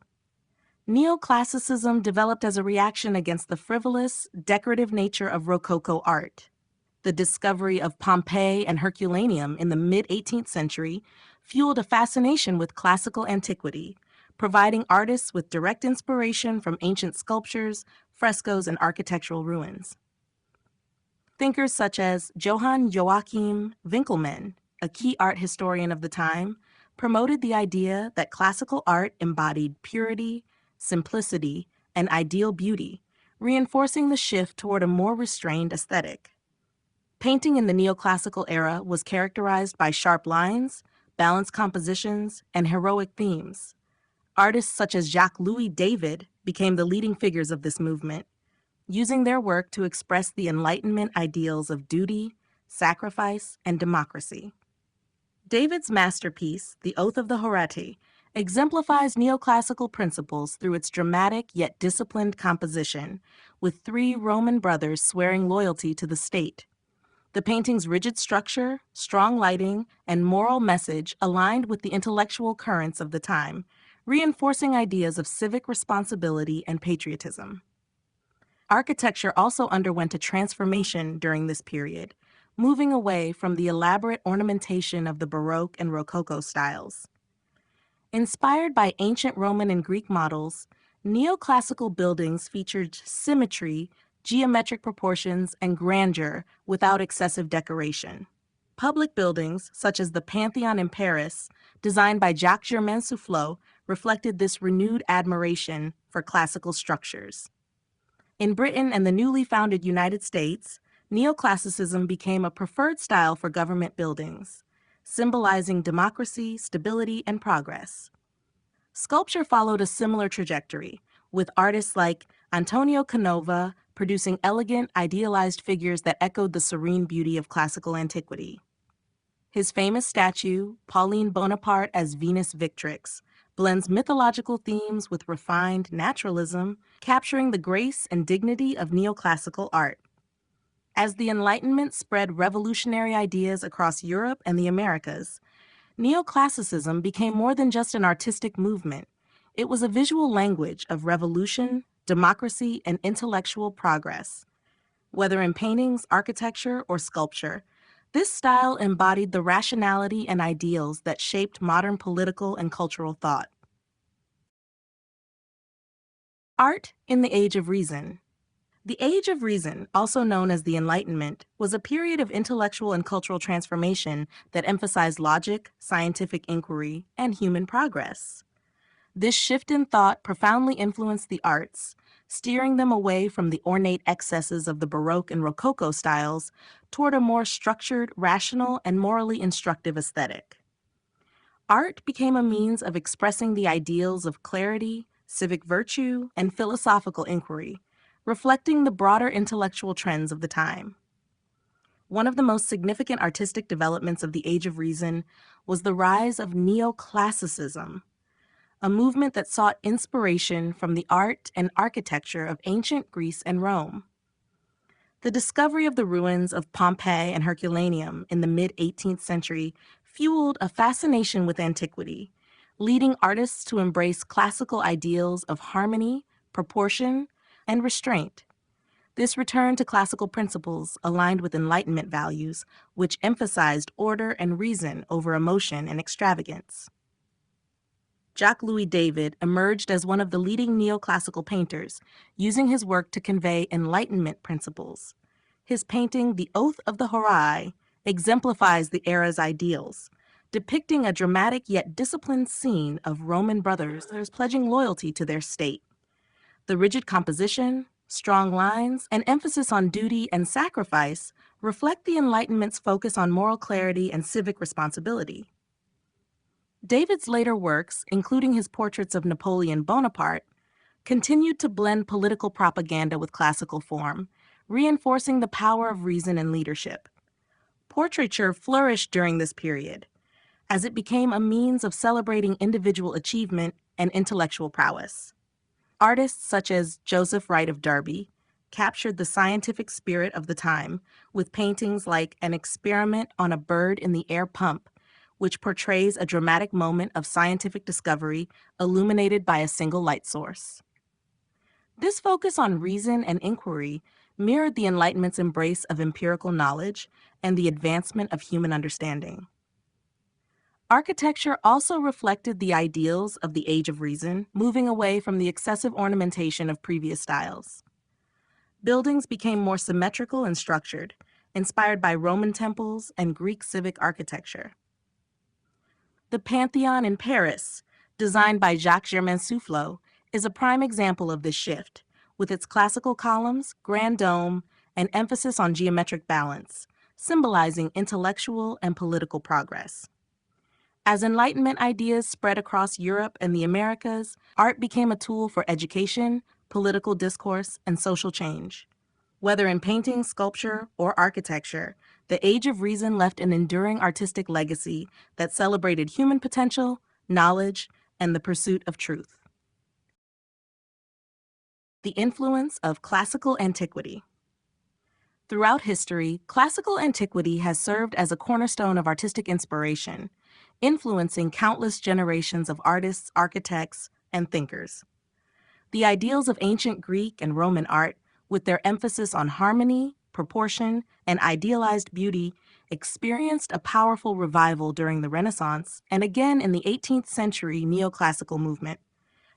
Neoclassicism developed as a reaction against the frivolous, decorative nature of Rococo art. The discovery of Pompeii and Herculaneum in the mid-18th century fueled a fascination with classical antiquity, providing artists with direct inspiration from ancient sculptures, frescoes, and architectural ruins. Thinkers such as Johann Joachim Winckelmann, a key art historian of the time, promoted the idea that classical art embodied purity, simplicity, and ideal beauty, reinforcing the shift toward a more restrained aesthetic. Painting in the neoclassical era was characterized by sharp lines, balanced compositions, and heroic themes. Artists such as Jacques-Louis David became the leading figures of this movement, using their work to express the Enlightenment ideals of duty, sacrifice, and democracy. David's masterpiece, The Oath of the Horatii, exemplifies neoclassical principles through its dramatic yet disciplined composition, with 3 Roman brothers swearing loyalty to the state. The painting's rigid structure, strong lighting, and moral message aligned with the intellectual currents of the time, reinforcing ideas of civic responsibility and patriotism. Architecture also underwent a transformation during this period, moving away from the elaborate ornamentation of the Baroque and Rococo styles. Inspired by ancient Roman and Greek models, neoclassical buildings featured symmetry, geometric proportions, and grandeur without excessive decoration. Public buildings, such as the Pantheon in Paris, designed by Jacques-Germain Soufflot, reflected this renewed admiration for classical structures. In Britain and the newly founded United States, neoclassicism became a preferred style for government buildings, symbolizing democracy, stability, and progress. Sculpture followed a similar trajectory, with artists like Antonio Canova producing elegant, idealized figures that echoed the serene beauty of classical antiquity. His famous statue, Pauline Bonaparte as Venus Victrix, blends mythological themes with refined naturalism, capturing the grace and dignity of neoclassical art. As the Enlightenment spread revolutionary ideas across Europe and the Americas, neoclassicism became more than just an artistic movement. It was a visual language of revolution, democracy, and intellectual progress. Whether in paintings, architecture, or sculpture, this style embodied the rationality and ideals that shaped modern political and cultural thought. Art in the Age of Reason. The Age of Reason, also known as the Enlightenment, was a period of intellectual and cultural transformation that emphasized logic, scientific inquiry, and human progress. This shift in thought profoundly influenced the arts, steering them away from the ornate excesses of the Baroque and Rococo styles toward a more structured, rational, and morally instructive aesthetic. Art became a means of expressing the ideals of clarity, civic virtue, and philosophical inquiry, reflecting the broader intellectual trends of the time. One of the most significant artistic developments of the Age of Reason was the rise of neoclassicism, a movement that sought inspiration from the art and architecture of ancient Greece and Rome. The discovery of the ruins of Pompeii and Herculaneum in the mid-18th century fueled a fascination with antiquity, leading artists to embrace classical ideals of harmony, proportion, and restraint. This return to classical principles aligned with Enlightenment values, which emphasized order and reason over emotion and extravagance. Jacques-Louis David emerged as one of the leading neoclassical painters, using his work to convey Enlightenment principles. His painting, The Oath of the Horai, exemplifies the era's ideals, depicting a dramatic yet disciplined scene of Roman brothers pledging loyalty to their state. The rigid composition, strong lines, and emphasis on duty and sacrifice reflect the Enlightenment's focus on moral clarity and civic responsibility. David's later works, including his portraits of Napoleon Bonaparte, continued to blend political propaganda with classical form, reinforcing the power of reason and leadership. Portraiture flourished during this period, as it became a means of celebrating individual achievement and intellectual prowess. Artists such as Joseph Wright of Derby captured the scientific spirit of the time with paintings like An Experiment on a Bird in the Air Pump, which portrays a dramatic moment of scientific discovery illuminated by a single light source. This focus on reason and inquiry mirrored the Enlightenment's embrace of empirical knowledge and the advancement of human understanding. Architecture also reflected the ideals of the Age of Reason, moving away from the excessive ornamentation of previous styles. Buildings became more symmetrical and structured, inspired by Roman temples and Greek civic architecture. The Pantheon in Paris, designed by Jacques-Germain Soufflot, is a prime example of this shift, with its classical columns, grand dome, and emphasis on geometric balance, symbolizing intellectual and political progress. As Enlightenment ideas spread across Europe and the Americas, art became a tool for education, political discourse, and social change. Whether in painting, sculpture, or architecture, the Age of Reason left an enduring artistic legacy that celebrated human potential, knowledge, and the pursuit of truth. The influence of classical antiquity. Throughout history, classical antiquity has served as a cornerstone of artistic inspiration, influencing countless generations of artists, architects, and thinkers. The ideals of ancient Greek and Roman art, with their emphasis on harmony, proportion, and idealized beauty, experienced a powerful revival during the Renaissance and again in the 18th century neoclassical movement.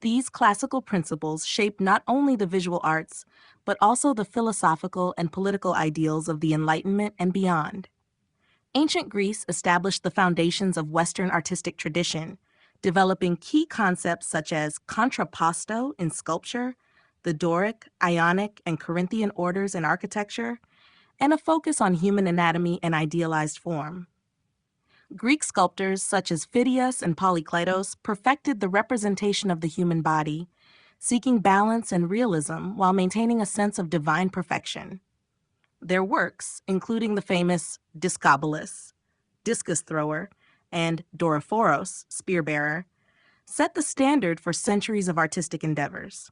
These classical principles shaped not only the visual arts, but also the philosophical and political ideals of the Enlightenment and beyond. Ancient Greece established the foundations of Western artistic tradition, developing key concepts such as contrapposto in sculpture, the Doric, Ionic, and Corinthian orders in architecture, and a focus on human anatomy and idealized form. Greek sculptors such as Phidias and Polykleitos perfected the representation of the human body, seeking balance and realism while maintaining a sense of divine perfection. Their works, including the famous Discobolus, discus thrower, and Doraphoros, spear bearer, set the standard for centuries of artistic endeavors.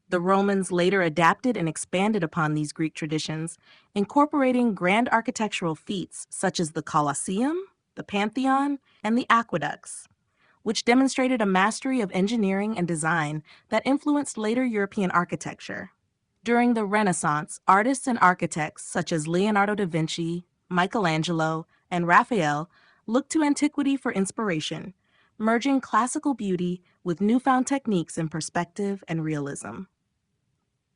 The Romans later adapted and expanded upon these Greek traditions, incorporating grand architectural feats such as the Colosseum, the Pantheon, and the aqueducts. which demonstrated a mastery of engineering and design that influenced later European architecture. During the Renaissance, artists and architects such as Leonardo da Vinci, Michelangelo, and Raphael looked to antiquity for inspiration, merging classical beauty with newfound techniques in perspective and realism.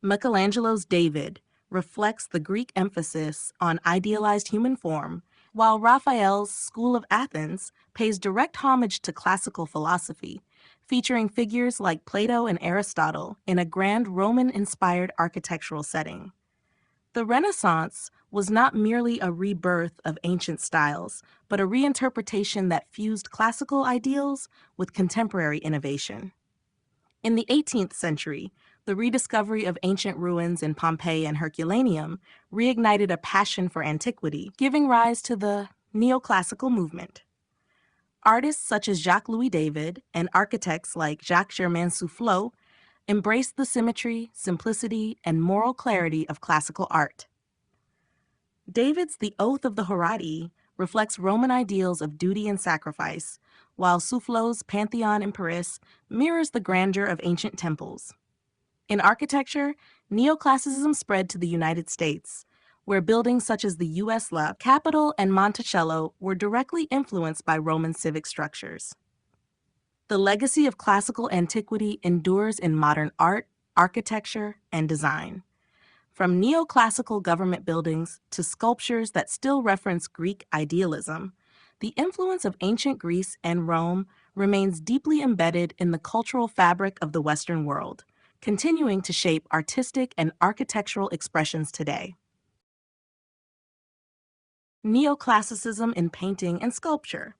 Michelangelo's David reflects the Greek emphasis on idealized human form, while Raphael's School of Athens pays direct homage to classical philosophy, featuring figures like Plato and Aristotle in a grand Roman-inspired architectural setting. The Renaissance was not merely a rebirth of ancient styles, but a reinterpretation that fused classical ideals with contemporary innovation. In the 18th century, the rediscovery of ancient ruins in Pompeii and Herculaneum reignited a passion for antiquity, giving rise to the neoclassical movement. Artists such as Jacques-Louis David and architects like Jacques-Germain Soufflot embraced the symmetry, simplicity, and moral clarity of classical art. David's The Oath of the Horatii reflects Roman ideals of duty and sacrifice, while Soufflot's Pantheon in Paris mirrors the grandeur of ancient temples. In architecture, neoclassicism spread to the United States, where buildings such as the U.S. Capitol and Monticello were directly influenced by Roman civic structures. The legacy of classical antiquity endures in modern art, architecture, and design. From neoclassical government buildings to sculptures that still reference Greek idealism, the influence of ancient Greece and Rome remains deeply embedded in the cultural fabric of the Western world, continuing to shape artistic and architectural expressions today. Neoclassicism in painting and sculpture.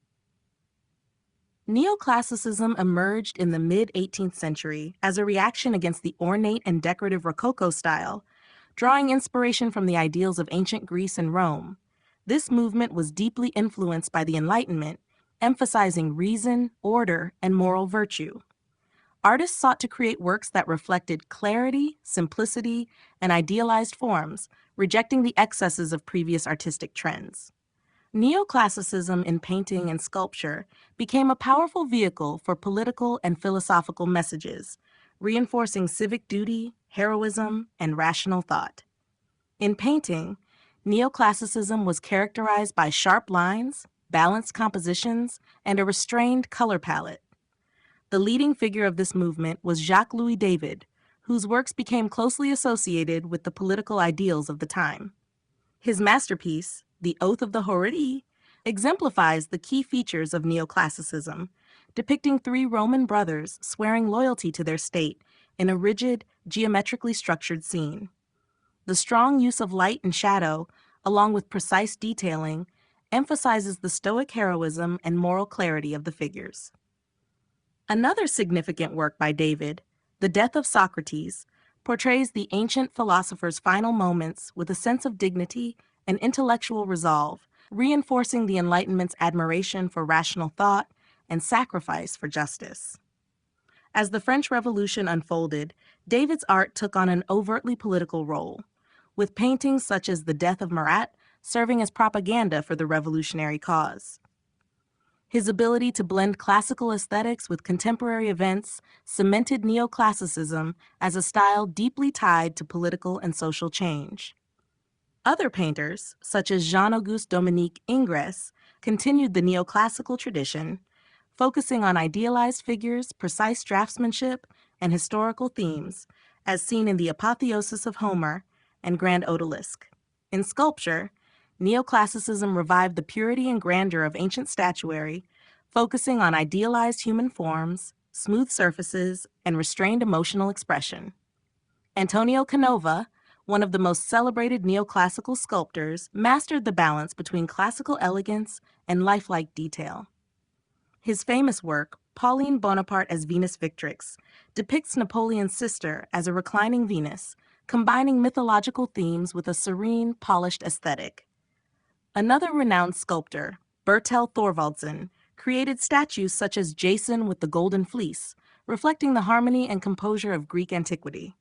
Neoclassicism emerged in the mid-18th century as a reaction against the ornate and decorative Rococo style, drawing inspiration from the ideals of ancient Greece and Rome. This movement was deeply influenced by the Enlightenment, emphasizing reason, order, and moral virtue. Artists sought to create works that reflected clarity, simplicity, and idealized forms, rejecting the excesses of previous artistic trends. Neoclassicism in painting and sculpture became a powerful vehicle for political and philosophical messages, reinforcing civic duty, heroism, and rational thought. In painting, neoclassicism was characterized by sharp lines, balanced compositions, and a restrained color palette. The leading figure of this movement was Jacques-Louis David, whose works became closely associated with the political ideals of the time. His masterpiece, The Oath of the Horatii, exemplifies the key features of neoclassicism, depicting three Roman brothers swearing loyalty to their state in a rigid, geometrically structured scene. The strong use of light and shadow, along with precise detailing, emphasizes the stoic heroism and moral clarity of the figures. Another significant work by David, The Death of Socrates, portrays the ancient philosopher's final moments with a sense of dignity and intellectual resolve, reinforcing the Enlightenment's admiration for rational thought and sacrifice for justice. As the French Revolution unfolded, David's art took on an overtly political role, with paintings such as The Death of Marat serving as propaganda for the revolutionary cause. His ability to blend classical aesthetics with contemporary events cemented neoclassicism as a style deeply tied to political and social change. Other painters, such as Jean-Auguste Dominique Ingres, continued the neoclassical tradition, focusing on idealized figures, precise draftsmanship, and historical themes, as seen in The Apotheosis of Homer and Grand Odalisque. In sculpture, neoclassicism revived the purity and grandeur of ancient statuary, focusing on idealized human forms, smooth surfaces, and restrained emotional expression. Antonio Canova, one of the most celebrated neoclassical sculptors, mastered the balance between classical elegance and lifelike detail. His famous work, Pauline Bonaparte as Venus Victrix, depicts Napoleon's sister as a reclining Venus, combining mythological themes with a serene, polished aesthetic. Another renowned sculptor, Bertel Thorvaldsen, created statues such as Jason with the Golden Fleece, reflecting the harmony and composure of Greek antiquity.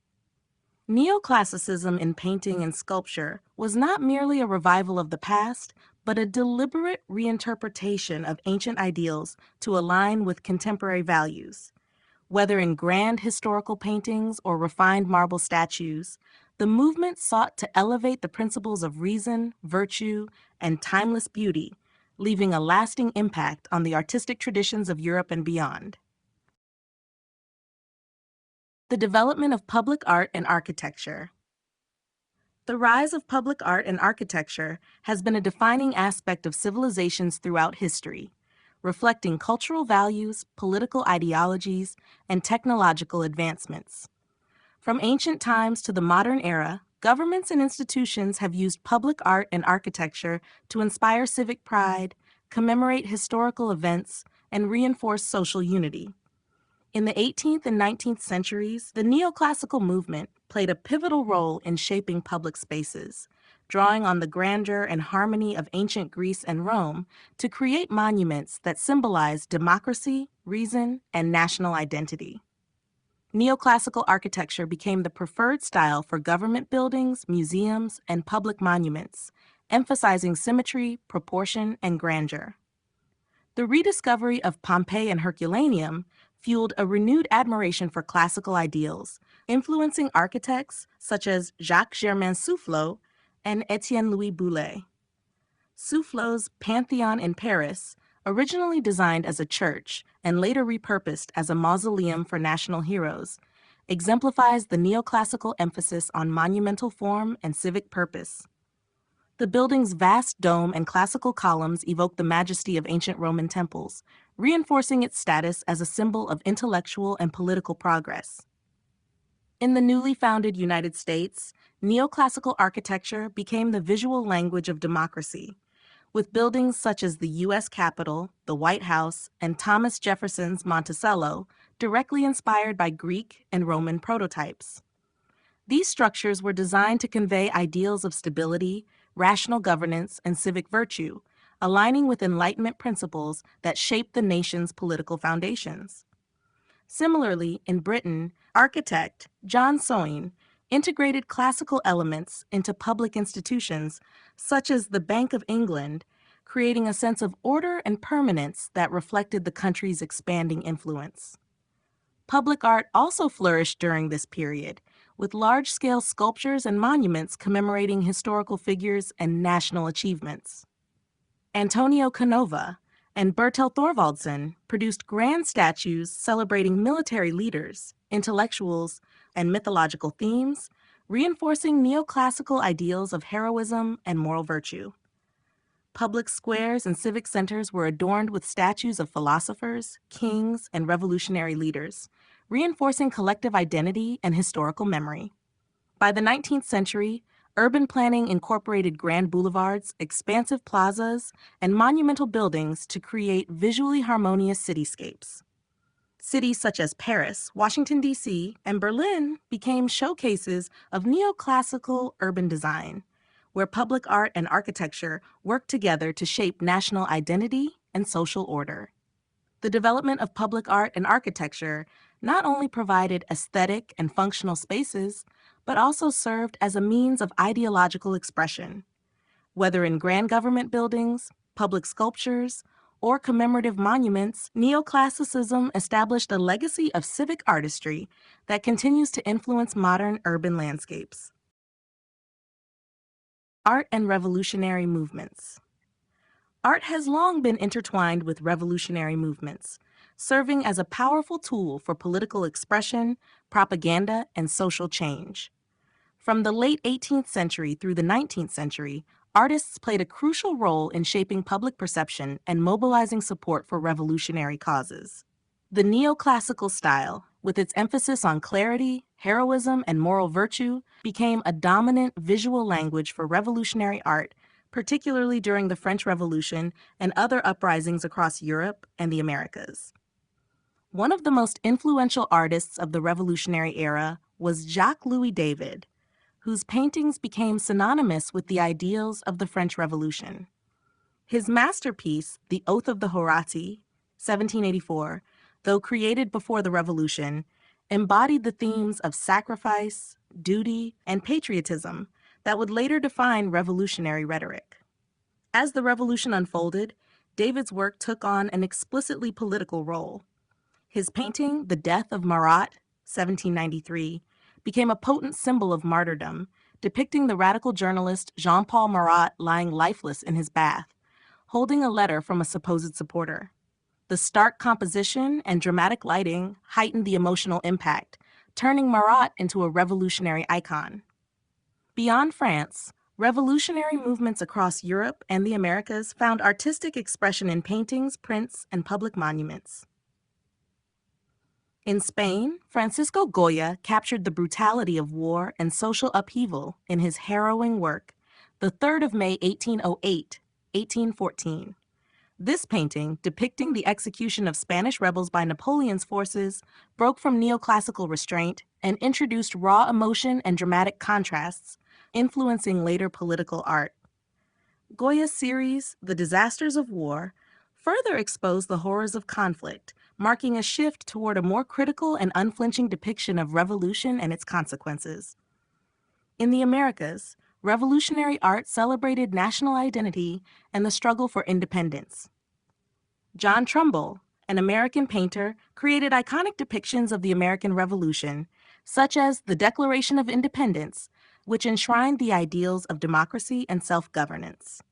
Neoclassicism in painting and sculpture was not merely a revival of the past, but a deliberate reinterpretation of ancient ideals to align with contemporary values. Whether in grand historical paintings or refined marble statues, the movement sought to elevate the principles of reason, virtue, and timeless beauty, leaving a lasting impact on the artistic traditions of Europe and beyond. The development of public art and architecture. The rise of public art and architecture has been a defining aspect of civilizations throughout history, reflecting cultural values, political ideologies, and technological advancements. From ancient times to the modern era, governments and institutions have used public art and architecture to inspire civic pride, commemorate historical events, and reinforce social unity. In the 18th and 19th centuries, the neoclassical movement played a pivotal role in shaping public spaces, drawing on the grandeur and harmony of ancient Greece and Rome to create monuments that symbolize democracy, reason, and national identity. Neoclassical architecture became the preferred style for government buildings, museums, and public monuments, emphasizing symmetry, proportion, and grandeur. The rediscovery of Pompeii and Herculaneum fueled a renewed admiration for classical ideals, influencing architects such as Jacques-Germain Soufflot and Étienne-Louis Boullée. Soufflot's Pantheon in Paris, originally designed as a church and later repurposed as a mausoleum for national heroes, exemplifies the neoclassical emphasis on monumental form and civic purpose. The building's vast dome and classical columns evoke the majesty of ancient Roman temples, reinforcing its status as a symbol of intellectual and political progress. In the newly founded United States, neoclassical architecture became the visual language of democracy, with buildings such as the U.S. Capitol, the White House, and Thomas Jefferson's Monticello directly inspired by Greek and Roman prototypes. These structures were designed to convey ideals of stability, rational governance, and civic virtue, aligning with Enlightenment principles that shaped the nation's political foundations. Similarly, in Britain, architect John Soane integrated classical elements into public institutions, such as the Bank of England, creating a sense of order and permanence that reflected the country's expanding influence. Public art also flourished during this period, with large-scale sculptures and monuments commemorating historical figures and national achievements. Antonio Canova and Bertel Thorvaldsen produced grand statues celebrating military leaders, intellectuals, and mythological themes, reinforcing neoclassical ideals of heroism and moral virtue. Public squares and civic centers were adorned with statues of philosophers, kings, and revolutionary leaders, reinforcing collective identity and historical memory. By the 19th century, urban planning incorporated grand boulevards, expansive plazas, and monumental buildings to create visually harmonious cityscapes. Cities such as Paris, Washington, D.C., and Berlin became showcases of neoclassical urban design, where public art and architecture worked together to shape national identity and social order. The development of public art and architecture not only provided aesthetic and functional spaces, but also served as a means of ideological expression. Whether in grand government buildings, public sculptures, or commemorative monuments, neoclassicism established a legacy of civic artistry that continues to influence modern urban landscapes. Art and revolutionary movements. Art has long been intertwined with revolutionary movements, serving as a powerful tool for political expression, propaganda, and social change. From the late 18th century through the 19th century, artists played a crucial role in shaping public perception and mobilizing support for revolutionary causes. The neoclassical style, with its emphasis on clarity, heroism, and moral virtue, became a dominant visual language for revolutionary art, particularly during the French Revolution and other uprisings across Europe and the Americas. One of the most influential artists of the Revolutionary era was Jacques-Louis David, whose paintings became synonymous with the ideals of the French Revolution. His masterpiece, The Oath of the Horatii, 1784, though created before the Revolution, embodied the themes of sacrifice, duty, and patriotism that would later define revolutionary rhetoric. As the revolution unfolded, David's work took on an explicitly political role. His painting, The Death of Marat, 1793, became a potent symbol of martyrdom, depicting the radical journalist Jean-Paul Marat lying lifeless in his bath, holding a letter from a supposed supporter. The stark composition and dramatic lighting heightened the emotional impact, turning Marat into a revolutionary icon. Beyond France, revolutionary movements across Europe and the Americas found artistic expression in paintings, prints, and public monuments. In Spain, Francisco Goya captured the brutality of war and social upheaval in his harrowing work, The 3rd of May 1808, 1814. This painting, depicting the execution of Spanish rebels by Napoleon's forces, broke from neoclassical restraint and introduced raw emotion and dramatic contrasts, influencing later political art. Goya's series, The Disasters of War, further exposed the horrors of conflict, marking a shift toward a more critical and unflinching depiction of revolution and its consequences. In the Americas, revolutionary art celebrated national identity and the struggle for independence. John Trumbull, an American painter, created iconic depictions of the American Revolution, such as the Declaration of Independence, which enshrined the ideals of democracy and self-governance.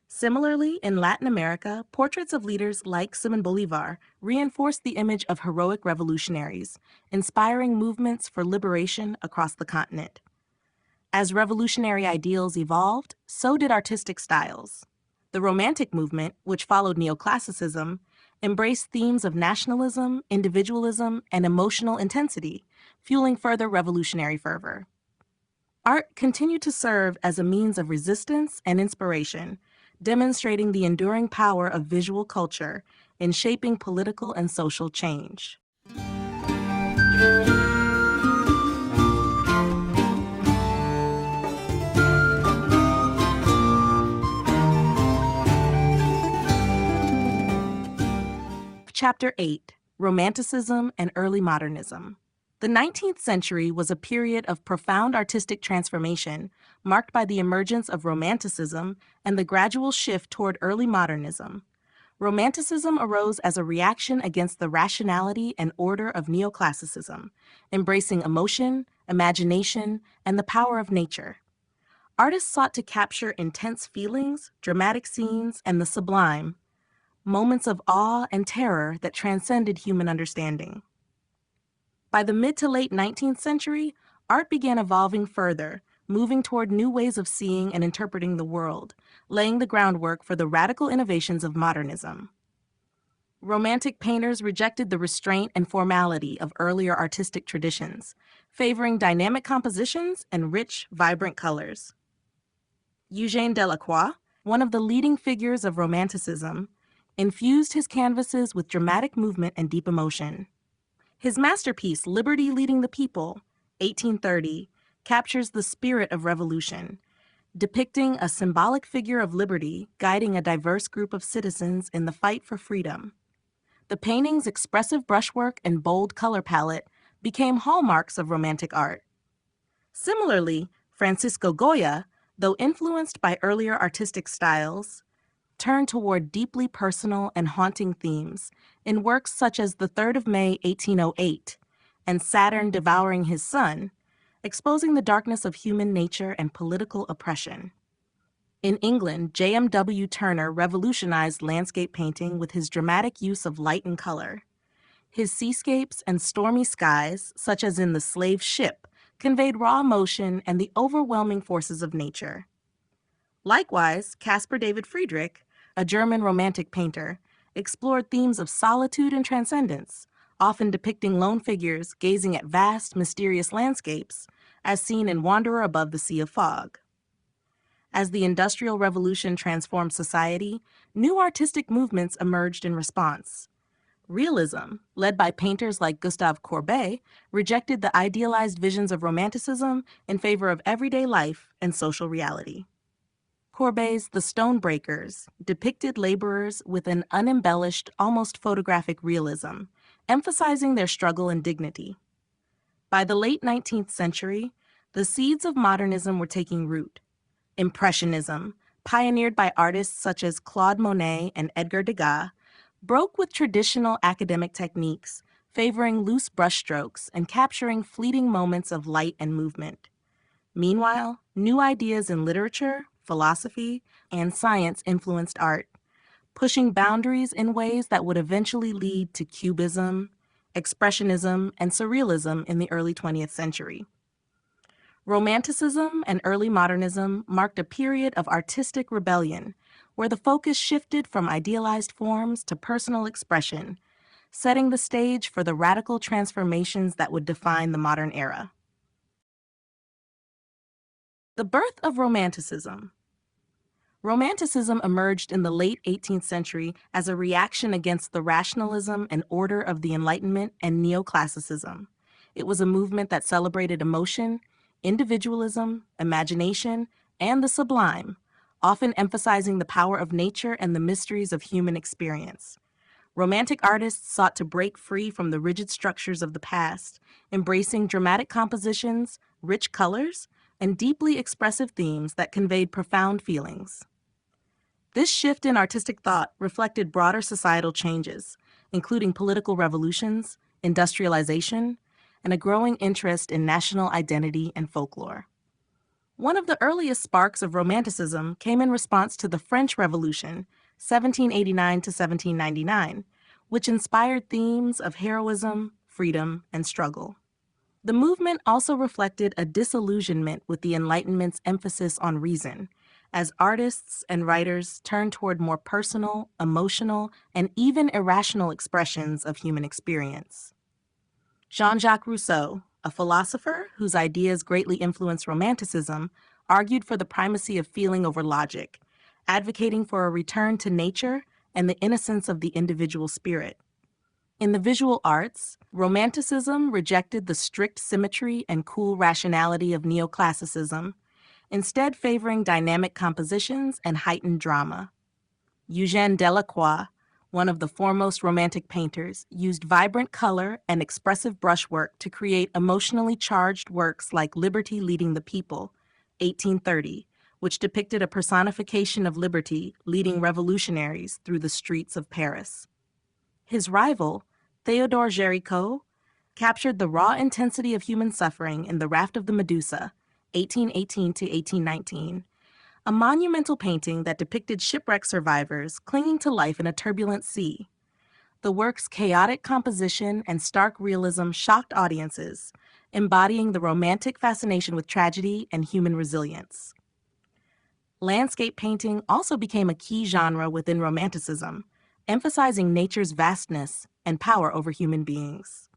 Similarly, in Latin America, portraits of leaders like Simón Bolívar reinforced the image of heroic revolutionaries, inspiring movements for liberation across the continent. As revolutionary ideals evolved, so did artistic styles. The Romantic movement, which followed neoclassicism, embraced themes of nationalism, individualism, and emotional intensity, fueling further revolutionary fervor. Art continued to serve as a means of resistance and inspiration, demonstrating the enduring power of visual culture in shaping political and social change. Chapter 8: Romanticism and Early Modernism. The 19th century was a period of profound artistic transformation, marked by the emergence of Romanticism and the gradual shift toward early modernism. Romanticism arose as a reaction against the rationality and order of neoclassicism, embracing emotion, imagination, and the power of nature. Artists sought to capture intense feelings, dramatic scenes, and the sublime, moments of awe and terror that transcended human understanding. By the mid to late 19th century, art began evolving further, moving toward new ways of seeing and interpreting the world, laying the groundwork for the radical innovations of modernism. Romantic painters rejected the restraint and formality of earlier artistic traditions, favoring dynamic compositions and rich, vibrant colors. Eugène Delacroix, one of the leading figures of Romanticism, infused his canvases with dramatic movement and deep emotion. His masterpiece, Liberty Leading the People, 1830, captures the spirit of revolution, depicting a symbolic figure of liberty guiding a diverse group of citizens in the fight for freedom. The painting's expressive brushwork and bold color palette became hallmarks of Romantic art. Similarly, Francisco Goya, though influenced by earlier artistic styles, turned toward deeply personal and haunting themes in works such as The 3rd of May 1808 and Saturn Devouring His Son, exposing the darkness of human nature and political oppression. In England, J.M.W. Turner revolutionized landscape painting with his dramatic use of light and color. His seascapes and stormy skies, such as in The Slave Ship, conveyed raw emotion and the overwhelming forces of nature. Likewise, Caspar David Friedrich, a German Romantic painter, explored themes of solitude and transcendence, often depicting lone figures gazing at vast, mysterious landscapes, as seen in Wanderer Above the Sea of Fog. As the Industrial Revolution transformed society, new artistic movements emerged in response. Realism, led by painters like Gustave Courbet, rejected the idealized visions of Romanticism in favor of everyday life and social reality. Courbet's The Stonebreakers depicted laborers with an unembellished, almost photographic realism, emphasizing their struggle and dignity. By the late 19th century, the seeds of modernism were taking root. Impressionism, pioneered by artists such as Claude Monet and Edgar Degas, broke with traditional academic techniques, favoring loose brushstrokes and capturing fleeting moments of light and movement. Meanwhile, new ideas in literature, philosophy, and science influenced art, pushing boundaries in ways that would eventually lead to Cubism, Expressionism, and Surrealism in the early 20th century. Romanticism and early modernism marked a period of artistic rebellion, where the focus shifted from idealized forms to personal expression, setting the stage for the radical transformations that would define the modern era. The birth of Romanticism. Romanticism emerged in the late 18th century as a reaction against the rationalism and order of the Enlightenment and neoclassicism. It was a movement that celebrated emotion, individualism, imagination, and the sublime, often emphasizing the power of nature and the mysteries of human experience. Romantic artists sought to break free from the rigid structures of the past, embracing dramatic compositions, rich colors, and deeply expressive themes that conveyed profound feelings. This shift in artistic thought reflected broader societal changes, including political revolutions, industrialization, and a growing interest in national identity and folklore. One of the earliest sparks of Romanticism came in response to the French Revolution, 1789 to 1799, which inspired themes of heroism, freedom, and struggle. The movement also reflected a disillusionment with the Enlightenment's emphasis on reason, as artists and writers turned toward more personal, emotional, and even irrational expressions of human experience. Jean-Jacques Rousseau, a philosopher whose ideas greatly influenced Romanticism, argued for the primacy of feeling over logic, advocating for a return to nature and the innocence of the individual spirit. In the visual arts, Romanticism rejected the strict symmetry and cool rationality of neoclassicism, instead favoring dynamic compositions and heightened drama. Eugène Delacroix, one of the foremost Romantic painters, used vibrant color and expressive brushwork to create emotionally charged works like Liberty Leading the People, 1830, which depicted a personification of liberty leading revolutionaries through the streets of Paris. His rival, Théodore Géricault, captured the raw intensity of human suffering in The Raft of the Medusa, 1818 to 1819, a monumental painting that depicted shipwreck survivors clinging to life in a turbulent sea. The work's chaotic composition and stark realism shocked audiences, embodying the romantic fascination with tragedy and human resilience. Landscape painting also became a key genre within Romanticism, emphasizing nature's vastness and power over human beings.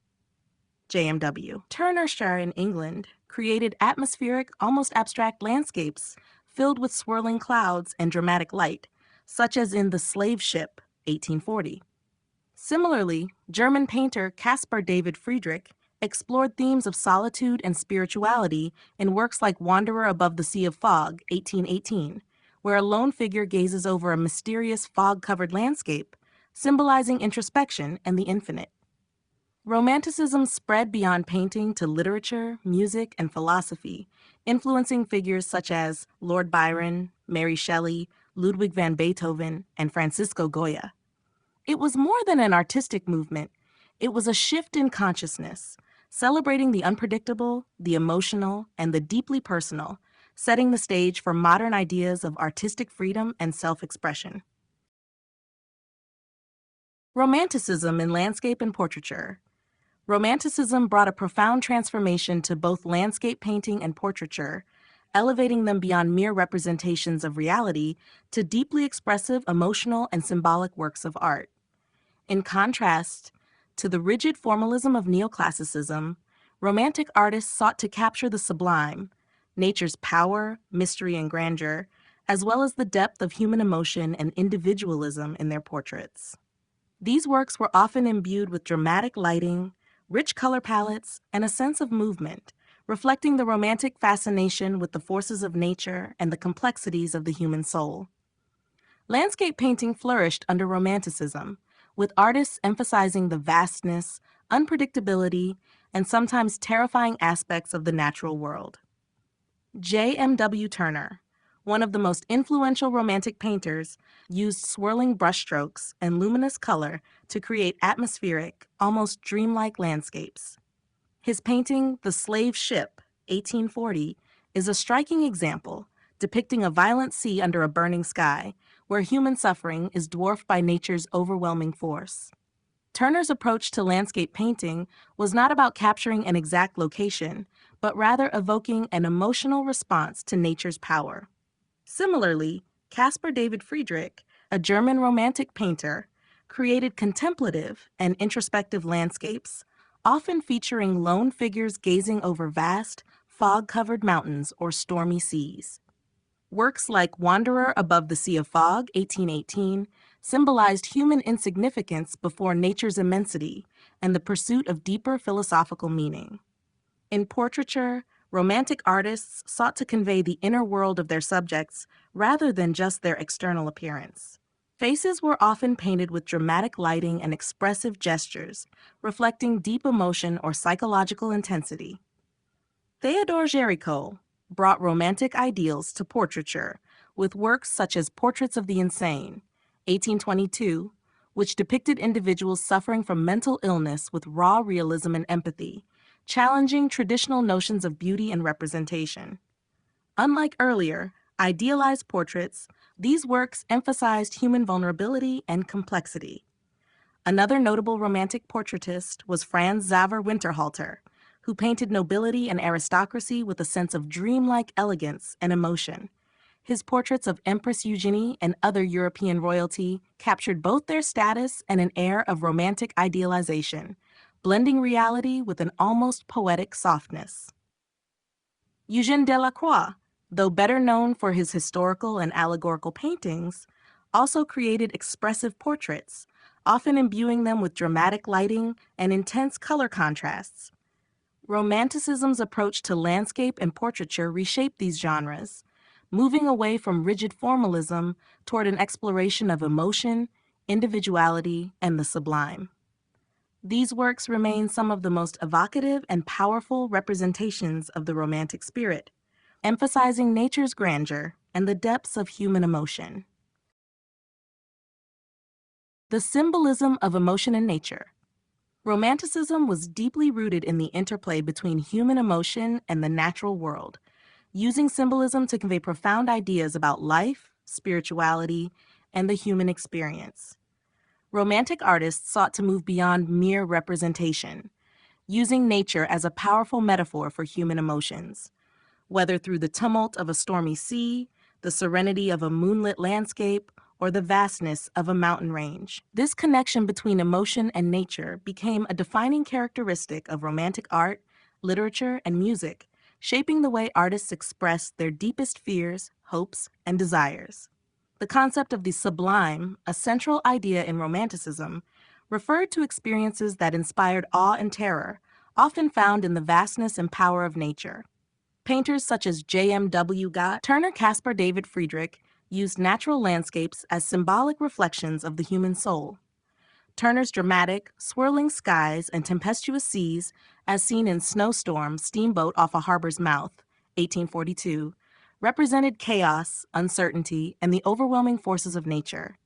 JMW. Turnershire in England created atmospheric, almost abstract landscapes filled with swirling clouds and dramatic light, such as in The Slave Ship, 1840. Similarly, German painter Caspar David Friedrich explored themes of solitude and spirituality in works like Wanderer Above the Sea of Fog, 1818, where a lone figure gazes over a mysterious fog-covered landscape, symbolizing introspection and the infinite. Romanticism spread beyond painting to literature, music, and philosophy, influencing figures such as Lord Byron, Mary Shelley, Ludwig van Beethoven, and Francisco Goya. It was more than an artistic movement. It was a shift in consciousness, celebrating the unpredictable, the emotional, and the deeply personal, setting the stage for modern ideas of artistic freedom and self-expression. Romanticism in landscape and portraiture. Romanticism brought a profound transformation to both landscape painting and portraiture, elevating them beyond mere representations of reality to deeply expressive, emotional, and symbolic works of art. In contrast to the rigid formalism of neoclassicism, Romantic artists sought to capture the sublime, nature's power, mystery, and grandeur, as well as the depth of human emotion and individualism in their portraits. These works were often imbued with dramatic lighting, rich color palettes, and a sense of movement, reflecting the Romantic fascination with the forces of nature and the complexities of the human soul. Landscape painting flourished under Romanticism, with artists emphasizing the vastness, unpredictability, and sometimes terrifying aspects of the natural world. J.M.W. Turner, one of the most influential Romantic painters, used swirling brushstrokes and luminous color to create atmospheric, almost dreamlike landscapes. His painting, The Slave Ship, 1840, is a striking example, depicting a violent sea under a burning sky, where human suffering is dwarfed by nature's overwhelming force. Turner's approach to landscape painting was not about capturing an exact location, but rather evoking an emotional response to nature's power. Similarly, Caspar David Friedrich, a German Romantic painter, created contemplative and introspective landscapes, often featuring lone figures gazing over vast, fog-covered mountains or stormy seas. Works like Wanderer Above the Sea of Fog, 1818, symbolized human insignificance before nature's immensity and the pursuit of deeper philosophical meaning. In portraiture, Romantic artists sought to convey the inner world of their subjects rather than just their external appearance. Faces were often painted with dramatic lighting and expressive gestures, reflecting deep emotion or psychological intensity. Theodore Géricault brought Romantic ideals to portraiture with works such as Portraits of the Insane, 1822, which depicted individuals suffering from mental illness with raw realism and empathy, challenging traditional notions of beauty and representation. Unlike earlier, idealized portraits, these works emphasized human vulnerability and complexity. Another notable Romantic portraitist was Franz Xaver Winterhalter, who painted nobility and aristocracy with a sense of dreamlike elegance and emotion. His portraits of Empress Eugenie and other European royalty captured both their status and an air of romantic idealization, blending reality with an almost poetic softness. Eugène Delacroix, though better known for his historical and allegorical paintings, also created expressive portraits, often imbuing them with dramatic lighting and intense color contrasts. Romanticism's approach to landscape and portraiture reshaped these genres, moving away from rigid formalism toward an exploration of emotion, individuality, and the sublime. These works remain some of the most evocative and powerful representations of the Romantic spirit, emphasizing nature's grandeur and the depths of human emotion. The symbolism of emotion and nature. Romanticism was deeply rooted in the interplay between human emotion and the natural world, using symbolism to convey profound ideas about life, spirituality, and the human experience. Romantic artists sought to move beyond mere representation, using nature as a powerful metaphor for human emotions. Whether through the tumult of a stormy sea, the serenity of a moonlit landscape, or the vastness of a mountain range. This connection between emotion and nature became a defining characteristic of Romantic art, literature, and music, shaping the way artists express their deepest fears, hopes, and desires. The concept of the sublime, a central idea in Romanticism, referred to experiences that inspired awe and terror, often found in the vastness and power of nature. Painters such as J.M.W. Gott, Turner Caspar David Friedrich used natural landscapes as symbolic reflections of the human soul. Turner's dramatic, swirling skies and tempestuous seas, as seen in Snowstorm, Steamboat Off a Harbor's Mouth, 1842, represented chaos, uncertainty, and the overwhelming forces of nature.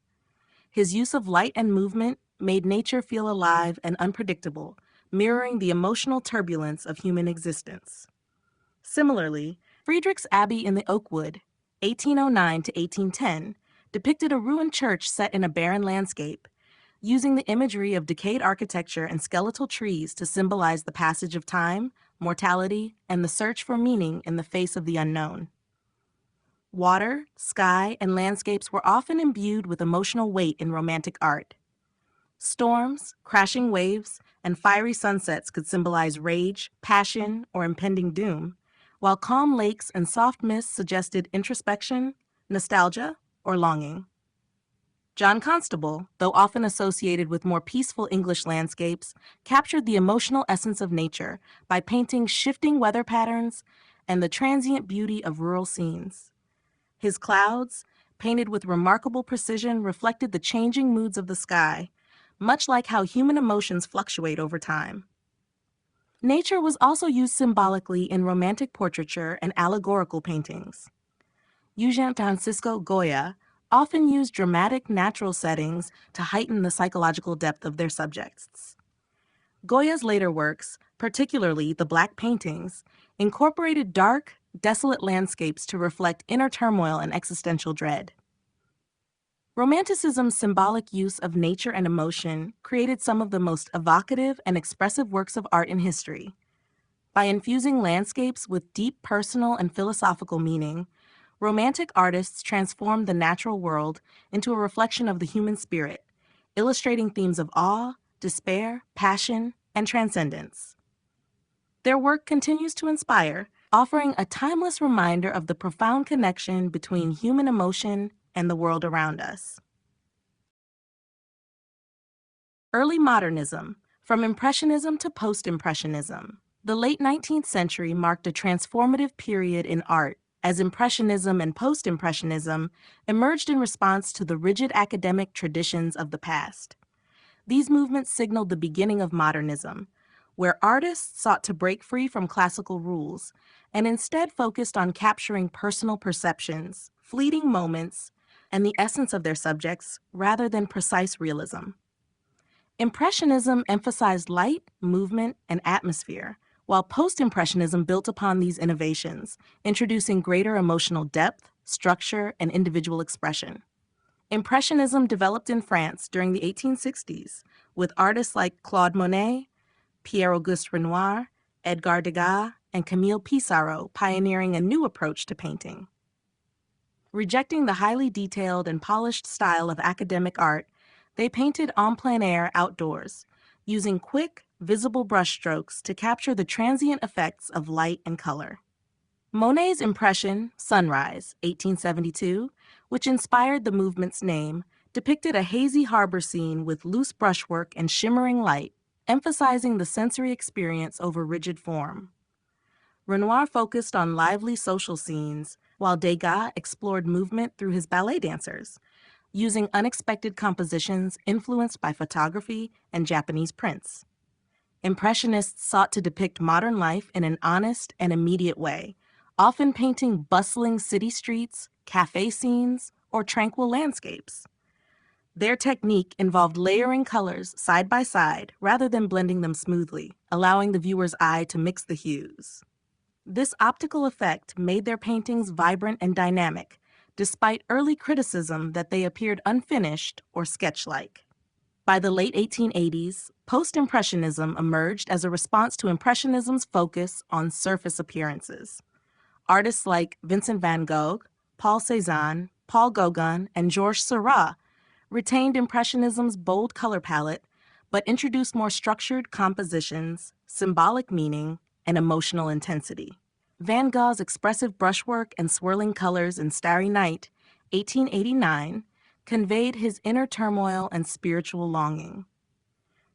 His use of light and movement made nature feel alive and unpredictable, mirroring the emotional turbulence of human existence. Similarly, Friedrich's Abbey in the Oakwood, 1809 to 1810, depicted a ruined church set in a barren landscape, using the imagery of decayed architecture and skeletal trees to symbolize the passage of time, mortality, and the search for meaning in the face of the unknown. Water, sky, and landscapes were often imbued with emotional weight in Romantic art. Storms, crashing waves, and fiery sunsets could symbolize rage, passion, or impending doom, while calm lakes and soft mists suggested introspection, nostalgia, or longing. John Constable, though often associated with more peaceful English landscapes, captured the emotional essence of nature by painting shifting weather patterns and the transient beauty of rural scenes. His clouds, painted with remarkable precision, reflected the changing moods of the sky, much like how human emotions fluctuate over time. Nature was also used symbolically in Romantic portraiture and allegorical paintings. Eugene Francisco Goya often used dramatic natural settings to heighten the psychological depth of their subjects. Goya's later works, particularly the Black paintings, incorporated dark, desolate landscapes to reflect inner turmoil and existential dread. Romanticism's symbolic use of nature and emotion created some of the most evocative and expressive works of art in history. By infusing landscapes with deep personal and philosophical meaning, Romantic artists transformed the natural world into a reflection of the human spirit, illustrating themes of awe, despair, passion, and transcendence. Their work continues to inspire, offering a timeless reminder of the profound connection between human emotion and the world around us. Early modernism, from Impressionism to Post-Impressionism. The late 19th century marked a transformative period in art as Impressionism and Post-Impressionism emerged in response to the rigid academic traditions of the past. These movements signaled the beginning of modernism, where artists sought to break free from classical rules and instead focused on capturing personal perceptions, fleeting moments, and the essence of their subjects rather than precise realism. Impressionism emphasized light, movement, and atmosphere, while Post-Impressionism built upon these innovations, introducing greater emotional depth, structure, and individual expression. Impressionism developed in France during the 1860s, with artists like Claude Monet, Pierre-Auguste Renoir, Edgar Degas, and Camille Pissarro pioneering a new approach to painting. Rejecting the highly detailed and polished style of academic art, they painted en plein air outdoors, using quick, visible brushstrokes to capture the transient effects of light and color. Monet's impression, Sunrise, 1872, which inspired the movement's name, depicted a hazy harbor scene with loose brushwork and shimmering light, emphasizing the sensory experience over rigid form. Renoir focused on lively social scenes, while Degas explored movement through his ballet dancers, using unexpected compositions influenced by photography and Japanese prints. Impressionists sought to depict modern life in an honest and immediate way, often painting bustling city streets, cafe scenes, or tranquil landscapes. Their technique involved layering colors side by side rather than blending them smoothly, allowing the viewer's eye to mix the hues. This optical effect made their paintings vibrant and dynamic, despite early criticism that they appeared unfinished or sketch-like. By the late 1880s, Post-Impressionism emerged as a response to Impressionism's focus on surface appearances. Artists like Vincent van Gogh, Paul Cézanne, Paul Gauguin, and Georges Seurat retained Impressionism's bold color palette, but introduced more structured compositions, symbolic meaning, and emotional intensity. Van Gogh's expressive brushwork and swirling colors in Starry Night, 1889, conveyed his inner turmoil and spiritual longing.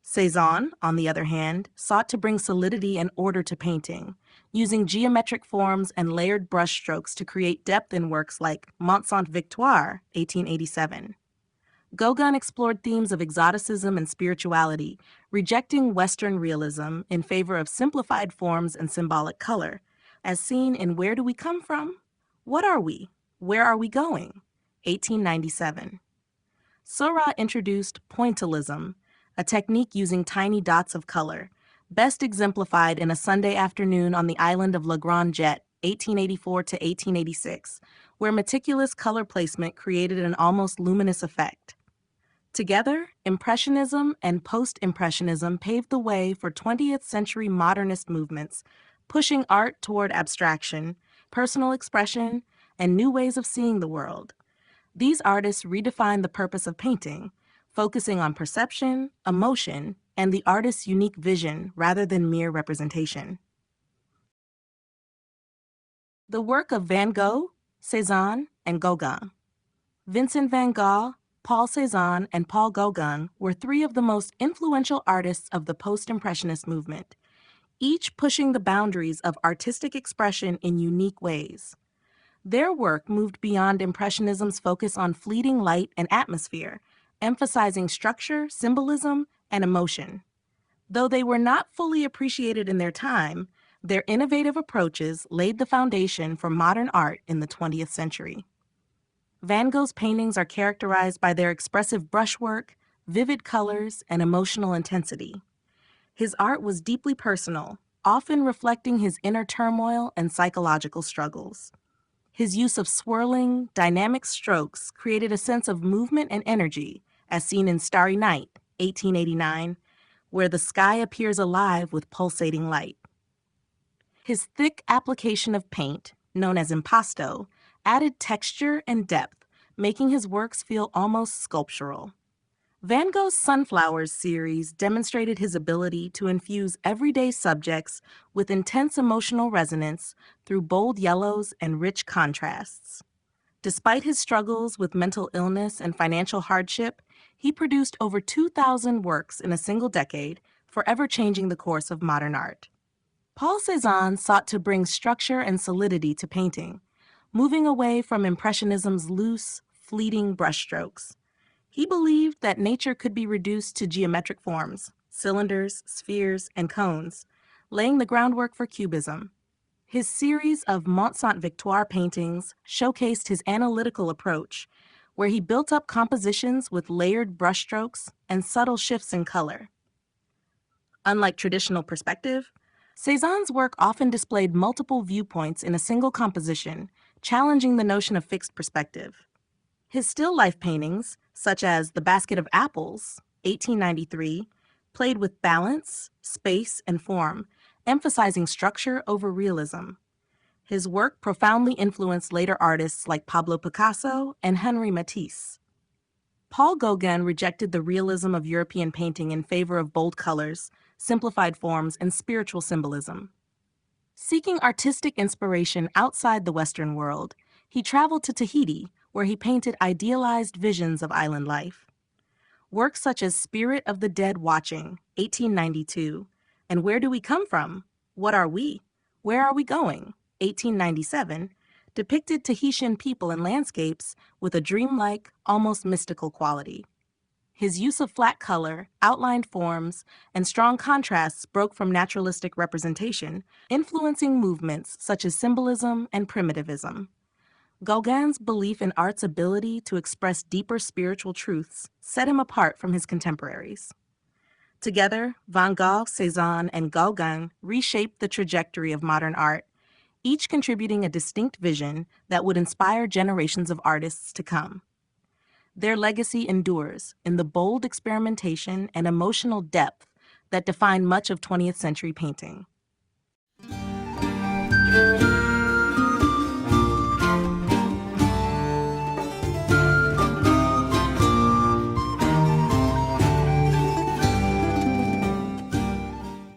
Cézanne, on the other hand, sought to bring solidity and order to painting, using geometric forms and layered brushstrokes to create depth in works like Mont Sainte-Victoire, 1887. Gauguin explored themes of exoticism and spirituality, rejecting Western realism in favor of simplified forms and symbolic color, as seen in Where Do We Come From? What Are We? Where Are We Going? 1897. Seurat introduced pointillism, a technique using tiny dots of color, best exemplified in A Sunday Afternoon on the Island of La Grande Jette, 1884 to 1886, where meticulous color placement created an almost luminous effect. Together, Impressionism and Post-Impressionism paved the way for 20th century modernist movements, pushing art toward abstraction, personal expression, and new ways of seeing the world. These artists redefined the purpose of painting, focusing on perception, emotion, and the artist's unique vision rather than mere representation. The work of Van Gogh, Cézanne, and Gauguin. Vincent van Gogh, Paul Cézanne, and Paul Gauguin were three of the most influential artists of the post-impressionist movement, each pushing the boundaries of artistic expression in unique ways. Their work moved beyond Impressionism's focus on fleeting light and atmosphere, emphasizing structure, symbolism, and emotion. Though they were not fully appreciated in their time, Their innovative approaches laid the foundation for modern art in the 20th century. Van Gogh's paintings are characterized by their expressive brushwork, vivid colors, and emotional intensity. His art was deeply personal, often reflecting his inner turmoil and psychological struggles. His use of swirling, dynamic strokes created a sense of movement and energy, as seen in Starry Night, 1889, where the sky appears alive with pulsating light. His thick application of paint, known as impasto, added texture and depth, making his works feel almost sculptural. Van Gogh's Sunflowers series demonstrated his ability to infuse everyday subjects with intense emotional resonance through bold yellows and rich contrasts. Despite his struggles with mental illness and financial hardship, he produced over 2,000 works in a single decade, forever changing the course of modern art. Paul Cézanne sought to bring structure and solidity to painting, moving away from Impressionism's loose, fleeting brushstrokes. He believed that nature could be reduced to geometric forms, cylinders, spheres, and cones, laying the groundwork for Cubism. His series of Mont Sainte-Victoire paintings showcased his analytical approach, where he built up compositions with layered brushstrokes and subtle shifts in color. Unlike traditional perspective, Cézanne's work often displayed multiple viewpoints in a single composition, challenging the notion of fixed perspective. His still life paintings, such as The Basket of Apples, 1893, played with balance, space, and form, emphasizing structure over realism. His work profoundly influenced later artists like Pablo Picasso and Henri Matisse. Paul Gauguin rejected the realism of European painting in favor of bold colors, simplified forms, and spiritual symbolism. Seeking artistic inspiration outside the Western world, he traveled to Tahiti, where he painted idealized visions of island life. Works such as Spirit of the Dead Watching, 1892, and Where Do We Come From? What Are We? Where Are We Going? 1897, depicted Tahitian people and landscapes with a dreamlike, almost mystical quality. His use of flat color, outlined forms, and strong contrasts broke from naturalistic representation, influencing movements such as symbolism and primitivism. Gauguin's belief in art's ability to express deeper spiritual truths set him apart from his contemporaries. Together, Van Gogh, Cézanne, and Gauguin reshaped the trajectory of modern art, each contributing a distinct vision that would inspire generations of artists to come. Their legacy endures in the bold experimentation and emotional depth that define much of 20th century painting.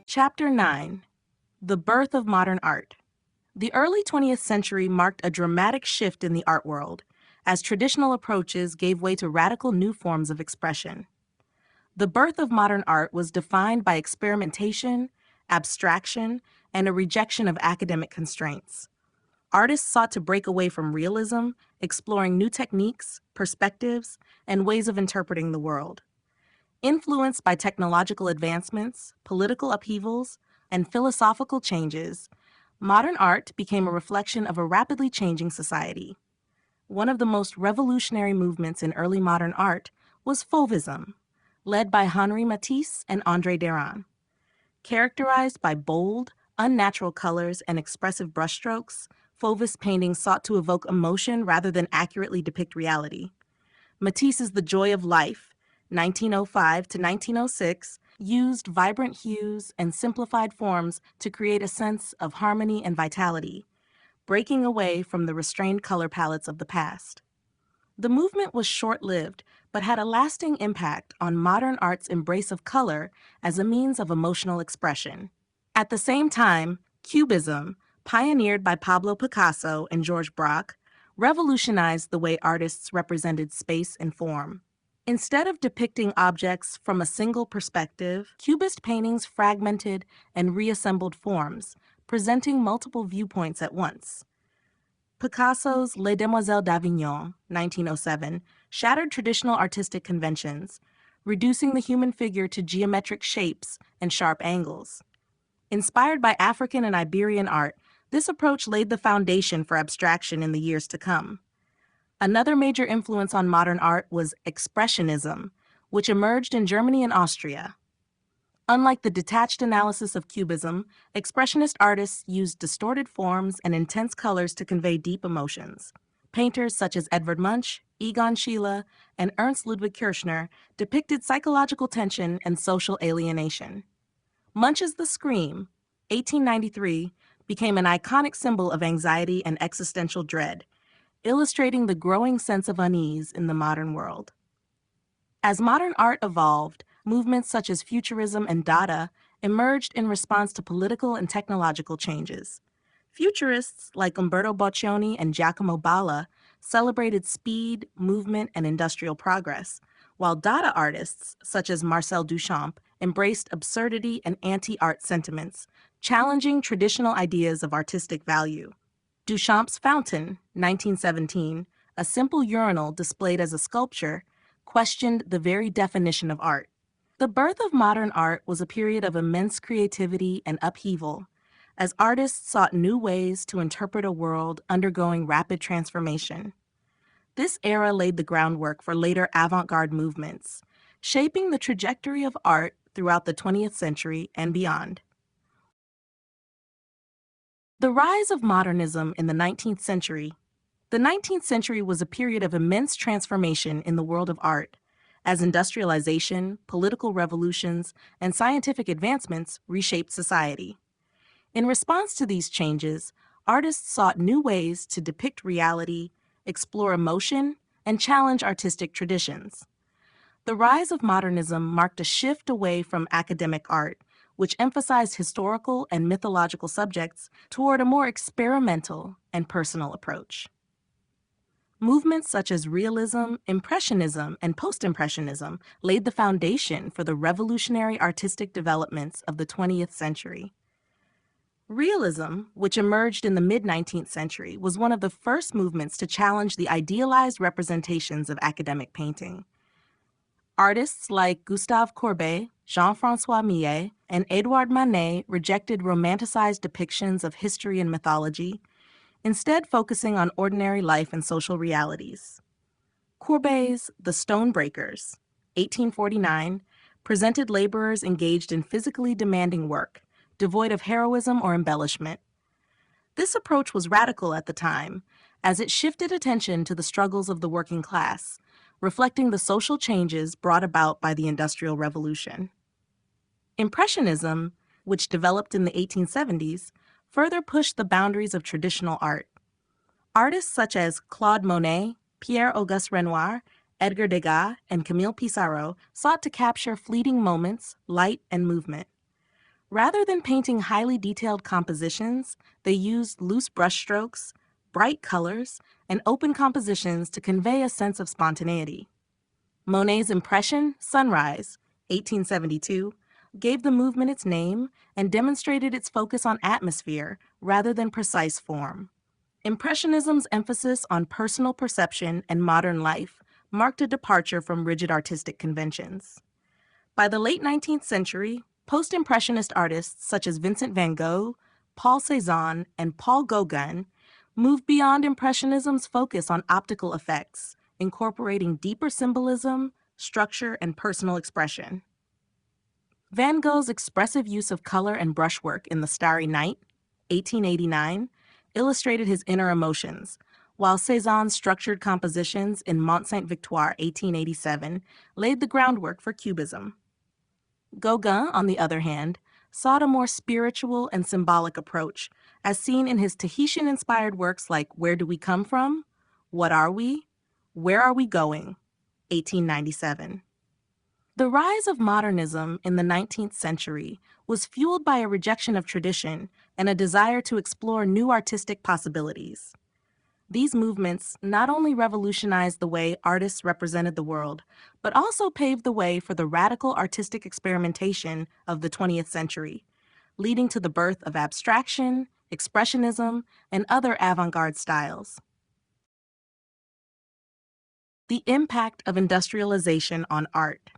Chapter 9: The Birth of Modern Art. The early 20th century marked a dramatic shift in the art world, as traditional approaches gave way to radical new forms of expression. The birth of modern art was defined by experimentation, abstraction, and a rejection of academic constraints. Artists sought to break away from realism, exploring new techniques, perspectives, and ways of interpreting the world. Influenced by technological advancements, political upheavals, and philosophical changes, modern art became a reflection of a rapidly changing society. One of the most revolutionary movements in early modern art was Fauvism, led by Henri Matisse and André Derain. Characterized by bold, unnatural colors and expressive brushstrokes, Fauvist paintings sought to evoke emotion rather than accurately depict reality. Matisse's The Joy of Life, 1905 to 1906, used vibrant hues and simplified forms to create a sense of harmony and vitality, breaking away from the restrained color palettes of the past. The movement was short-lived, but had a lasting impact on modern art's embrace of color as a means of emotional expression. At the same time, Cubism, pioneered by Pablo Picasso and Georges Braque, revolutionized the way artists represented space and form. Instead of depicting objects from a single perspective, Cubist paintings fragmented and reassembled forms, presenting multiple viewpoints at once. Picasso's Les Demoiselles d'Avignon, 1907, shattered traditional artistic conventions, reducing the human figure to geometric shapes and sharp angles. Inspired by African and Iberian art, this approach laid the foundation for abstraction in the years to come. Another major influence on modern art was Expressionism, which emerged in Germany and Austria. Unlike the detached analysis of Cubism, Expressionist artists used distorted forms and intense colors to convey deep emotions. Painters such as Edvard Munch, Egon Schiele, and Ernst Ludwig Kirchner depicted psychological tension and social alienation. Munch's The Scream, 1893, became an iconic symbol of anxiety and existential dread, illustrating the growing sense of unease in the modern world. As modern art evolved, movements such as Futurism and Dada emerged in response to political and technological changes. Futurists like Umberto Boccioni and Giacomo Balla celebrated speed, movement, and industrial progress, while Dada artists such as Marcel Duchamp embraced absurdity and anti-art sentiments, challenging traditional ideas of artistic value. Duchamp's Fountain, 1917, a simple urinal displayed as a sculpture, questioned the very definition of art. The birth of modern art was a period of immense creativity and upheaval, as artists sought new ways to interpret a world undergoing rapid transformation. This era laid the groundwork for later avant-garde movements, shaping the trajectory of art throughout the 20th century and beyond. The rise of modernism in the 19th century. The 19th century was a period of immense transformation in the world of art, as industrialization, political revolutions, and scientific advancements reshaped society. In response to these changes, artists sought new ways to depict reality, explore emotion, and challenge artistic traditions. The rise of modernism marked a shift away from academic art, which emphasized historical and mythological subjects, toward a more experimental and personal approach. Movements such as Realism, Impressionism, and Post-Impressionism laid the foundation for the revolutionary artistic developments of the 20th century. Realism, which emerged in the mid-19th century, was one of the first movements to challenge the idealized representations of academic painting. Artists like Gustave Courbet, Jean-François Millet, and Édouard Manet rejected romanticized depictions of history and mythology, instead focusing on ordinary life and social realities. Courbet's The Stonebreakers, 1849, presented laborers engaged in physically demanding work, devoid of heroism or embellishment. This approach was radical at the time, as it shifted attention to the struggles of the working class, reflecting the social changes brought about by the Industrial Revolution. Impressionism, which developed in the 1870s, further pushed the boundaries of traditional art. Artists such as Claude Monet, Pierre-Auguste Renoir, Edgar Degas, and Camille Pissarro sought to capture fleeting moments, light, and movement. Rather than painting highly detailed compositions, they used loose brushstrokes, bright colors, and open compositions to convey a sense of spontaneity. Monet's impression, Sunrise, 1872, gave the movement its name and demonstrated its focus on atmosphere rather than precise form. Impressionism's emphasis on personal perception and modern life marked a departure from rigid artistic conventions. By the late 19th century, post-impressionist artists such as Vincent van Gogh, Paul Cézanne, and Paul Gauguin moved beyond Impressionism's focus on optical effects, incorporating deeper symbolism, structure, and personal expression. Van Gogh's expressive use of color and brushwork in The Starry Night, 1889, illustrated his inner emotions, while Cézanne's structured compositions in Mont Saint-Victoire, 1887, laid the groundwork for Cubism. Gauguin, on the other hand, sought a more spiritual and symbolic approach, as seen in his Tahitian-inspired works like Where Do We Come From? What Are We? Where Are We Going? 1897. The rise of modernism in the 19th century was fueled by a rejection of tradition and a desire to explore new artistic possibilities. These movements not only revolutionized the way artists represented the world, but also paved the way for the radical artistic experimentation of the 20th century, leading to the birth of abstraction, expressionism, and other avant-garde styles. The impact of industrialization on art.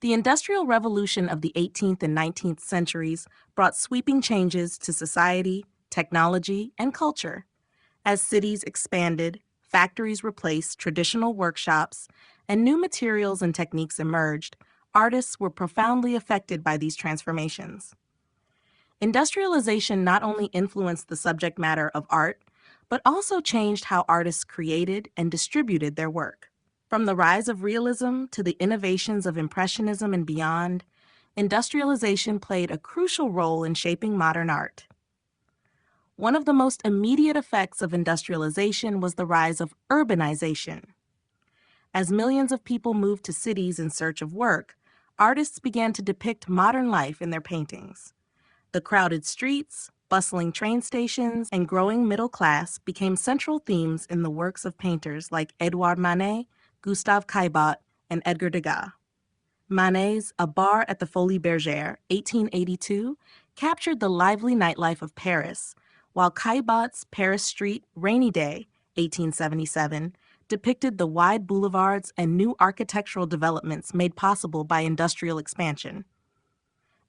The Industrial Revolution of the 18th and 19th centuries brought sweeping changes to society, technology, and culture. As cities expanded, factories replaced traditional workshops, and new materials and techniques emerged, artists were profoundly affected by these transformations. Industrialization not only influenced the subject matter of art, but also changed how artists created and distributed their work. From the rise of realism to the innovations of Impressionism and beyond, industrialization played a crucial role in shaping modern art. One of the most immediate effects of industrialization was the rise of urbanization. As millions of people moved to cities in search of work, artists began to depict modern life in their paintings. The crowded streets, bustling train stations, and growing middle class became central themes in the works of painters like Edouard Manet, Gustave Caillebotte, and Edgar Degas. Manet's A Bar at the Folies Bergère, 1882, captured the lively nightlife of Paris, while Caillebotte's Paris Street Rainy Day, 1877, depicted the wide boulevards and new architectural developments made possible by industrial expansion.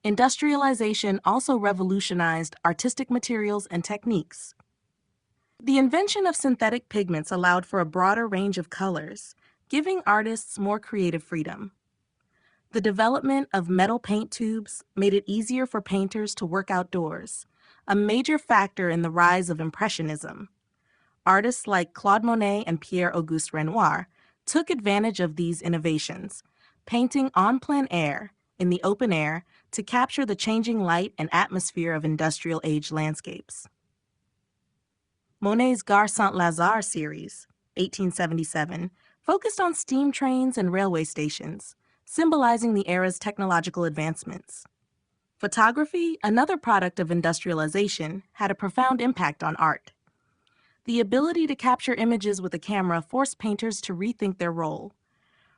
Industrialization also revolutionized artistic materials and techniques. The invention of synthetic pigments allowed for a broader range of colors, giving artists more creative freedom. The development of metal paint tubes made it easier for painters to work outdoors, a major factor in the rise of Impressionism. Artists like Claude Monet and Pierre-Auguste Renoir took advantage of these innovations, painting en plein air, in the open air, to capture the changing light and atmosphere of industrial age landscapes. Monet's Gare Saint-Lazare series, 1877, focused on steam trains and railway stations, symbolizing the era's technological advancements. Photography, another product of industrialization, had a profound impact on art. The ability to capture images with a camera forced painters to rethink their role.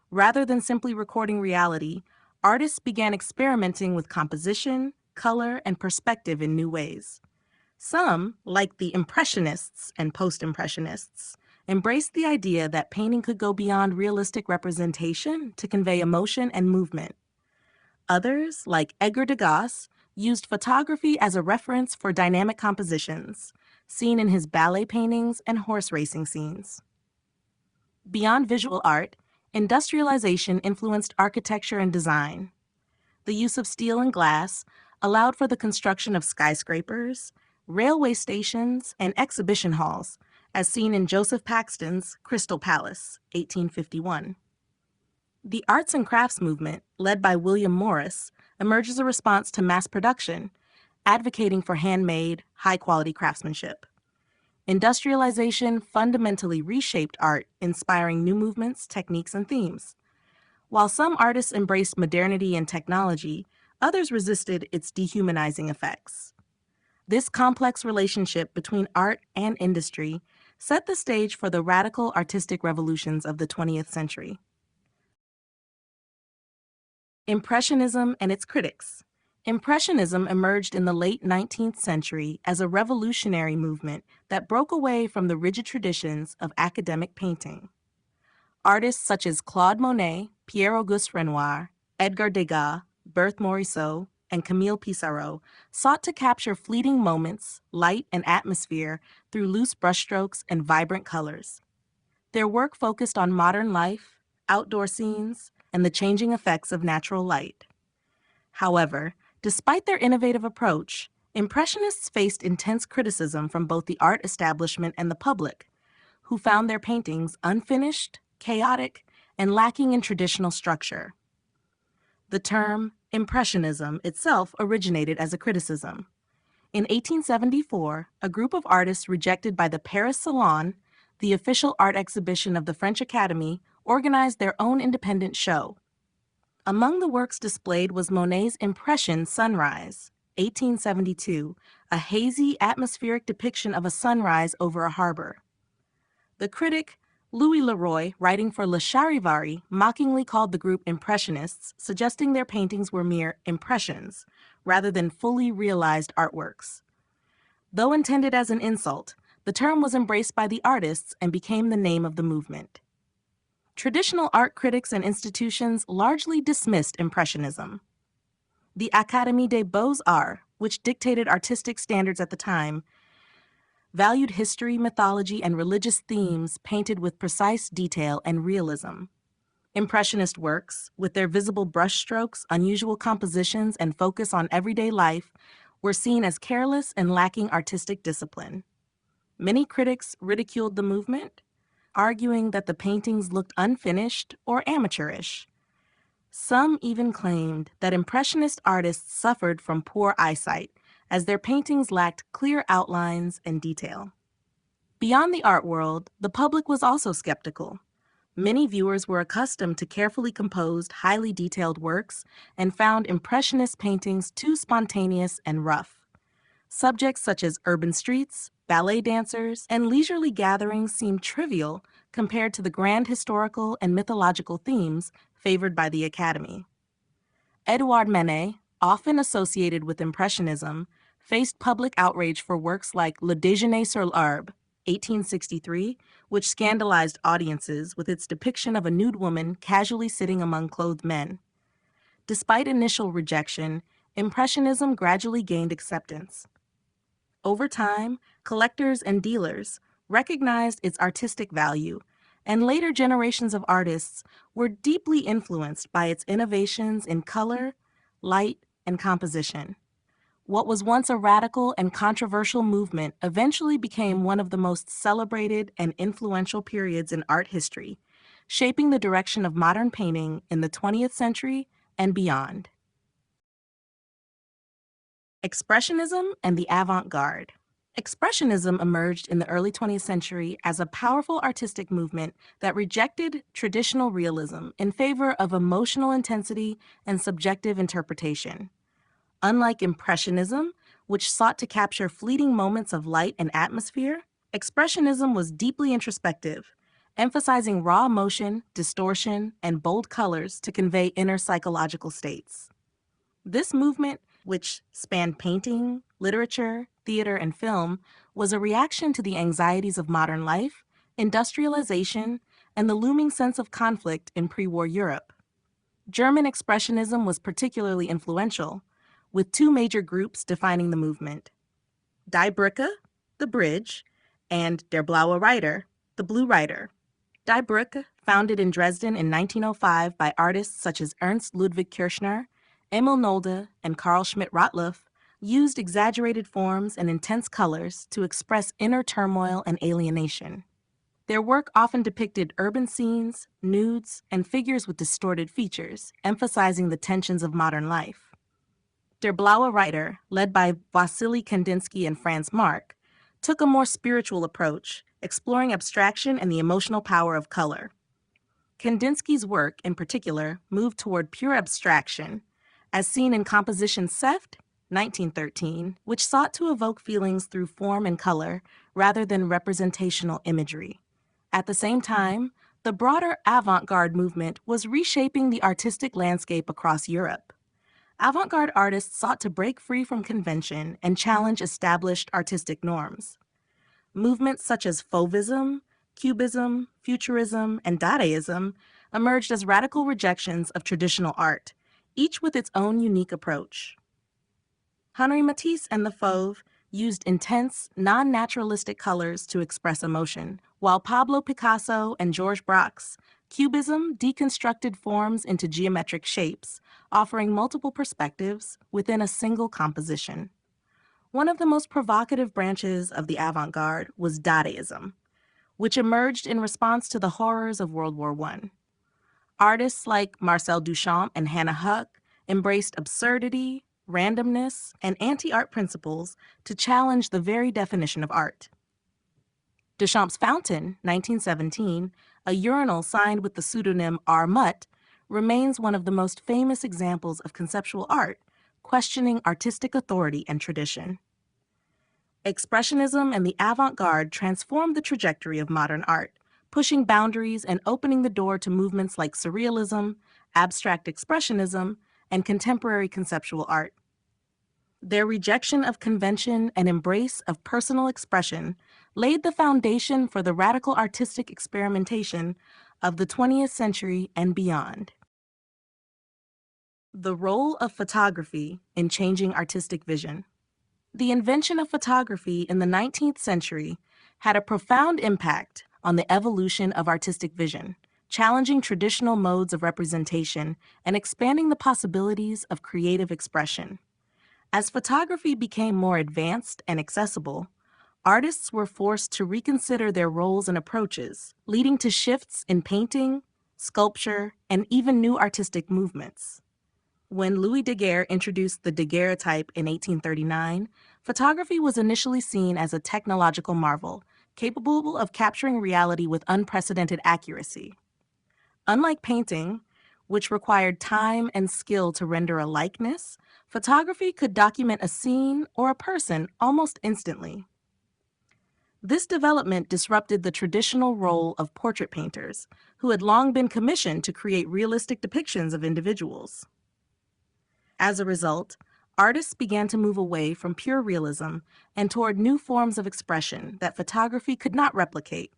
Rather than simply recording reality, artists began experimenting with composition, color, and perspective in new ways. Some, like the Impressionists and Post-Impressionists, embraced the idea that painting could go beyond realistic representation to convey emotion and movement. Others, like Edgar Degas, used photography as a reference for dynamic compositions, seen in his ballet paintings and horse racing scenes. Beyond visual art, industrialization influenced architecture and design. The use of steel and glass allowed for the construction of skyscrapers, railway stations, and exhibition halls, as seen in Joseph Paxton's Crystal Palace, 1851. The arts and crafts movement, led by William Morris, emerged as a response to mass production, advocating for handmade, high-quality craftsmanship. Industrialization fundamentally reshaped art, inspiring new movements, techniques, and themes. While some artists embraced modernity and technology, others resisted its dehumanizing effects. This complex relationship between art and industry set the stage for the radical artistic revolutions of the 20th century. Impressionism and its critics. Impressionism emerged in the late 19th century as a revolutionary movement that broke away from the rigid traditions of academic painting. Artists such as Claude Monet, Pierre-Auguste Renoir, Edgar Degas, Berthe Morisot, and Camille Pissarro sought to capture fleeting moments, light, and atmosphere through loose brushstrokes and vibrant colors. Their work focused on modern life, outdoor scenes, and the changing effects of natural light. However, despite their innovative approach, Impressionists faced intense criticism from both the art establishment and the public, who found their paintings unfinished, chaotic, and lacking in traditional structure. The term Impressionism itself originated as a criticism. In 1874, a group of artists rejected by the Paris Salon, the official art exhibition of the French Academy, organized their own independent show. Among the works displayed was Monet's Impression Sunrise, 1872, a hazy, atmospheric depiction of a sunrise over a harbor. The critic, Louis Leroy, writing for Le Charivari, mockingly called the group Impressionists, suggesting their paintings were mere impressions, rather than fully realized artworks. Though intended as an insult, the term was embraced by the artists and became the name of the movement. Traditional art critics and institutions largely dismissed Impressionism. The Académie des Beaux-Arts, which dictated artistic standards at the time, valued history, mythology, and religious themes painted with precise detail and realism. Impressionist works, with their visible brushstrokes, unusual compositions, and focus on everyday life, were seen as careless and lacking artistic discipline. Many critics ridiculed the movement, arguing that the paintings looked unfinished or amateurish. Some even claimed that Impressionist artists suffered from poor eyesight, as their paintings lacked clear outlines and detail. Beyond the art world, the public was also skeptical. Many viewers were accustomed to carefully composed, highly detailed works and found Impressionist paintings too spontaneous and rough. Subjects such as urban streets, ballet dancers, and leisurely gatherings seemed trivial compared to the grand historical and mythological themes favored by the Academy. Edouard Manet, often associated with Impressionism, faced public outrage for works like Le Déjeuner sur l'herbe, 1863, which scandalized audiences with its depiction of a nude woman casually sitting among clothed men. Despite initial rejection, Impressionism gradually gained acceptance. Over time, collectors and dealers recognized its artistic value, and later generations of artists were deeply influenced by its innovations in color, light, and composition. What was once a radical and controversial movement eventually became one of the most celebrated and influential periods in art history, shaping the direction of modern painting in the 20th century and beyond. Expressionism and the avant-garde. Expressionism emerged in the early 20th century as a powerful artistic movement that rejected traditional realism in favor of emotional intensity and subjective interpretation. Unlike Impressionism, which sought to capture fleeting moments of light and atmosphere, Expressionism was deeply introspective, emphasizing raw emotion, distortion, and bold colors to convey inner psychological states. This movement, which spanned painting, literature, theater, and film, was a reaction to the anxieties of modern life, industrialization, and the looming sense of conflict in pre-war Europe. German Expressionism was particularly influential, with two major groups defining the movement: Die Brücke, the bridge, and Der Blaue Reiter, the Blue Rider. Die Brücke, founded in Dresden in 1905 by artists such as Ernst Ludwig Kirchner, Emil Nolde, and Carl Schmidt-Rottluff, used exaggerated forms and intense colors to express inner turmoil and alienation. Their work often depicted urban scenes, nudes, and figures with distorted features, emphasizing the tensions of modern life. Der Blaue Reiter, led by Wassily Kandinsky and Franz Marc, took a more spiritual approach, exploring abstraction and the emotional power of color. Kandinsky's work, in particular, moved toward pure abstraction, as seen in composition Seft, 1913, which sought to evoke feelings through form and color rather than representational imagery. At the same time, the broader avant-garde movement was reshaping the artistic landscape across Europe. Avant-garde artists sought to break free from convention and challenge established artistic norms. Movements such as Fauvism, Cubism, Futurism, and Dadaism emerged as radical rejections of traditional art, each with its own unique approach. Henri Matisse and the Fauve used intense, non-naturalistic colors to express emotion, while Pablo Picasso and Georges Braque's Cubism deconstructed forms into geometric shapes, offering multiple perspectives within a single composition. One of the most provocative branches of the avant-garde was Dadaism, which emerged in response to the horrors of World War I. Artists like Marcel Duchamp and Hannah Höch embraced absurdity, randomness, and anti-art principles to challenge the very definition of art. Duchamp's Fountain, 1917, a urinal signed with the pseudonym R. Mutt, remains one of the most famous examples of conceptual art, questioning artistic authority and tradition. Expressionism and the avant-garde transformed the trajectory of modern art, pushing boundaries and opening the door to movements like surrealism, abstract expressionism, and contemporary conceptual art. Their rejection of convention and embrace of personal expression laid the foundation for the radical artistic experimentation of the 20th century and beyond. The role of photography in changing artistic vision. The invention of photography in the 19th century had a profound impact on the evolution of artistic vision, challenging traditional modes of representation and expanding the possibilities of creative expression. As photography became more advanced and accessible, artists were forced to reconsider their roles and approaches, leading to shifts in painting, sculpture, and even new artistic movements. When Louis Daguerre introduced the daguerreotype in 1839, photography was initially seen as a technological marvel, capable of capturing reality with unprecedented accuracy. Unlike painting, which required time and skill to render a likeness, photography could document a scene or a person almost instantly. This development disrupted the traditional role of portrait painters, who had long been commissioned to create realistic depictions of individuals. As a result, artists began to move away from pure realism and toward new forms of expression that photography could not replicate.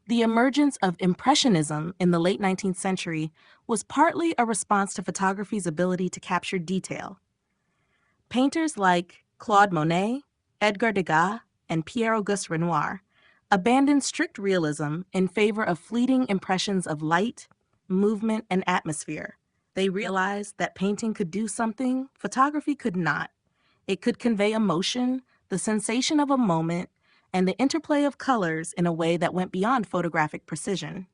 The emergence of Impressionism in the late 19th century was partly a response to photography's ability to capture detail. Painters like Claude Monet, Edgar Degas, and Pierre-Auguste Renoir abandoned strict realism in favor of fleeting impressions of light, movement, and atmosphere. They realized that painting could do something photography could not. It could convey emotion, the sensation of a moment, and the interplay of colors in a way that went beyond photographic precision.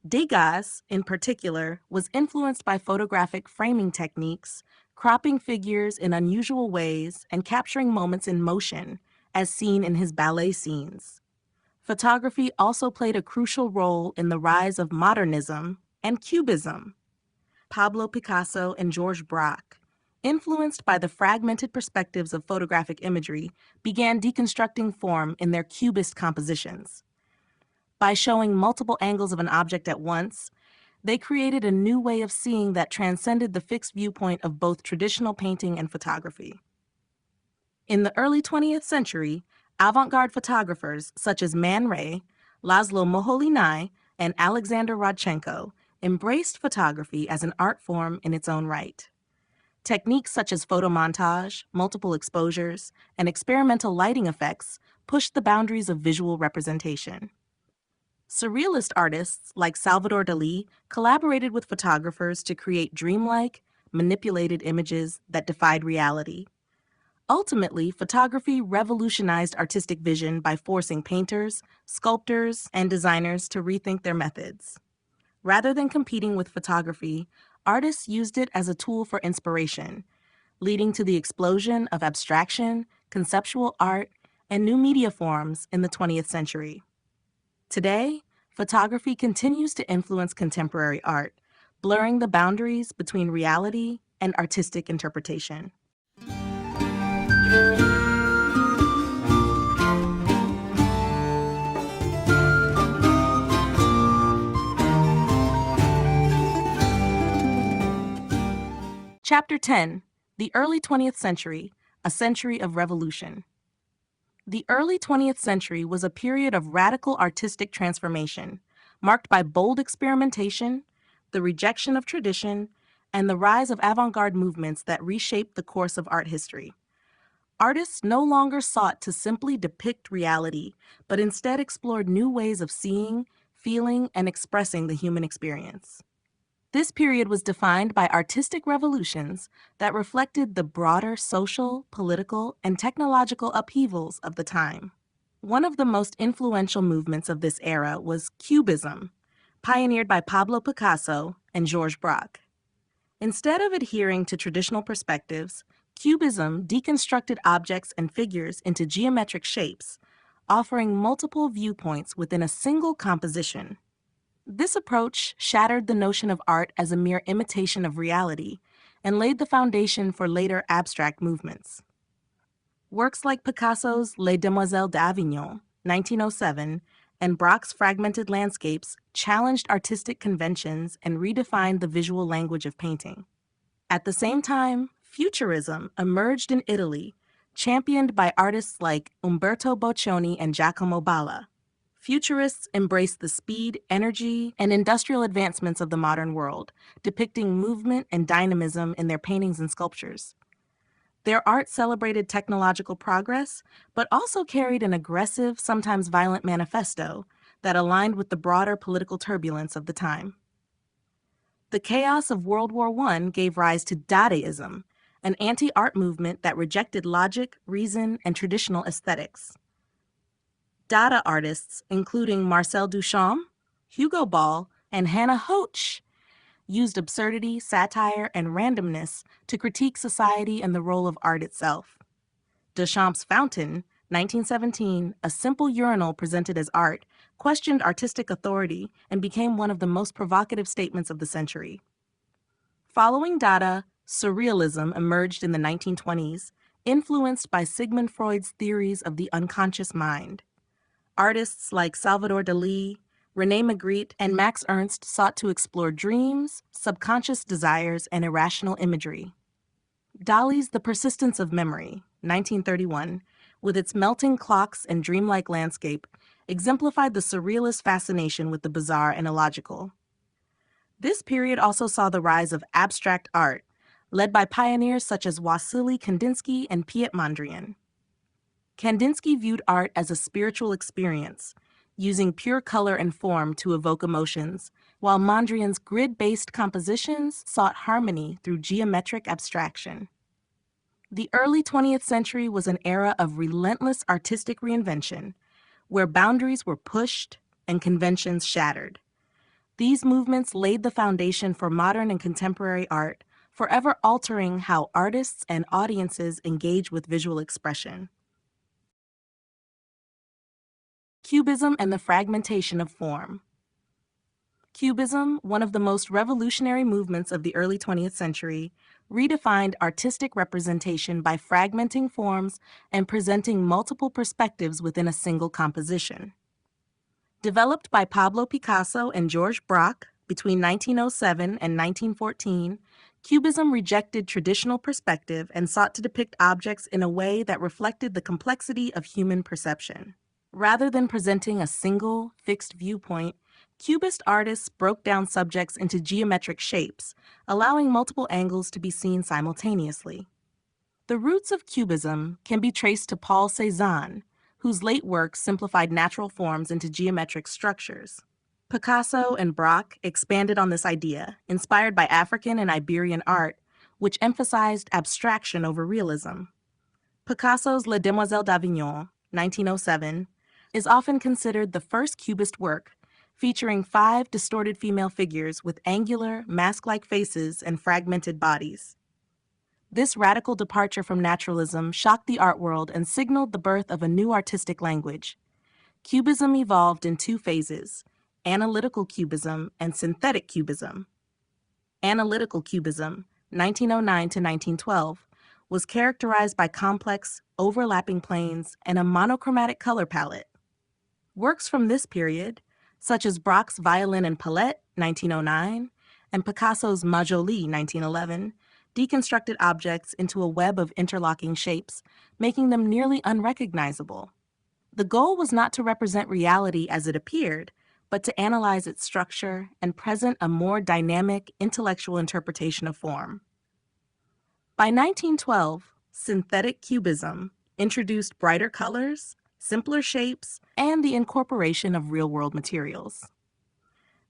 Degas, in particular, was influenced by photographic framing techniques, cropping figures in unusual ways and capturing moments in motion, as seen in his ballet scenes. Photography also played a crucial role in the rise of modernism and cubism. Pablo Picasso and Georges Braque, influenced by the fragmented perspectives of photographic imagery, began deconstructing form in their cubist compositions. By showing multiple angles of an object at once, they created a new way of seeing that transcended the fixed viewpoint of both traditional painting and photography. In the early 20th century, avant-garde photographers such as Man Ray, Laszlo Moholy-Nagy, and Alexander Rodchenko embraced photography as an art form in its own right. Techniques such as photomontage, multiple exposures, and experimental lighting effects pushed the boundaries of visual representation. Surrealist artists like Salvador Dalí collaborated with photographers to create dreamlike, manipulated images that defied reality. Ultimately, photography revolutionized artistic vision by forcing painters, sculptors, and designers to rethink their methods. Rather than competing with photography, artists used it as a tool for inspiration, leading to the explosion of abstraction, conceptual art, and new media forms in the 20th century. Today, photography continues to influence contemporary art, blurring the boundaries between reality and artistic interpretation. Chapter 10: The Early 20th Century, a Century of Revolution. The early 20th century was a period of radical artistic transformation, marked by bold experimentation, the rejection of tradition, and the rise of avant-garde movements that reshaped the course of art history. Artists no longer sought to simply depict reality, but instead explored new ways of seeing, feeling, and expressing the human experience. This period was defined by artistic revolutions that reflected the broader social, political, and technological upheavals of the time. One of the most influential movements of this era was Cubism, pioneered by Pablo Picasso and Georges Braque. Instead of adhering to traditional perspectives, Cubism deconstructed objects and figures into geometric shapes, offering multiple viewpoints within a single composition. This approach shattered the notion of art as a mere imitation of reality and laid the foundation for later abstract movements. Works like Picasso's Les Demoiselles d'Avignon, 1907, and Braque's fragmented landscapes challenged artistic conventions and redefined the visual language of painting. At the same time, Futurism emerged in Italy, championed by artists like Umberto Boccioni and Giacomo Balla. Futurists embraced the speed, energy, and industrial advancements of the modern world, depicting movement and dynamism in their paintings and sculptures. Their art celebrated technological progress, but also carried an aggressive, sometimes violent manifesto that aligned with the broader political turbulence of the time. The chaos of World War I gave rise to Dadaism, an anti-art movement that rejected logic, reason, and traditional aesthetics. Dada artists, including Marcel Duchamp, Hugo Ball, and Hannah Hoche, used absurdity, satire, and randomness to critique society and the role of art itself. Duchamp's Fountain, 1917, a simple urinal presented as art, questioned artistic authority and became one of the most provocative statements of the century. Following Dada, Surrealism emerged in the 1920s, influenced by Sigmund Freud's theories of the unconscious mind. Artists like Salvador Dalí, René Magritte, and Max Ernst sought to explore dreams, subconscious desires, and irrational imagery. Dali's The Persistence of Memory, 1931, with its melting clocks and dreamlike landscape, exemplified the surrealist fascination with the bizarre and illogical. This period also saw the rise of abstract art, led by pioneers such as Wassily Kandinsky and Piet Mondrian. Kandinsky viewed art as a spiritual experience, using pure color and form to evoke emotions, while Mondrian's grid-based compositions sought harmony through geometric abstraction. The early 20th century was an era of relentless artistic reinvention, where boundaries were pushed and conventions shattered. These movements laid the foundation for modern and contemporary art, forever altering how artists and audiences engage with visual expression. Cubism and the fragmentation of form. Cubism, one of the most revolutionary movements of the early 20th century, redefined artistic representation by fragmenting forms and presenting multiple perspectives within a single composition. Developed by Pablo Picasso and Georges Braque between 1907 and 1914, Cubism rejected traditional perspective and sought to depict objects in a way that reflected the complexity of human perception. Rather than presenting a single, fixed viewpoint, Cubist artists broke down subjects into geometric shapes, allowing multiple angles to be seen simultaneously. The roots of Cubism can be traced to Paul Cézanne, whose late works simplified natural forms into geometric structures. Picasso and Braque expanded on this idea, inspired by African and Iberian art, which emphasized abstraction over realism. Picasso's Les Demoiselles d'Avignon, 1907, is often considered the first Cubist work, featuring 5 distorted female figures with angular, mask-like faces and fragmented bodies. This radical departure from naturalism shocked the art world and signaled the birth of a new artistic language. Cubism evolved in 2 phases, analytical cubism and synthetic cubism. Analytical cubism, 1909 to 1912, was characterized by complex, overlapping planes and a monochromatic color palette. Works from this period, such as Braque's Violin and Palette, 1909, and Picasso's Majoli, 1911, deconstructed objects into a web of interlocking shapes, making them nearly unrecognizable. The goal was not to represent reality as it appeared, but to analyze its structure and present a more dynamic, intellectual interpretation of form. By 1912, synthetic cubism introduced brighter colors, simpler shapes, and the incorporation of real-world materials.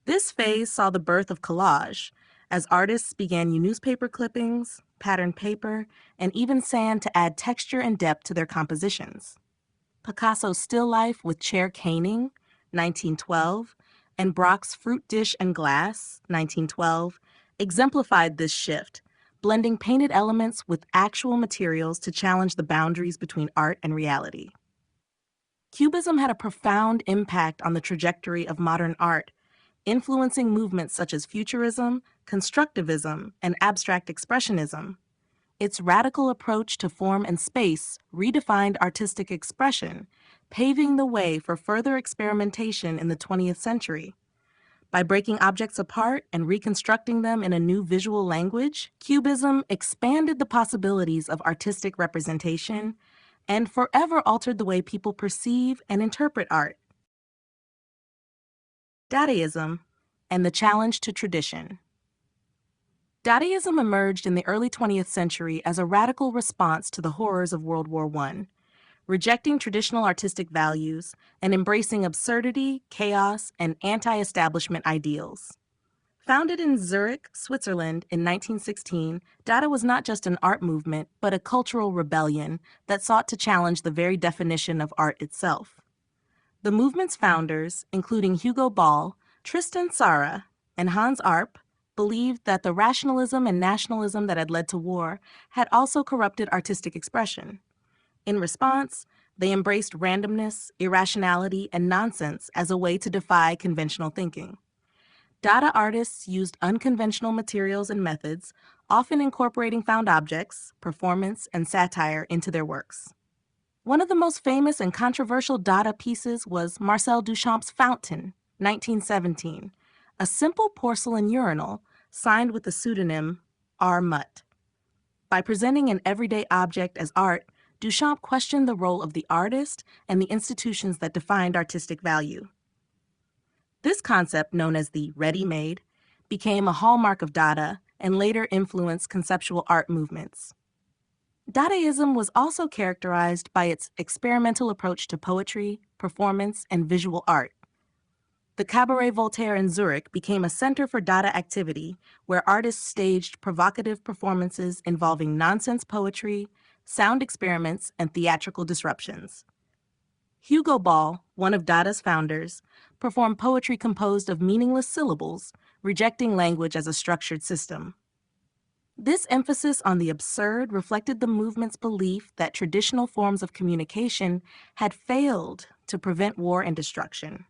This phase saw the birth of collage, as artists began newspaper clippings, patterned paper, and even sand to add texture and depth to their compositions. Picasso's still life with chair caning, 1912, and Braque's Fruit Dish and Glass, 1912, exemplified this shift, blending painted elements with actual materials to challenge the boundaries between art and reality. Cubism had a profound impact on the trajectory of modern art, influencing movements such as Futurism, Constructivism, and Abstract Expressionism. Its radical approach to form and space redefined artistic expression, paving the way for further experimentation in the 20th century. By breaking objects apart and reconstructing them in a new visual language, Cubism expanded the possibilities of artistic representation and forever altered the way people perceive and interpret art. Dadaism, and the challenge to tradition. Dadaism emerged in the early 20th century as a radical response to the horrors of World War I, rejecting traditional artistic values and embracing absurdity, chaos, and anti-establishment ideals. Founded in Zurich, Switzerland in 1916, Dada was not just an art movement, but a cultural rebellion that sought to challenge the very definition of art itself. The movement's founders, including Hugo Ball, Tristan Tzara, and Hans Arp, believed that the rationalism and nationalism that had led to war had also corrupted artistic expression. In response, they embraced randomness, irrationality, and nonsense as a way to defy conventional thinking. Dada artists used unconventional materials and methods, often incorporating found objects, performance, and satire into their works. One of the most famous and controversial Dada pieces was Marcel Duchamp's Fountain, 1917, a simple porcelain urinal signed with the pseudonym R. Mutt. By presenting an everyday object as art, Duchamp questioned the role of the artist and the institutions that defined artistic value. This concept, known as the ready-made, became a hallmark of Dada and later influenced conceptual art movements. Dadaism was also characterized by its experimental approach to poetry, performance, and visual art. The Cabaret Voltaire in Zurich became a center for Dada activity, where artists staged provocative performances involving nonsense poetry, sound experiments, and theatrical disruptions. Hugo Ball, one of Dada's founders, performed poetry composed of meaningless syllables, rejecting language as a structured system. This emphasis on the absurd reflected the movement's belief that traditional forms of communication had failed to prevent war and destruction.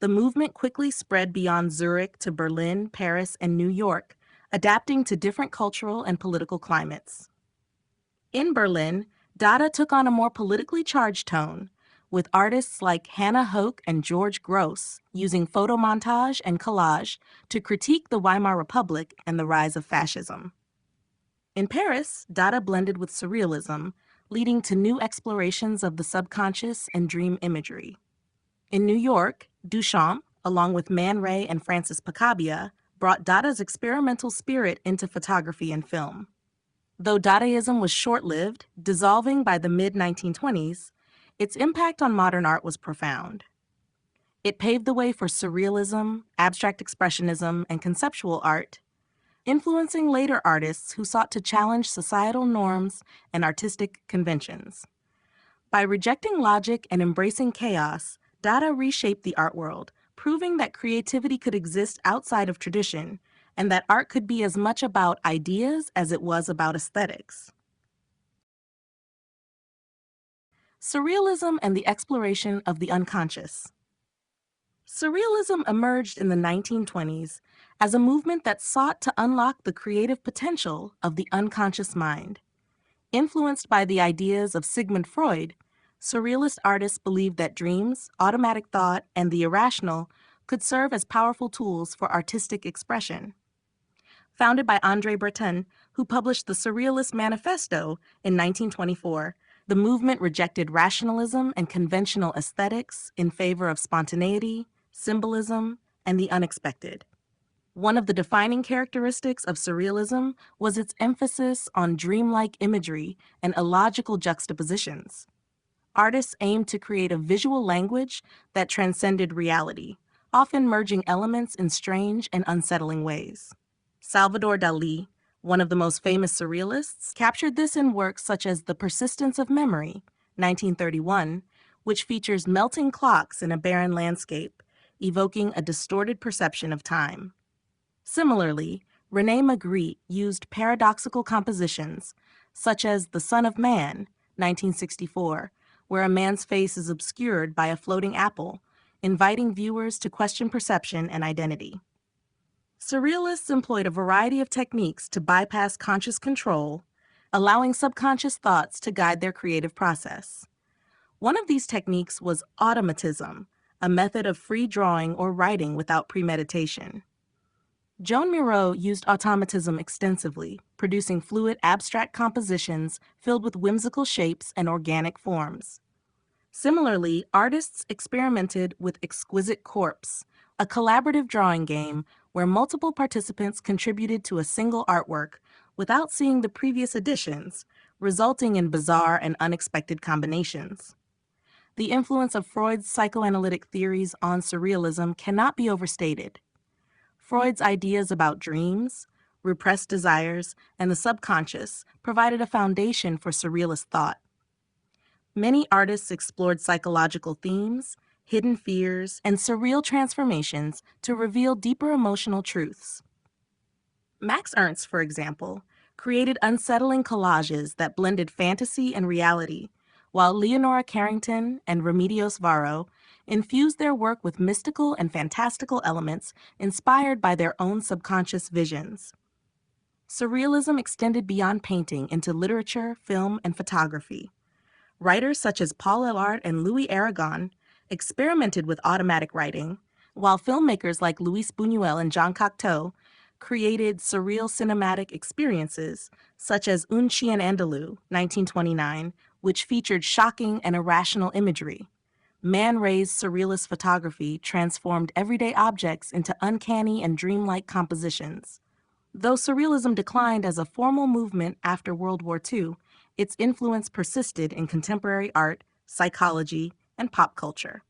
The movement quickly spread beyond Zurich to Berlin, Paris, and New York, adapting to different cultural and political climates. In Berlin, Dada took on a more politically charged tone, with artists like Hannah Hoke and George Gross using photomontage and collage to critique the Weimar Republic and the rise of fascism. In Paris, Dada blended with surrealism, leading to new explorations of the subconscious and dream imagery. In New York, Duchamp, along with Man Ray and Francis Picabia, brought Dada's experimental spirit into photography and film. Though Dadaism was short-lived, dissolving by the mid-1920s, its impact on modern art was profound. It paved the way for surrealism, abstract expressionism, and conceptual art, influencing later artists who sought to challenge societal norms and artistic conventions. By rejecting logic and embracing chaos, Dada reshaped the art world, proving that creativity could exist outside of tradition and that art could be as much about ideas as it was about aesthetics. Surrealism and the exploration of the unconscious. Surrealism emerged in the 1920s as a movement that sought to unlock the creative potential of the unconscious mind. Influenced by the ideas of Sigmund Freud, Surrealist artists believed that dreams, automatic thought, and the irrational could serve as powerful tools for artistic expression. Founded by André Breton, who published the Surrealist Manifesto in 1924, the movement rejected rationalism and conventional aesthetics in favor of spontaneity, symbolism, and the unexpected. One of the defining characteristics of Surrealism was its emphasis on dreamlike imagery and illogical juxtapositions. Artists aimed to create a visual language that transcended reality, often merging elements in strange and unsettling ways. Salvador Dalí, one of the most famous surrealists, captured this in works such as The Persistence of Memory, 1931, which features melting clocks in a barren landscape, evoking a distorted perception of time. Similarly, René Magritte used paradoxical compositions, such as The Son of Man, 1964, where a man's face is obscured by a floating apple, inviting viewers to question perception and identity. Surrealists employed a variety of techniques to bypass conscious control, allowing subconscious thoughts to guide their creative process. One of these techniques was automatism, a method of free drawing or writing without premeditation. Joan Miro used automatism extensively, producing fluid abstract compositions filled with whimsical shapes and organic forms. Similarly, artists experimented with exquisite corpse, a collaborative drawing game where multiple participants contributed to a single artwork without seeing the previous editions, resulting in bizarre and unexpected combinations. The influence of Freud's psychoanalytic theories on surrealism cannot be overstated. Freud's ideas about dreams, repressed desires, and the subconscious provided a foundation for surrealist thought. Many artists explored psychological themes, hidden fears, and surreal transformations to reveal deeper emotional truths. Max Ernst, for example, created unsettling collages that blended fantasy and reality, while Leonora Carrington and Remedios Varo infused their work with mystical and fantastical elements inspired by their own subconscious visions. Surrealism extended beyond painting into literature, film, and photography. Writers such as Paul Eluard and Louis Aragon experimented with automatic writing, while filmmakers like Luis Buñuel and Jean Cocteau created surreal cinematic experiences, such as Un Chien Andalou, 1929, which featured shocking and irrational imagery. Man-raised surrealist photography transformed everyday objects into uncanny and dreamlike compositions. Though surrealism declined as a formal movement after World War II, its influence persisted in contemporary art, psychology, and pop culture.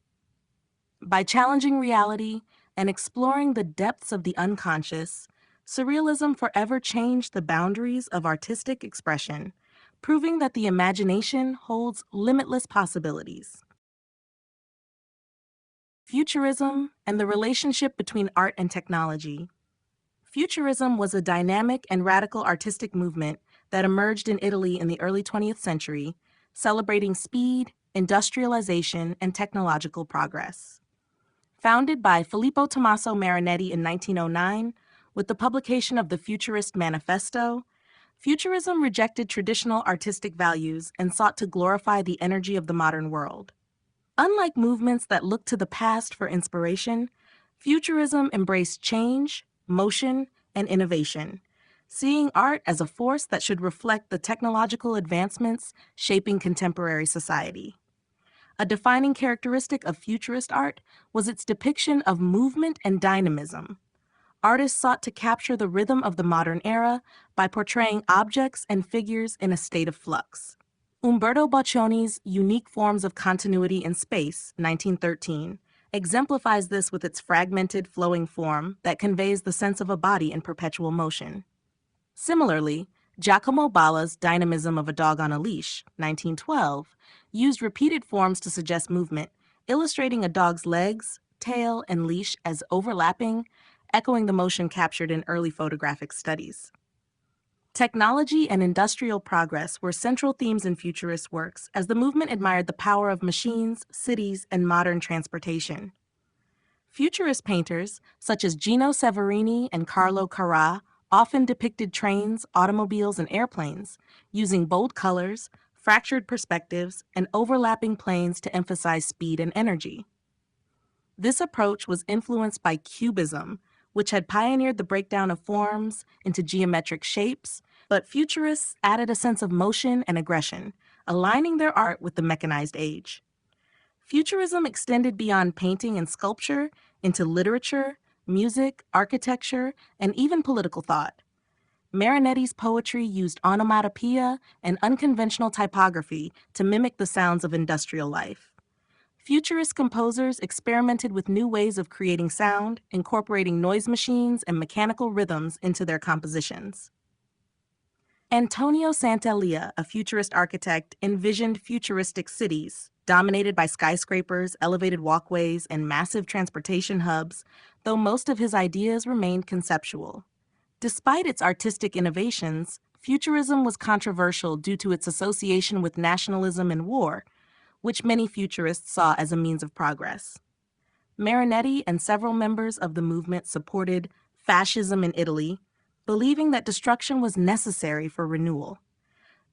By challenging reality and exploring the depths of the unconscious, surrealism forever changed the boundaries of artistic expression, proving that the imagination holds limitless possibilities. Futurism and the relationship between art and technology. Futurism was a dynamic and radical artistic movement that emerged in Italy in the early 20th century, celebrating speed, industrialization, and technological progress. Founded by Filippo Tommaso Marinetti in 1909, with the publication of the Futurist Manifesto, Futurism rejected traditional artistic values and sought to glorify the energy of the modern world. Unlike movements that look to the past for inspiration, Futurism embraced change, motion, and innovation, seeing art as a force that should reflect the technological advancements shaping contemporary society. A defining characteristic of Futurist art was its depiction of movement and dynamism. Artists sought to capture the rhythm of the modern era by portraying objects and figures in a state of flux. Umberto Boccioni's Unique Forms of Continuity in Space, 1913, exemplifies this with its fragmented, flowing form that conveys the sense of a body in perpetual motion. Similarly, Giacomo Balla's Dynamism of a Dog on a Leash, 1912, used repeated forms to suggest movement, illustrating a dog's legs, tail, and leash as overlapping, echoing the motion captured in early photographic studies. Technology and industrial progress were central themes in Futurist works as the movement admired the power of machines, cities, and modern transportation. Futurist painters, such as Gino Severini and Carlo Carrà, often depicted trains, automobiles, and airplanes, using bold colors, fractured perspectives, and overlapping planes to emphasize speed and energy. This approach was influenced by Cubism, which had pioneered the breakdown of forms into geometric shapes, but Futurists added a sense of motion and aggression, aligning their art with the mechanized age. Futurism extended beyond painting and sculpture into literature, music, architecture, and even political thought. Marinetti's poetry used onomatopoeia and unconventional typography to mimic the sounds of industrial life. Futurist composers experimented with new ways of creating sound, incorporating noise machines and mechanical rhythms into their compositions. Antonio Sant'Elia, a futurist architect, envisioned futuristic cities, dominated by skyscrapers, elevated walkways, and massive transportation hubs, though most of his ideas remained conceptual. Despite its artistic innovations, Futurism was controversial due to its association with nationalism and war, which many futurists saw as a means of progress. Marinetti and several members of the movement supported fascism in Italy, believing that destruction was necessary for renewal.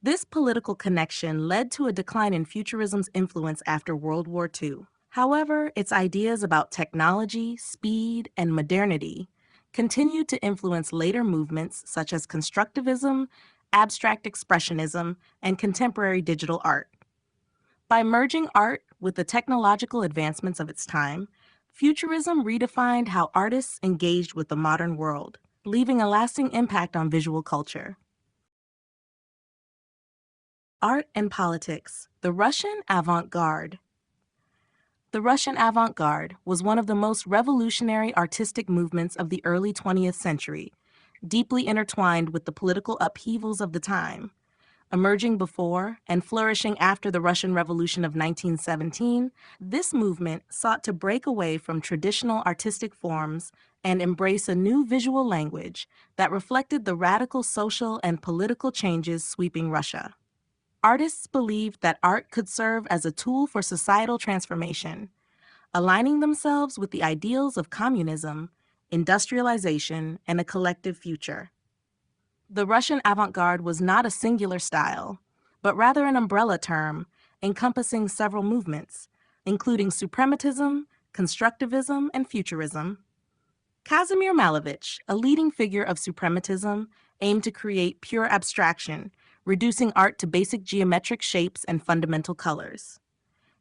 This political connection led to a decline in Futurism's influence after World War II. However, its ideas about technology, speed, and modernity continued to influence later movements such as constructivism, abstract expressionism, and contemporary digital art. By merging art with the technological advancements of its time, Futurism redefined how artists engaged with the modern world, leaving a lasting impact on visual culture. Art and politics, the Russian avant-garde. The Russian avant-garde was one of the most revolutionary artistic movements of the early 20th century, deeply intertwined with the political upheavals of the time. Emerging before and flourishing after the Russian Revolution of 1917, this movement sought to break away from traditional artistic forms and embrace a new visual language that reflected the radical social and political changes sweeping Russia. Artists believed that art could serve as a tool for societal transformation, aligning themselves with the ideals of communism, industrialization, and a collective future. The Russian avant-garde was not a singular style, but rather an umbrella term encompassing several movements, including suprematism, constructivism, and futurism. Kazimir Malevich, a leading figure of suprematism, aimed to create pure abstraction, reducing art to basic geometric shapes and fundamental colors.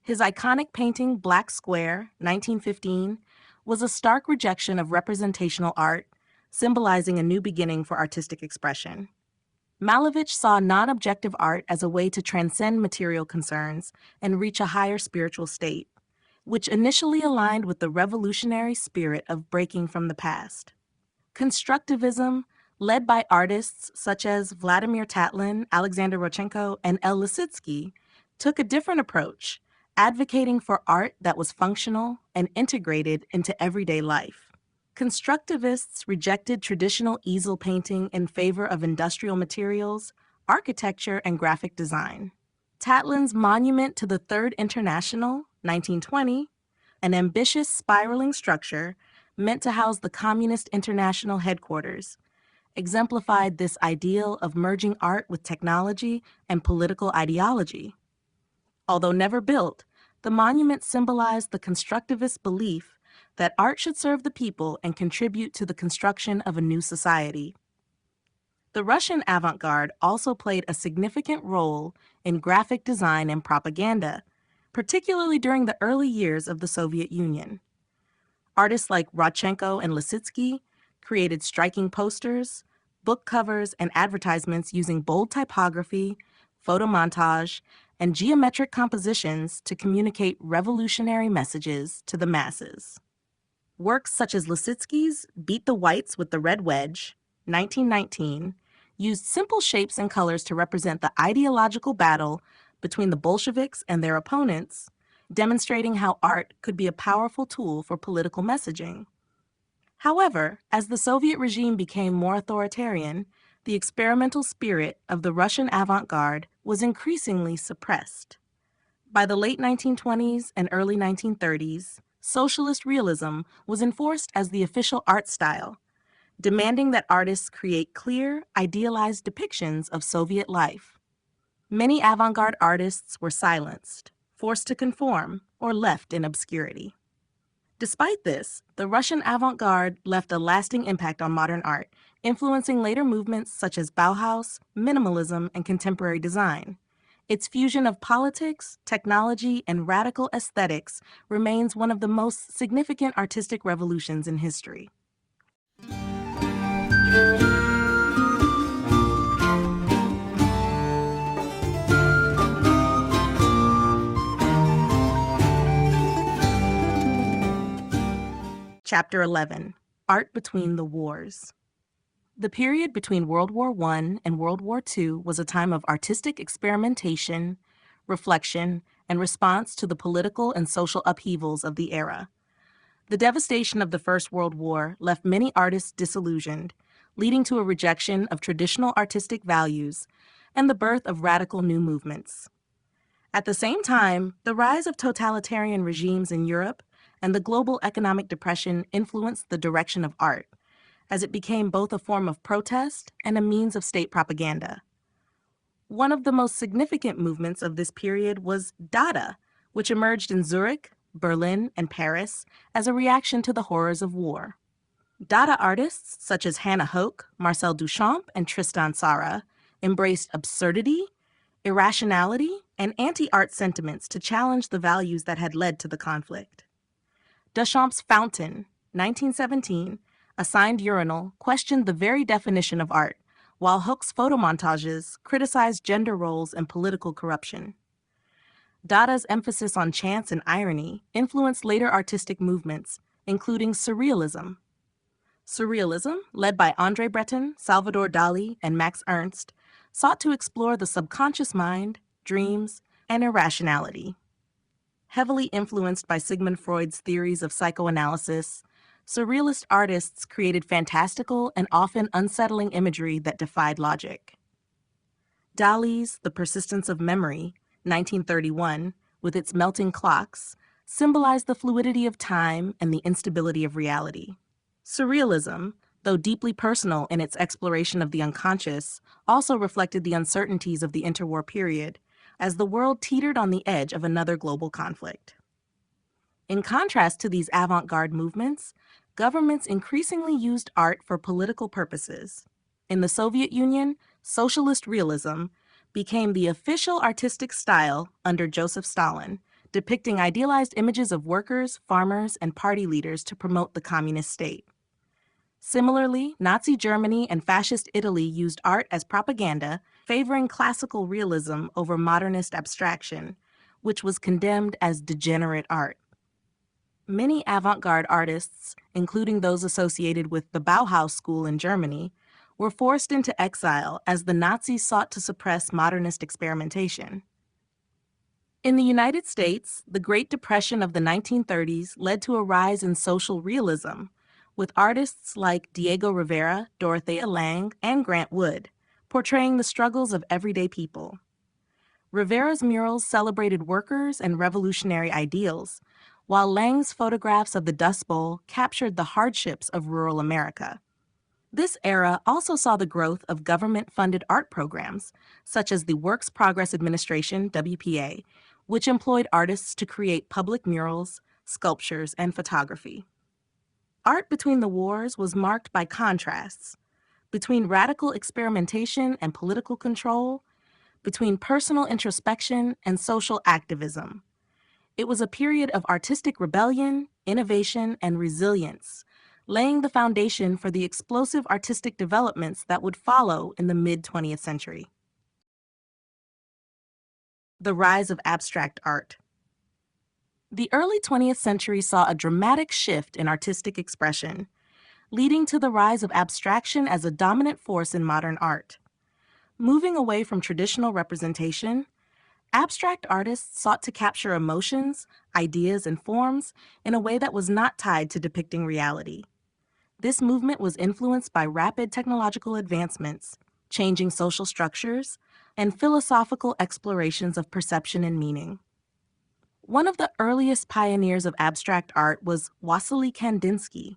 His iconic painting Black Square, 1915, was a stark rejection of representational art, symbolizing a new beginning for artistic expression. Malevich saw non-objective art as a way to transcend material concerns and reach a higher spiritual state, which initially aligned with the revolutionary spirit of breaking from the past. Constructivism, led by artists such as Vladimir Tatlin, Alexander Rodchenko, and El Lissitzky, took a different approach, advocating for art that was functional and integrated into everyday life. Constructivists rejected traditional easel painting in favor of industrial materials, architecture, and graphic design. Tatlin's Monument to the Third International, 1920, an ambitious spiraling structure meant to house the Communist International headquarters, exemplified this ideal of merging art with technology and political ideology. Although never built, the monument symbolized the constructivist belief that art should serve the people and contribute to the construction of a new society. The Russian avant-garde also played a significant role in graphic design and propaganda, particularly during the early years of the Soviet Union. Artists like Rodchenko and Lissitzky created striking posters, book covers, and advertisements using bold typography, photomontage, and geometric compositions to communicate revolutionary messages to the masses. Works such as Lissitzky's Beat the Whites with the Red Wedge, 1919, used simple shapes and colors to represent the ideological battle between the Bolsheviks and their opponents, demonstrating how art could be a powerful tool for political messaging. However, as the Soviet regime became more authoritarian, the experimental spirit of the Russian avant-garde was increasingly suppressed. By the late 1920s and early 1930s, socialist realism was enforced as the official art style, demanding that artists create clear, idealized depictions of Soviet life. Many avant-garde artists were silenced, forced to conform, or left in obscurity. Despite this, the Russian avant-garde left a lasting impact on modern art, influencing later movements such as Bauhaus, minimalism, and contemporary design. Its fusion of politics, technology, and radical aesthetics remains one of the most significant artistic revolutions in history. Chapter 11: Art Between the Wars. The period between World War I and World War II was a time of artistic experimentation, reflection, and response to the political and social upheavals of the era. The devastation of the First World War left many artists disillusioned, leading to a rejection of traditional artistic values and the birth of radical new movements. At the same time, the rise of totalitarian regimes in Europe and the global economic depression influenced the direction of art, as it became both a form of protest and a means of state propaganda. One of the most significant movements of this period was Dada, which emerged in Zurich, Berlin, and Paris as a reaction to the horrors of war. Dada artists such as Hannah Hoke, Marcel Duchamp, and Tristan Tzara embraced absurdity, irrationality, and anti-art sentiments to challenge the values that had led to the conflict. Duchamp's Fountain, 1917, a signed urinal, questioned the very definition of art, while Hook's photomontages criticized gender roles and political corruption. Dada's emphasis on chance and irony influenced later artistic movements, including Surrealism. Surrealism, led by André Breton, Salvador Dali, and Max Ernst, sought to explore the subconscious mind, dreams, and irrationality. Heavily influenced by Sigmund Freud's theories of psychoanalysis, Surrealist artists created fantastical and often unsettling imagery that defied logic. Dali's The Persistence of Memory, 1931, with its melting clocks, symbolized the fluidity of time and the instability of reality. Surrealism, though deeply personal in its exploration of the unconscious, also reflected the uncertainties of the interwar period, as the world teetered on the edge of another global conflict. In contrast to these avant-garde movements, governments increasingly used art for political purposes. In the Soviet Union, socialist realism became the official artistic style under Joseph Stalin, depicting idealized images of workers, farmers, and party leaders to promote the communist state. Similarly, Nazi Germany and Fascist Italy used art as propaganda, favoring classical realism over modernist abstraction, which was condemned as degenerate art. Many avant-garde artists, including those associated with the Bauhaus school in Germany, were forced into exile as the Nazis sought to suppress modernist experimentation. In the United States, the Great Depression of the 1930s led to a rise in social realism, with artists like Diego Rivera, Dorothea Lange, and Grant Wood portraying the struggles of everyday people. Rivera's murals celebrated workers and revolutionary ideals, while Lange's photographs of the Dust Bowl captured the hardships of rural America. This era also saw the growth of government-funded art programs, such as the Works Progress Administration, WPA, which employed artists to create public murals, sculptures, and photography. Art between the wars was marked by contrasts between radical experimentation and political control, between personal introspection and social activism. It was a period of artistic rebellion, innovation, and resilience, laying the foundation for the explosive artistic developments that would follow in the mid-20th century. The rise of abstract art. The early 20th century saw a dramatic shift in artistic expression, leading to the rise of abstraction as a dominant force in modern art. Moving away from traditional representation, abstract artists sought to capture emotions, ideas, and forms in a way that was not tied to depicting reality. This movement was influenced by rapid technological advancements, changing social structures, and philosophical explorations of perception and meaning. One of the earliest pioneers of abstract art was Wassily Kandinsky,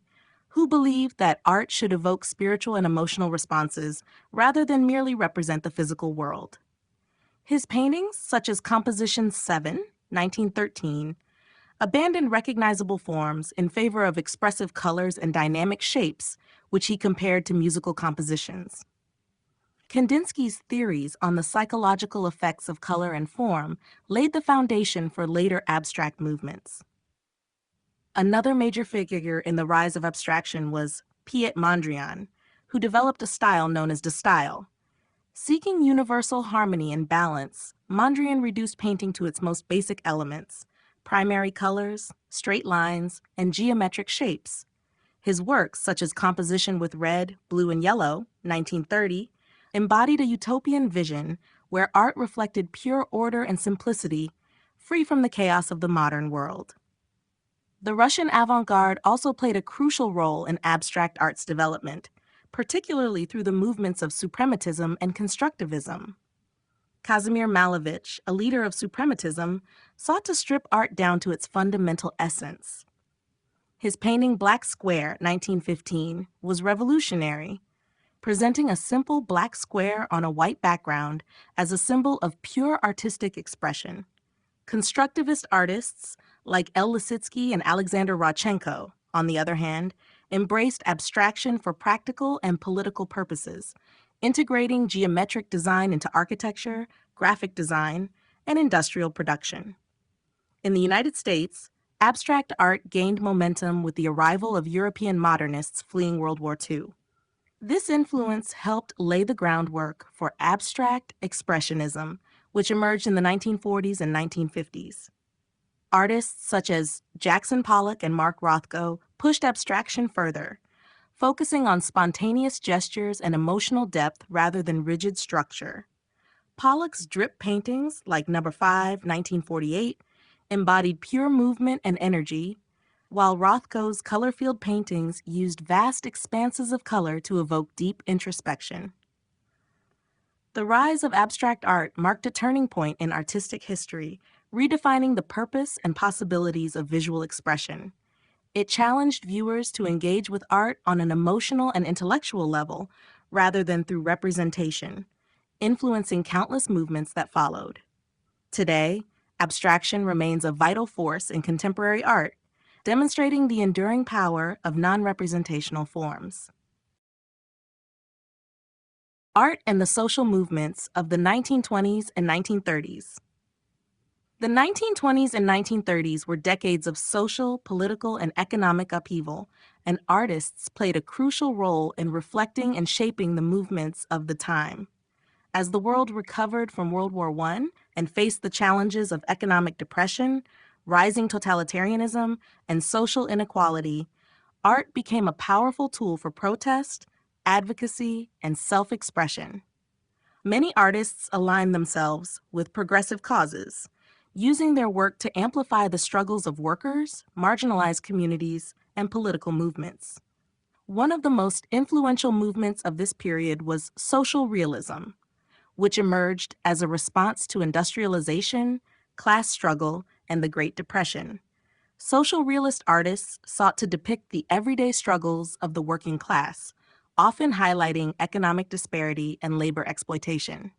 who believed that art should evoke spiritual and emotional responses rather than merely represent the physical world. His paintings, such as Composition 7, 1913, abandoned recognizable forms in favor of expressive colors and dynamic shapes, which he compared to musical compositions. Kandinsky's theories on the psychological effects of color and form laid the foundation for later abstract movements. Another major figure in the rise of abstraction was Piet Mondrian, who developed a style known as de style. Seeking universal harmony and balance, Mondrian reduced painting to its most basic elements: primary colors, straight lines, and geometric shapes. His works, such as Composition with Red, Blue, and Yellow, 1930, embodied a utopian vision where art reflected pure order and simplicity, free from the chaos of the modern world. The Russian avant-garde also played a crucial role in abstract art's development, particularly through the movements of suprematism and constructivism. Kazimir Malevich, a leader of suprematism, sought to strip art down to its fundamental essence. His painting Black Square, 1915, was revolutionary, presenting a simple black square on a white background as a symbol of pure artistic expression. Constructivist artists like El Lissitzky and Alexander Rodchenko, on the other hand, embraced abstraction for practical and political purposes, integrating geometric design into architecture, graphic design, and industrial production. In the United States, Abstract art gained momentum with the arrival of European modernists fleeing World War II. This influence helped lay the groundwork for abstract expressionism, which emerged in the 1940s and 1950s. Artists such as Jackson Pollock and Mark Rothko pushed abstraction further, focusing on spontaneous gestures and emotional depth rather than rigid structure. Pollock's drip paintings, like Number 5, 1948, embodied pure movement and energy, while Rothko's color-filled paintings used vast expanses of color to evoke deep introspection. The rise of abstract art marked a turning point in artistic history, redefining the purpose and possibilities of visual expression. It challenged viewers to engage with art on an emotional and intellectual level rather than through representation, influencing countless movements that followed. Today, abstraction remains a vital force in contemporary art, demonstrating the enduring power of non-representational forms. Art and the social movements of the 1920s and 1930s. The 1920s and 1930s were decades of social, political, and economic upheaval, and artists played a crucial role in reflecting and shaping the movements of the time. As the world recovered from World War I and faced the challenges of economic depression, rising totalitarianism, and social inequality, art became a powerful tool for protest, advocacy, and self-expression. Many artists align themselves with progressive causes, using their work to amplify the struggles of workers, marginalized communities, and political movements. One of the most influential movements of this period was social realism, which emerged as a response to industrialization, class struggle, and the Great Depression. Social realist artists sought to depict the everyday struggles of the working class, often highlighting economic disparity and labor exploitation.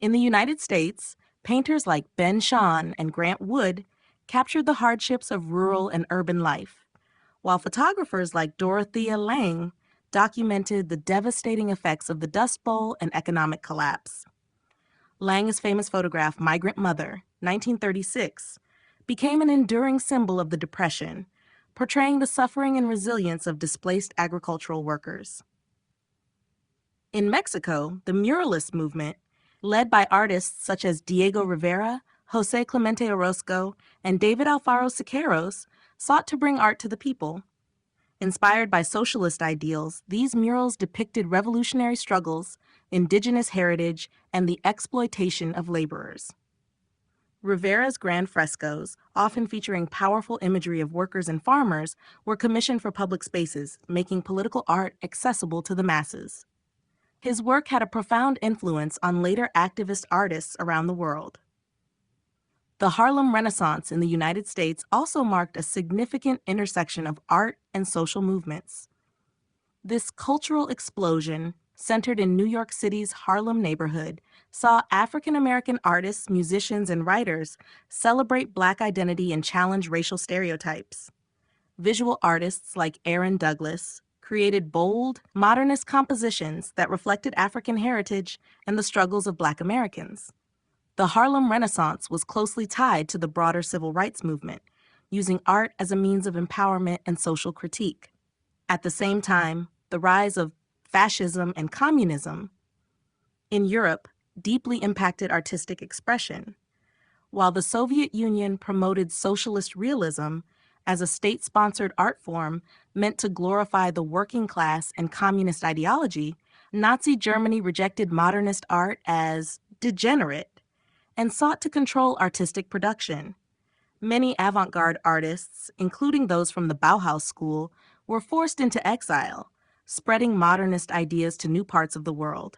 In the United States, painters like Ben Shahn and Grant Wood captured the hardships of rural and urban life, while photographers like Dorothea Lange documented the devastating effects of the Dust Bowl and economic collapse. Lange's famous photograph, Migrant Mother, 1936, became an enduring symbol of the Depression, portraying the suffering and resilience of displaced agricultural workers. In Mexico, the Muralist movement, led by artists such as Diego Rivera, José Clemente Orozco, and David Alfaro Siqueiros, sought to bring art to the people. Inspired by socialist ideals, these murals depicted revolutionary struggles, indigenous heritage, and the exploitation of laborers. Rivera's grand frescoes, often featuring powerful imagery of workers and farmers, were commissioned for public spaces, making political art accessible to the masses. His work had a profound influence on later activist artists around the world. The Harlem Renaissance in the United States also marked a significant intersection of art and social movements. This cultural explosion, centered in New York City's Harlem neighborhood, saw African American artists, musicians, and writers celebrate Black identity and challenge racial stereotypes. Visual artists like Aaron Douglas created bold, modernist compositions that reflected African heritage and the struggles of Black Americans. The Harlem Renaissance was closely tied to the broader civil rights movement, using art as a means of empowerment and social critique. At the same time, the rise of fascism and communism in Europe deeply impacted artistic expression. While the Soviet Union promoted socialist realism as a state-sponsored art form meant to glorify the working class and communist ideology, Nazi Germany rejected modernist art as degenerate and sought to control artistic production. Many avant-garde artists, including those from the Bauhaus school, were forced into exile, spreading modernist ideas to new parts of the world.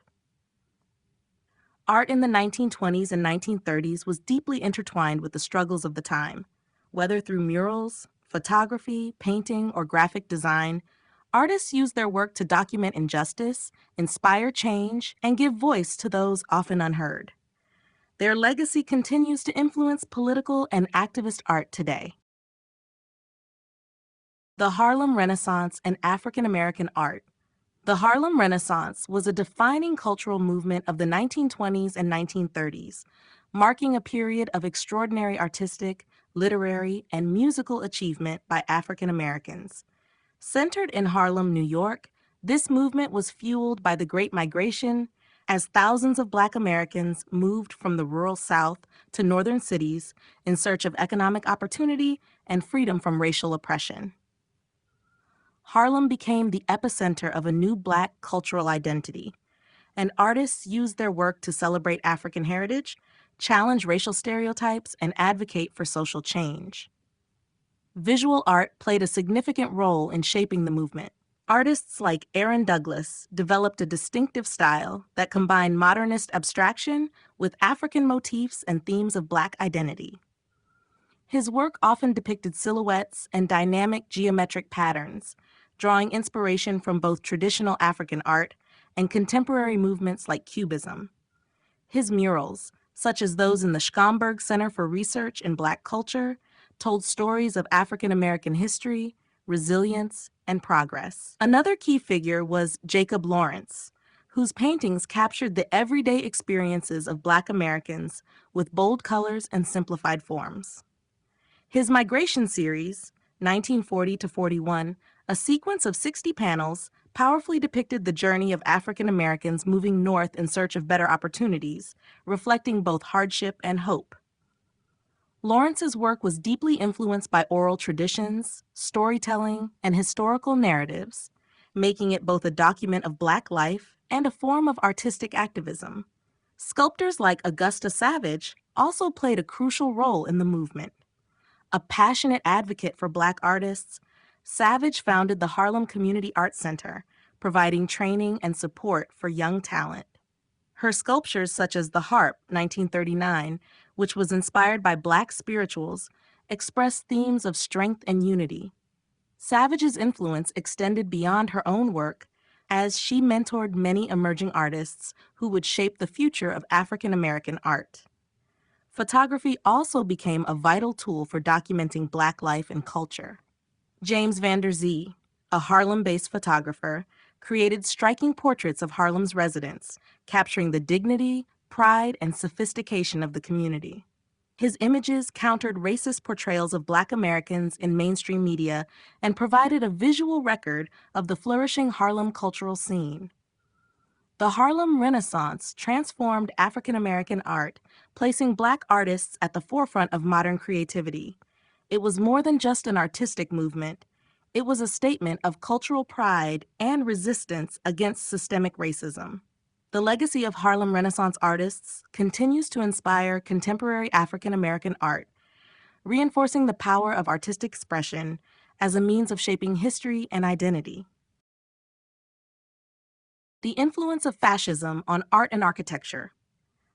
Art in the 1920s and 1930s was deeply intertwined with the struggles of the time. Whether through murals, photography, painting, or graphic design, artists used their work to document injustice, inspire change, and give voice to those often unheard. Their legacy continues to influence political and activist art today. The Harlem Renaissance and African American art. The Harlem Renaissance was a defining cultural movement of the 1920s and 1930s, marking a period of extraordinary artistic, literary, and musical achievement by African Americans. Centered in Harlem, New York, this movement was fueled by the Great Migration as thousands of Black Americans moved from the rural South to northern cities in search of economic opportunity and freedom from racial oppression. Harlem became the epicenter of a new Black cultural identity, and artists used their work to celebrate African heritage, challenge racial stereotypes, and advocate for social change. Visual art played a significant role in shaping the movement. Artists like Aaron Douglas developed a distinctive style that combined modernist abstraction with African motifs and themes of Black identity. His work often depicted silhouettes and dynamic geometric patterns, drawing inspiration from both traditional African art and contemporary movements like Cubism. His murals, such as those in the Schomburg Center for Research in Black Culture, told stories of African American history, resilience, and progress. Another key figure was Jacob Lawrence, whose paintings captured the everyday experiences of Black Americans with bold colors and simplified forms. His Migration series, 1940 to 41, a sequence of 60 panels, powerfully depicted the journey of African Americans moving north in search of better opportunities, reflecting both hardship and hope. Lawrence's work was deeply influenced by oral traditions, storytelling, and historical narratives, making it both a document of Black life and a form of artistic activism. Sculptors like Augusta Savage also played a crucial role in the movement. A passionate advocate for Black artists, Savage founded the Harlem Community Arts Center, providing training and support for young talent. Her sculptures such as The Harp, 1939, which was inspired by Black spirituals, express themes of strength and unity. Savage's influence extended beyond her own work as she mentored many emerging artists who would shape the future of African American art. Photography also became a vital tool for documenting Black life and culture. James Van Der Zee, a Harlem-based photographer, created striking portraits of Harlem's residents, capturing the dignity, pride, and sophistication of the community. His images countered racist portrayals of Black Americans in mainstream media and provided a visual record of the flourishing Harlem cultural scene. The Harlem Renaissance transformed African American art, placing Black artists at the forefront of modern creativity. It was more than just an artistic movement. It was a statement of cultural pride and resistance against systemic racism. The legacy of Harlem Renaissance artists continues to inspire contemporary African American art, reinforcing the power of artistic expression as a means of shaping history and identity. The influence of fascism on art and architecture.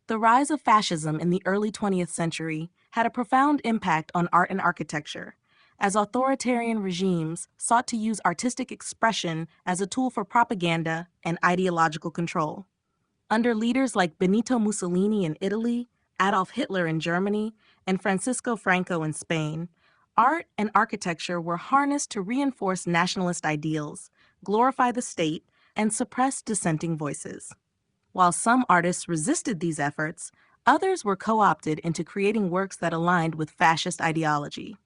The rise of fascism in the early 20th century had a profound impact on art and architecture, as authoritarian regimes sought to use artistic expression as a tool for propaganda and ideological control. Under leaders like Benito Mussolini in Italy, Adolf Hitler in Germany, and Francisco Franco in Spain, art and architecture were harnessed to reinforce nationalist ideals, glorify the state, and suppress dissenting voices. While some artists resisted these efforts, others were co-opted into creating works that aligned with fascist ideology.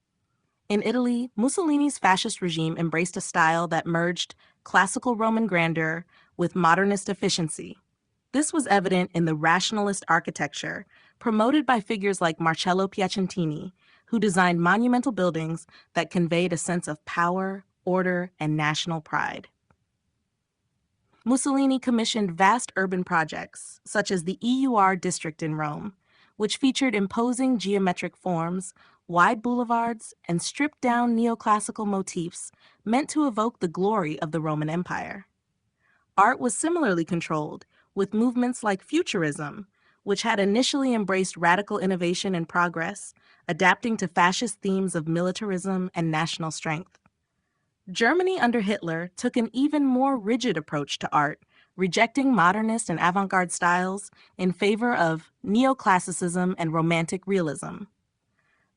In Italy, Mussolini's fascist regime embraced a style that merged classical Roman grandeur with modernist efficiency. This was evident in the rationalist architecture promoted by figures like Marcello Piacentini, who designed monumental buildings that conveyed a sense of power, order, and national pride. Mussolini commissioned vast urban projects, such as the EUR district in Rome, which featured imposing geometric forms, wide boulevards, and stripped-down neoclassical motifs meant to evoke the glory of the Roman Empire. Art was similarly controlled, with movements like Futurism, which had initially embraced radical innovation and progress, adapting to fascist themes of militarism and national strength. Germany under Hitler took an even more rigid approach to art, rejecting modernist and avant-garde styles in favor of neoclassicism and romantic realism.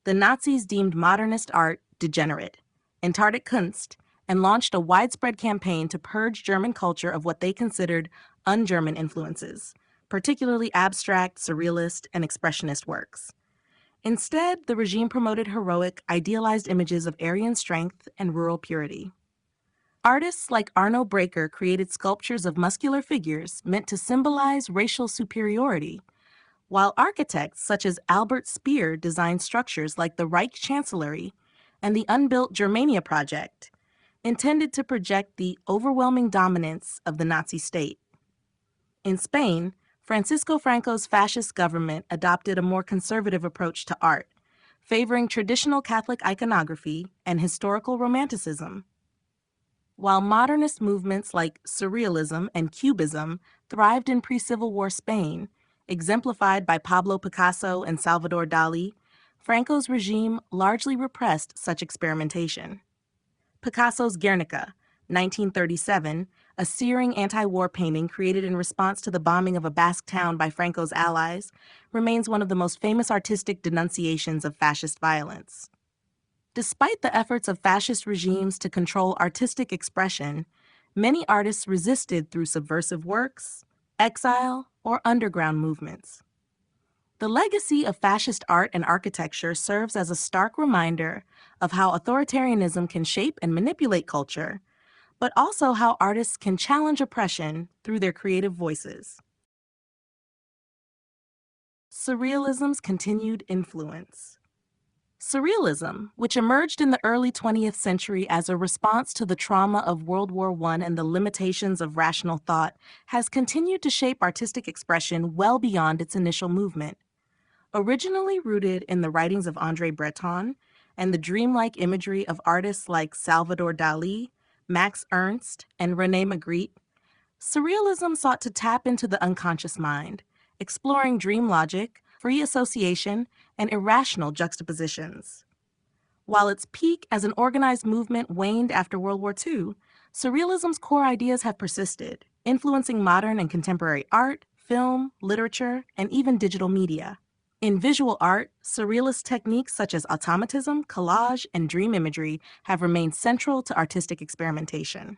The Nazis deemed modernist art degenerate, entartet Kunst, and launched a widespread campaign to purge German culture of what they considered un-German influences, particularly abstract, surrealist, and expressionist works. Instead, the regime promoted heroic, idealized images of Aryan strength and rural purity. Artists like Arno Breker created sculptures of muscular figures meant to symbolize racial superiority, while architects such as Albert Speer designed structures like the Reich Chancellery and the unbuilt Germania Project, intended to project the overwhelming dominance of the Nazi state. In Spain, Francisco Franco's fascist government adopted a more conservative approach to art, favoring traditional Catholic iconography and historical romanticism. While modernist movements like Surrealism and Cubism thrived in pre-Civil War Spain, exemplified by Pablo Picasso and Salvador Dali, Franco's regime largely repressed such experimentation. Picasso's Guernica, 1937, a searing anti-war painting created in response to the bombing of a Basque town by Franco's allies, remains one of the most famous artistic denunciations of fascist violence. Despite the efforts of fascist regimes to control artistic expression, many artists resisted through subversive works, exile, or underground movements. The legacy of fascist art and architecture serves as a stark reminder of how authoritarianism can shape and manipulate culture, but also how artists can challenge oppression through their creative voices. Surrealism's continued influence. Surrealism, which emerged in the early 20th century as a response to the trauma of World War I and the limitations of rational thought, has continued to shape artistic expression well beyond its initial movement. Originally rooted in the writings of André Breton and the dreamlike imagery of artists like Salvador Dali, Max Ernst, and René Magritte, Surrealism sought to tap into the unconscious mind, exploring dream logic, free association, and irrational juxtapositions. While its peak as an organized movement waned after World War II, Surrealism's core ideas have persisted, influencing modern and contemporary art, film, literature, and even digital media. In visual art, Surrealist techniques such as automatism, collage, and dream imagery have remained central to artistic experimentation.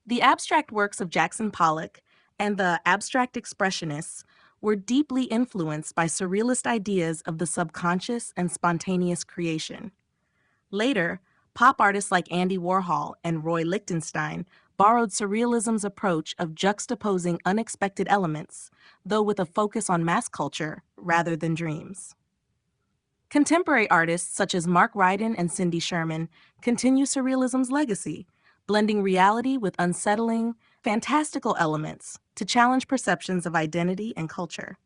The abstract works of Jackson Pollock and the abstract expressionists were deeply influenced by Surrealist ideas of the subconscious and spontaneous creation. Later, pop artists like Andy Warhol and Roy Lichtenstein borrowed Surrealism's approach of juxtaposing unexpected elements, though with a focus on mass culture rather than dreams. Contemporary artists such as Mark Ryden and Cindy Sherman continue Surrealism's legacy, blending reality with unsettling, fantastical elements to challenge perceptions of identity and culture.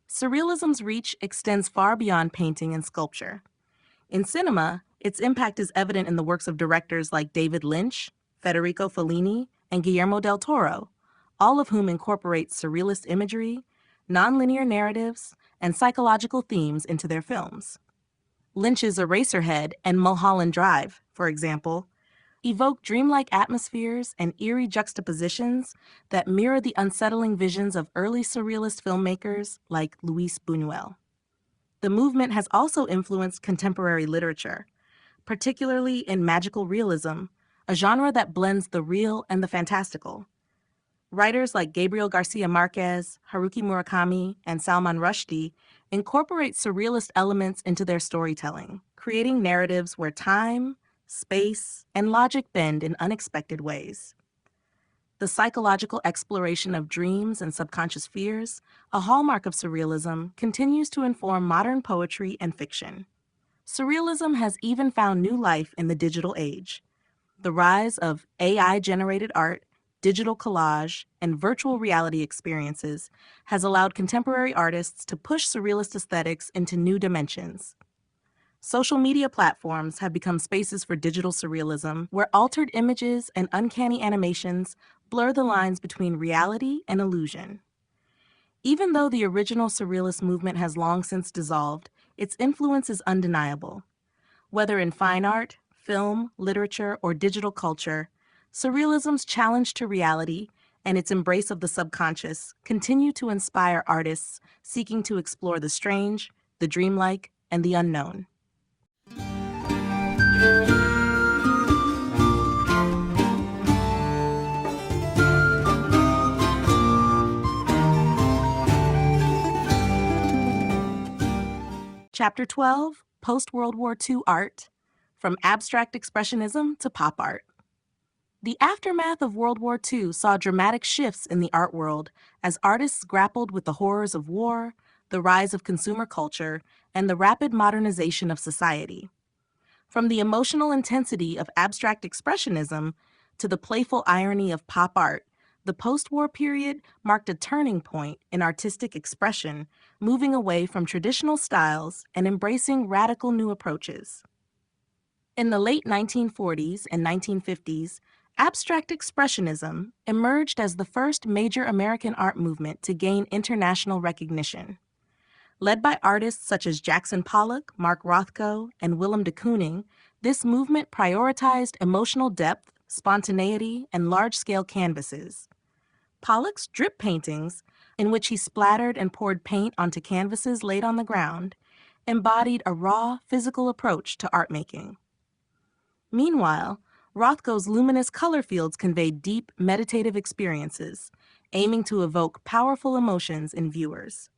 Surrealism's reach extends far beyond painting and sculpture. In cinema, its impact is evident in the works of directors like David Lynch, Federico Fellini, and Guillermo del Toro, all of whom incorporate surrealist imagery, nonlinear narratives, and psychological themes into their films. Lynch's Eraserhead and Mulholland Drive, for example, evoke dreamlike atmospheres and eerie juxtapositions that mirror the unsettling visions of early surrealist filmmakers like Luis Buñuel. The movement has also influenced contemporary literature, particularly in magical realism, a genre that blends the real and the fantastical. Writers like Gabriel Garcia Marquez, Haruki Murakami, and Salman Rushdie incorporate surrealist elements into their storytelling, creating narratives where time, space, and logic bend in unexpected ways. The psychological exploration of dreams and subconscious fears, a hallmark of surrealism, continues to inform modern poetry and fiction. Surrealism has even found new life in the digital age. The rise of AI-generated art, digital collage, and virtual reality experiences has allowed contemporary artists to push surrealist aesthetics into new dimensions. Social media platforms have become spaces for digital surrealism, where altered images and uncanny animations blur the lines between reality and illusion. Even though the original surrealist movement has long since dissolved, its influence is undeniable. Whether in fine art, film, literature, or digital culture, surrealism's challenge to reality and its embrace of the subconscious continue to inspire artists seeking to explore the strange, the dreamlike, and the unknown. Chapter 12, Post-World War II Art, From Abstract Expressionism to Pop Art. The aftermath of World War II saw dramatic shifts in the art world as artists grappled with the horrors of war, the rise of consumer culture, and the rapid modernization of society. From the emotional intensity of abstract expressionism to the playful irony of pop art, the post-war period marked a turning point in artistic expression, moving away from traditional styles and embracing radical new approaches. In the late 1940s and 1950s, abstract expressionism emerged as the first major American art movement to gain international recognition. Led by artists such as Jackson Pollock, Mark Rothko, and Willem de Kooning, this movement prioritized emotional depth, spontaneity, and large-scale canvases. Pollock's drip paintings, in which he splattered and poured paint onto canvases laid on the ground, embodied a raw, physical approach to art making. Meanwhile, Rothko's luminous color fields conveyed deep, meditative experiences, aiming to evoke powerful emotions in viewers.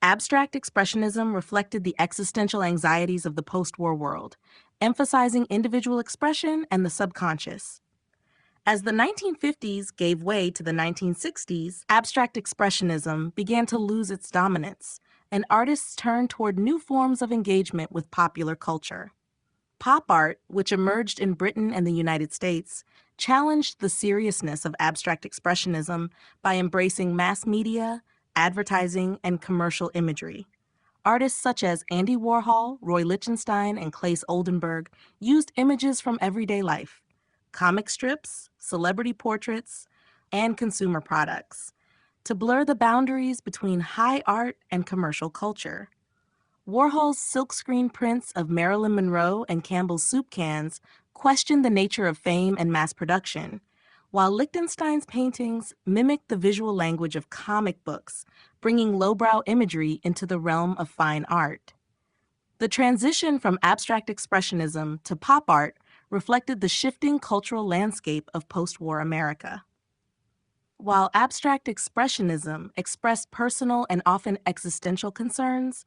Abstract expressionism reflected the existential anxieties of the post-war world, emphasizing individual expression and the subconscious. As the 1950s gave way to the 1960s, abstract expressionism began to lose its dominance, and artists turned toward new forms of engagement with popular culture. Pop art, which emerged in Britain and the United States, challenged the seriousness of abstract expressionism by embracing mass media, advertising, and commercial imagery. Artists such as Andy Warhol, Roy Lichtenstein, and Claes Oldenburg used images from everyday life, comic strips, celebrity portraits, and consumer products, to blur the boundaries between high art and commercial culture. Warhol's silkscreen prints of Marilyn Monroe and Campbell's soup cans questioned the nature of fame and mass production, while Lichtenstein's paintings mimicked the visual language of comic books, bringing lowbrow imagery into the realm of fine art. The transition from abstract expressionism to pop art reflected the shifting cultural landscape of post-war America. While abstract expressionism expressed personal and often existential concerns,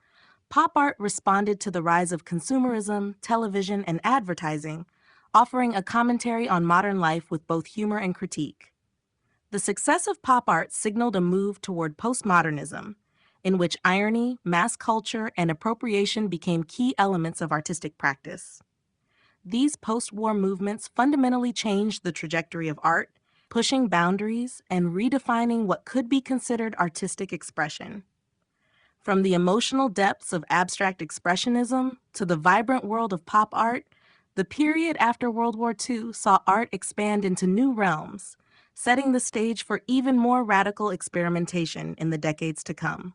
pop art responded to the rise of consumerism, television, and advertising, offering a commentary on modern life with both humor and critique. The success of pop art signaled a move toward postmodernism, in which irony, mass culture, and appropriation became key elements of artistic practice. These post-war movements fundamentally changed the trajectory of art, pushing boundaries and redefining what could be considered artistic expression. From the emotional depths of abstract expressionism to the vibrant world of pop art, the period after World War II saw art expand into new realms, setting the stage for even more radical experimentation in the decades to come.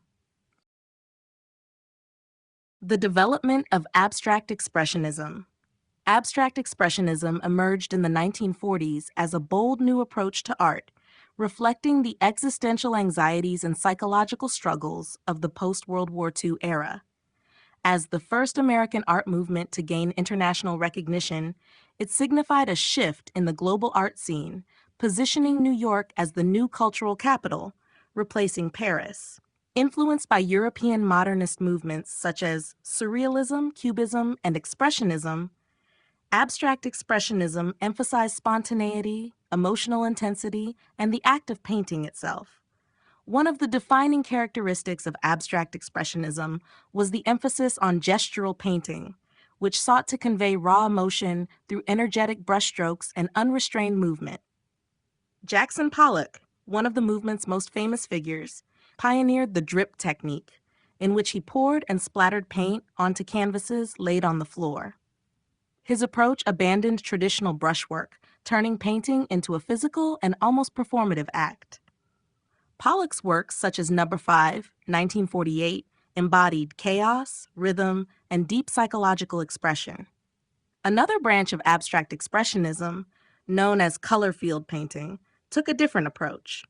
The development of abstract expressionism. Abstract expressionism emerged in the 1940s as a bold new approach to art, reflecting the existential anxieties and psychological struggles of the post-World War II era. As the first American art movement to gain international recognition, it signified a shift in the global art scene, positioning New York as the new cultural capital, replacing Paris. Influenced by European modernist movements such as Surrealism, Cubism, and Expressionism, abstract expressionism emphasized spontaneity, emotional intensity, and the act of painting itself. One of the defining characteristics of abstract expressionism was the emphasis on gestural painting, which sought to convey raw emotion through energetic brushstrokes and unrestrained movement. Jackson Pollock, one of the movement's most famous figures, pioneered the drip technique, in which he poured and splattered paint onto canvases laid on the floor. His approach abandoned traditional brushwork, turning painting into a physical and almost performative act. Pollock's works, such as Number 5, 1948, embodied chaos, rhythm, and deep psychological expression. Another branch of abstract expressionism, known as color field painting, took a different approach.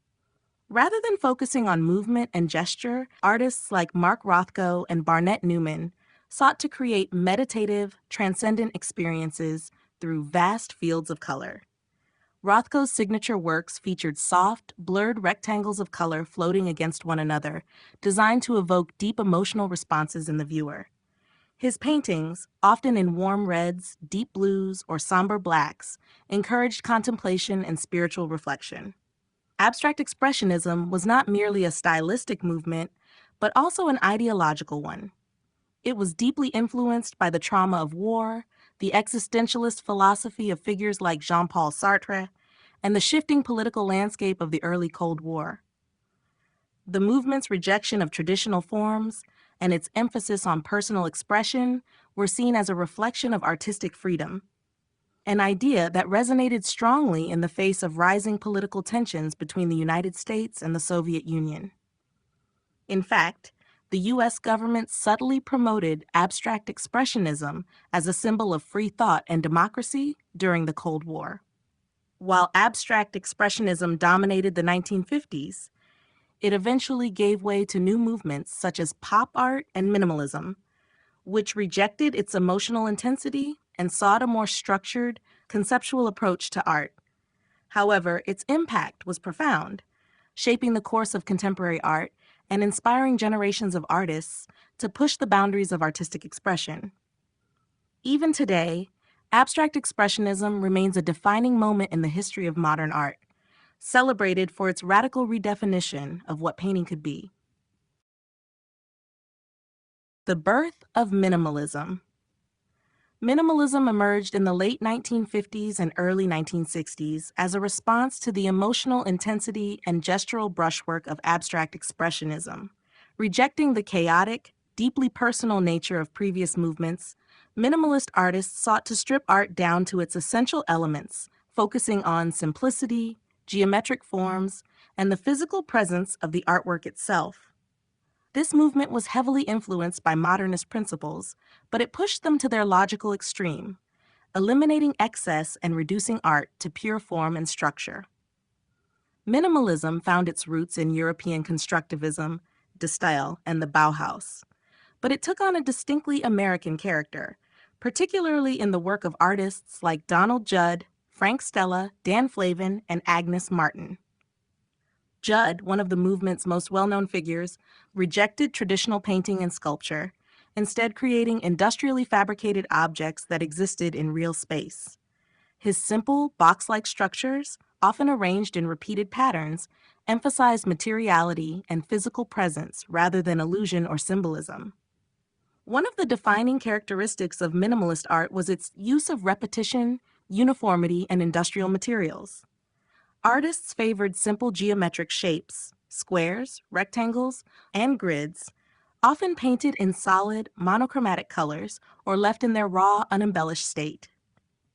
Rather than focusing on movement and gesture, artists like Mark Rothko and Barnett Newman sought to create meditative, transcendent experiences through vast fields of color. Rothko's signature works featured soft, blurred rectangles of color floating against one another, designed to evoke deep emotional responses in the viewer. His paintings, often in warm reds, deep blues, or somber blacks, encouraged contemplation and spiritual reflection. Abstract Expressionism was not merely a stylistic movement, but also an ideological one. It was deeply influenced by the trauma of war, the existentialist philosophy of figures like Jean-Paul Sartre, and the shifting political landscape of the early Cold War. The movement's rejection of traditional forms and its emphasis on personal expression were seen as a reflection of artistic freedom, an idea that resonated strongly in the face of rising political tensions between the United States and the Soviet Union. In fact, the U.S. government subtly promoted abstract expressionism as a symbol of free thought and democracy during the Cold War. While abstract expressionism dominated the 1950s, it eventually gave way to new movements such as pop art and minimalism, which rejected its emotional intensity and sought a more structured, conceptual approach to art. However, its impact was profound, shaping the course of contemporary art and inspiring generations of artists to push the boundaries of artistic expression. Even today, abstract expressionism remains a defining moment in the history of modern art, celebrated for its radical redefinition of what painting could be. The birth of minimalism. Minimalism emerged in the late 1950s and early 1960s as a response to the emotional intensity and gestural brushwork of abstract expressionism. Rejecting the chaotic, deeply personal nature of previous movements, minimalist artists sought to strip art down to its essential elements, focusing on simplicity, geometric forms, and the physical presence of the artwork itself. This movement was heavily influenced by modernist principles, but it pushed them to their logical extreme, eliminating excess and reducing art to pure form and structure. Minimalism found its roots in European constructivism, De Stijl, and the Bauhaus, but it took on a distinctly American character, particularly in the work of artists like Donald Judd, Frank Stella, Dan Flavin, and Agnes Martin. Judd, one of the movement's most well-known figures, rejected traditional painting and sculpture, instead creating industrially fabricated objects that existed in real space. His simple, box-like structures, often arranged in repeated patterns, emphasized materiality and physical presence rather than illusion or symbolism. One of the defining characteristics of minimalist art was its use of repetition, uniformity, and industrial materials. Artists favored simple geometric shapes, squares, rectangles, and grids, often painted in solid, monochromatic colors or left in their raw, unembellished state.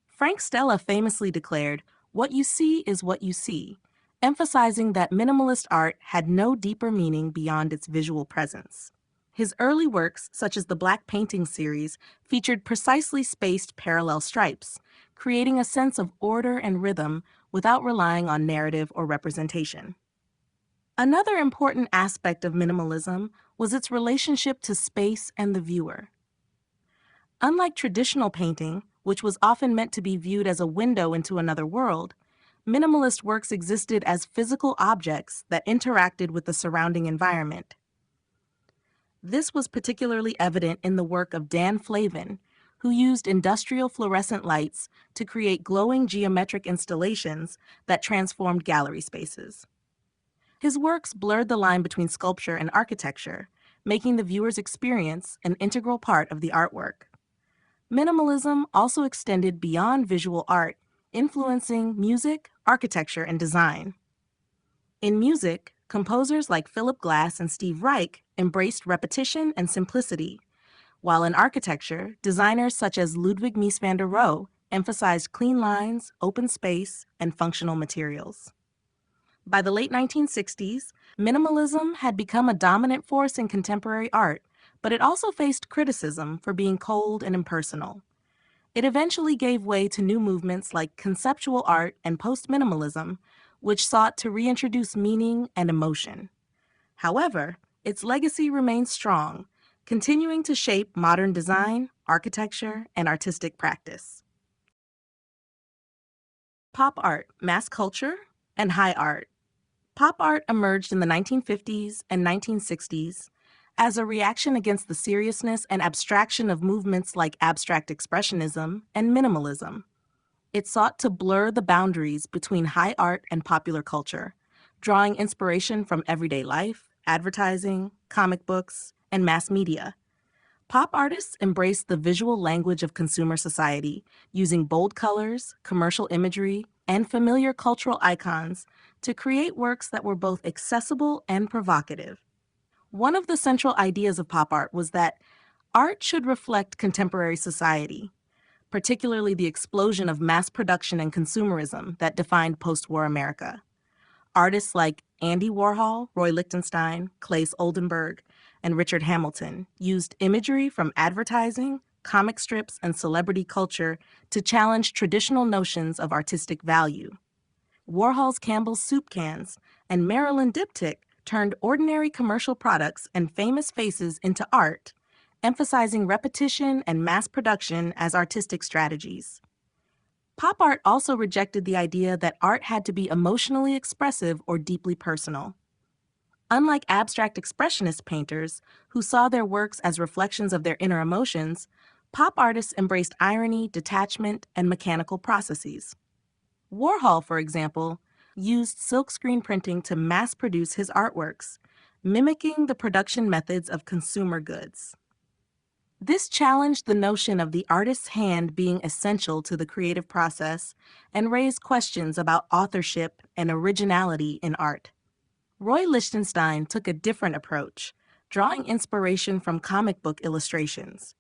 Frank Stella famously declared, "What you see is what you see," emphasizing that minimalist art had no deeper meaning beyond its visual presence. His early works, such as the Black Painting series, featured precisely spaced parallel stripes, creating a sense of order and rhythm without relying on narrative or representation. Another important aspect of minimalism was its relationship to space and the viewer. Unlike traditional painting, which was often meant to be viewed as a window into another world, minimalist works existed as physical objects that interacted with the surrounding environment. This was particularly evident in the work of Dan Flavin, who used industrial fluorescent lights to create glowing geometric installations that transformed gallery spaces. His works blurred the line between sculpture and architecture, making the viewer's experience an integral part of the artwork. Minimalism also extended beyond visual art, influencing music, architecture, and design. In music, composers like Philip Glass and Steve Reich embraced repetition and simplicity, while in architecture, designers such as Ludwig Mies van der Rohe emphasized clean lines, open space, and functional materials. By the late 1960s, minimalism had become a dominant force in contemporary art, but it also faced criticism for being cold and impersonal. It eventually gave way to new movements like conceptual art and post-minimalism, which sought to reintroduce meaning and emotion. However, its legacy remains strong, continuing to shape modern design, architecture, and artistic practice. Pop art, mass culture, and high art. Pop art emerged in the 1950s and 1960s as a reaction against the seriousness and abstraction of movements like abstract expressionism and minimalism. It sought to blur the boundaries between high art and popular culture, drawing inspiration from everyday life, advertising, comic books, and mass media. Pop artists embraced the visual language of consumer society, using bold colors, commercial imagery, and familiar cultural icons to create works that were both accessible and provocative. One of the central ideas of pop art was that art should reflect contemporary society, particularly the explosion of mass production and consumerism that defined post-war America. Artists like Andy Warhol, Roy Lichtenstein, Claes Oldenburg, and Richard Hamilton used imagery from advertising, comic strips, and celebrity culture to challenge traditional notions of artistic value. Warhol's Campbell's soup cans and Marilyn Diptyque turned ordinary commercial products and famous faces into art, emphasizing repetition and mass production as artistic strategies. Pop art also rejected the idea that art had to be emotionally expressive or deeply personal. Unlike abstract expressionist painters, who saw their works as reflections of their inner emotions, pop artists embraced irony, detachment, and mechanical processes. Warhol, for example, used silkscreen printing to mass produce his artworks, mimicking the production methods of consumer goods. This challenged the notion of the artist's hand being essential to the creative process and raised questions about authorship and originality in art. Roy Lichtenstein took a different approach, drawing inspiration from comic book illustrations.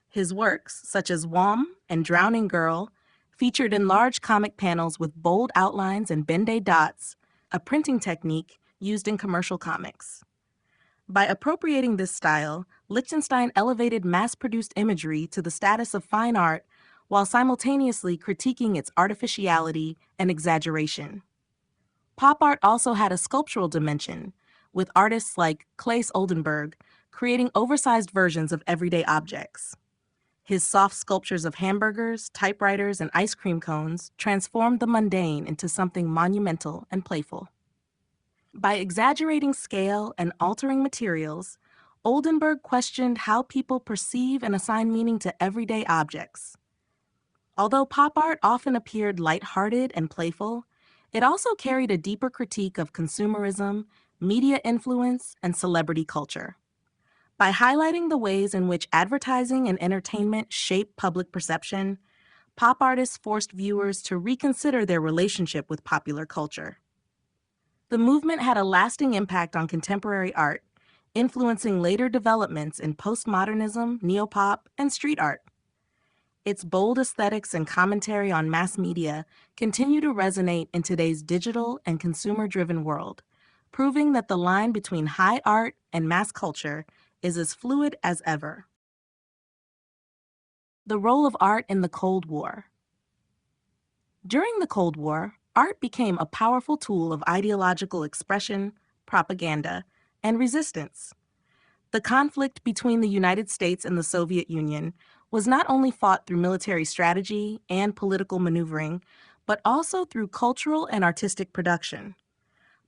His works, such as Wham and Drowning Girl, featured in large comic panels with bold outlines and Ben-Day dots, a printing technique used in commercial comics. By appropriating this style, Lichtenstein elevated mass-produced imagery to the status of fine art while simultaneously critiquing its artificiality and exaggeration. Pop art also had a sculptural dimension, with artists like Claes Oldenburg creating oversized versions of everyday objects. His soft sculptures of hamburgers, typewriters, and ice cream cones transformed the mundane into something monumental and playful. By exaggerating scale and altering materials, Oldenburg questioned how people perceive and assign meaning to everyday objects. Although pop art often appeared lighthearted and playful, it also carried a deeper critique of consumerism, media influence, and celebrity culture. By highlighting the ways in which advertising and entertainment shape public perception, pop artists forced viewers to reconsider their relationship with popular culture. The movement had a lasting impact on contemporary art, influencing later developments in postmodernism, neopop, and street art. Its bold aesthetics and commentary on mass media continue to resonate in today's digital and consumer-driven world, proving that the line between high art and mass culture is as fluid as ever. The role of art in the Cold War. During the Cold War, art became a powerful tool of ideological expression, propaganda, and resistance. The conflict between the United States and the Soviet Union was not only fought through military strategy and political maneuvering, but also through cultural and artistic production.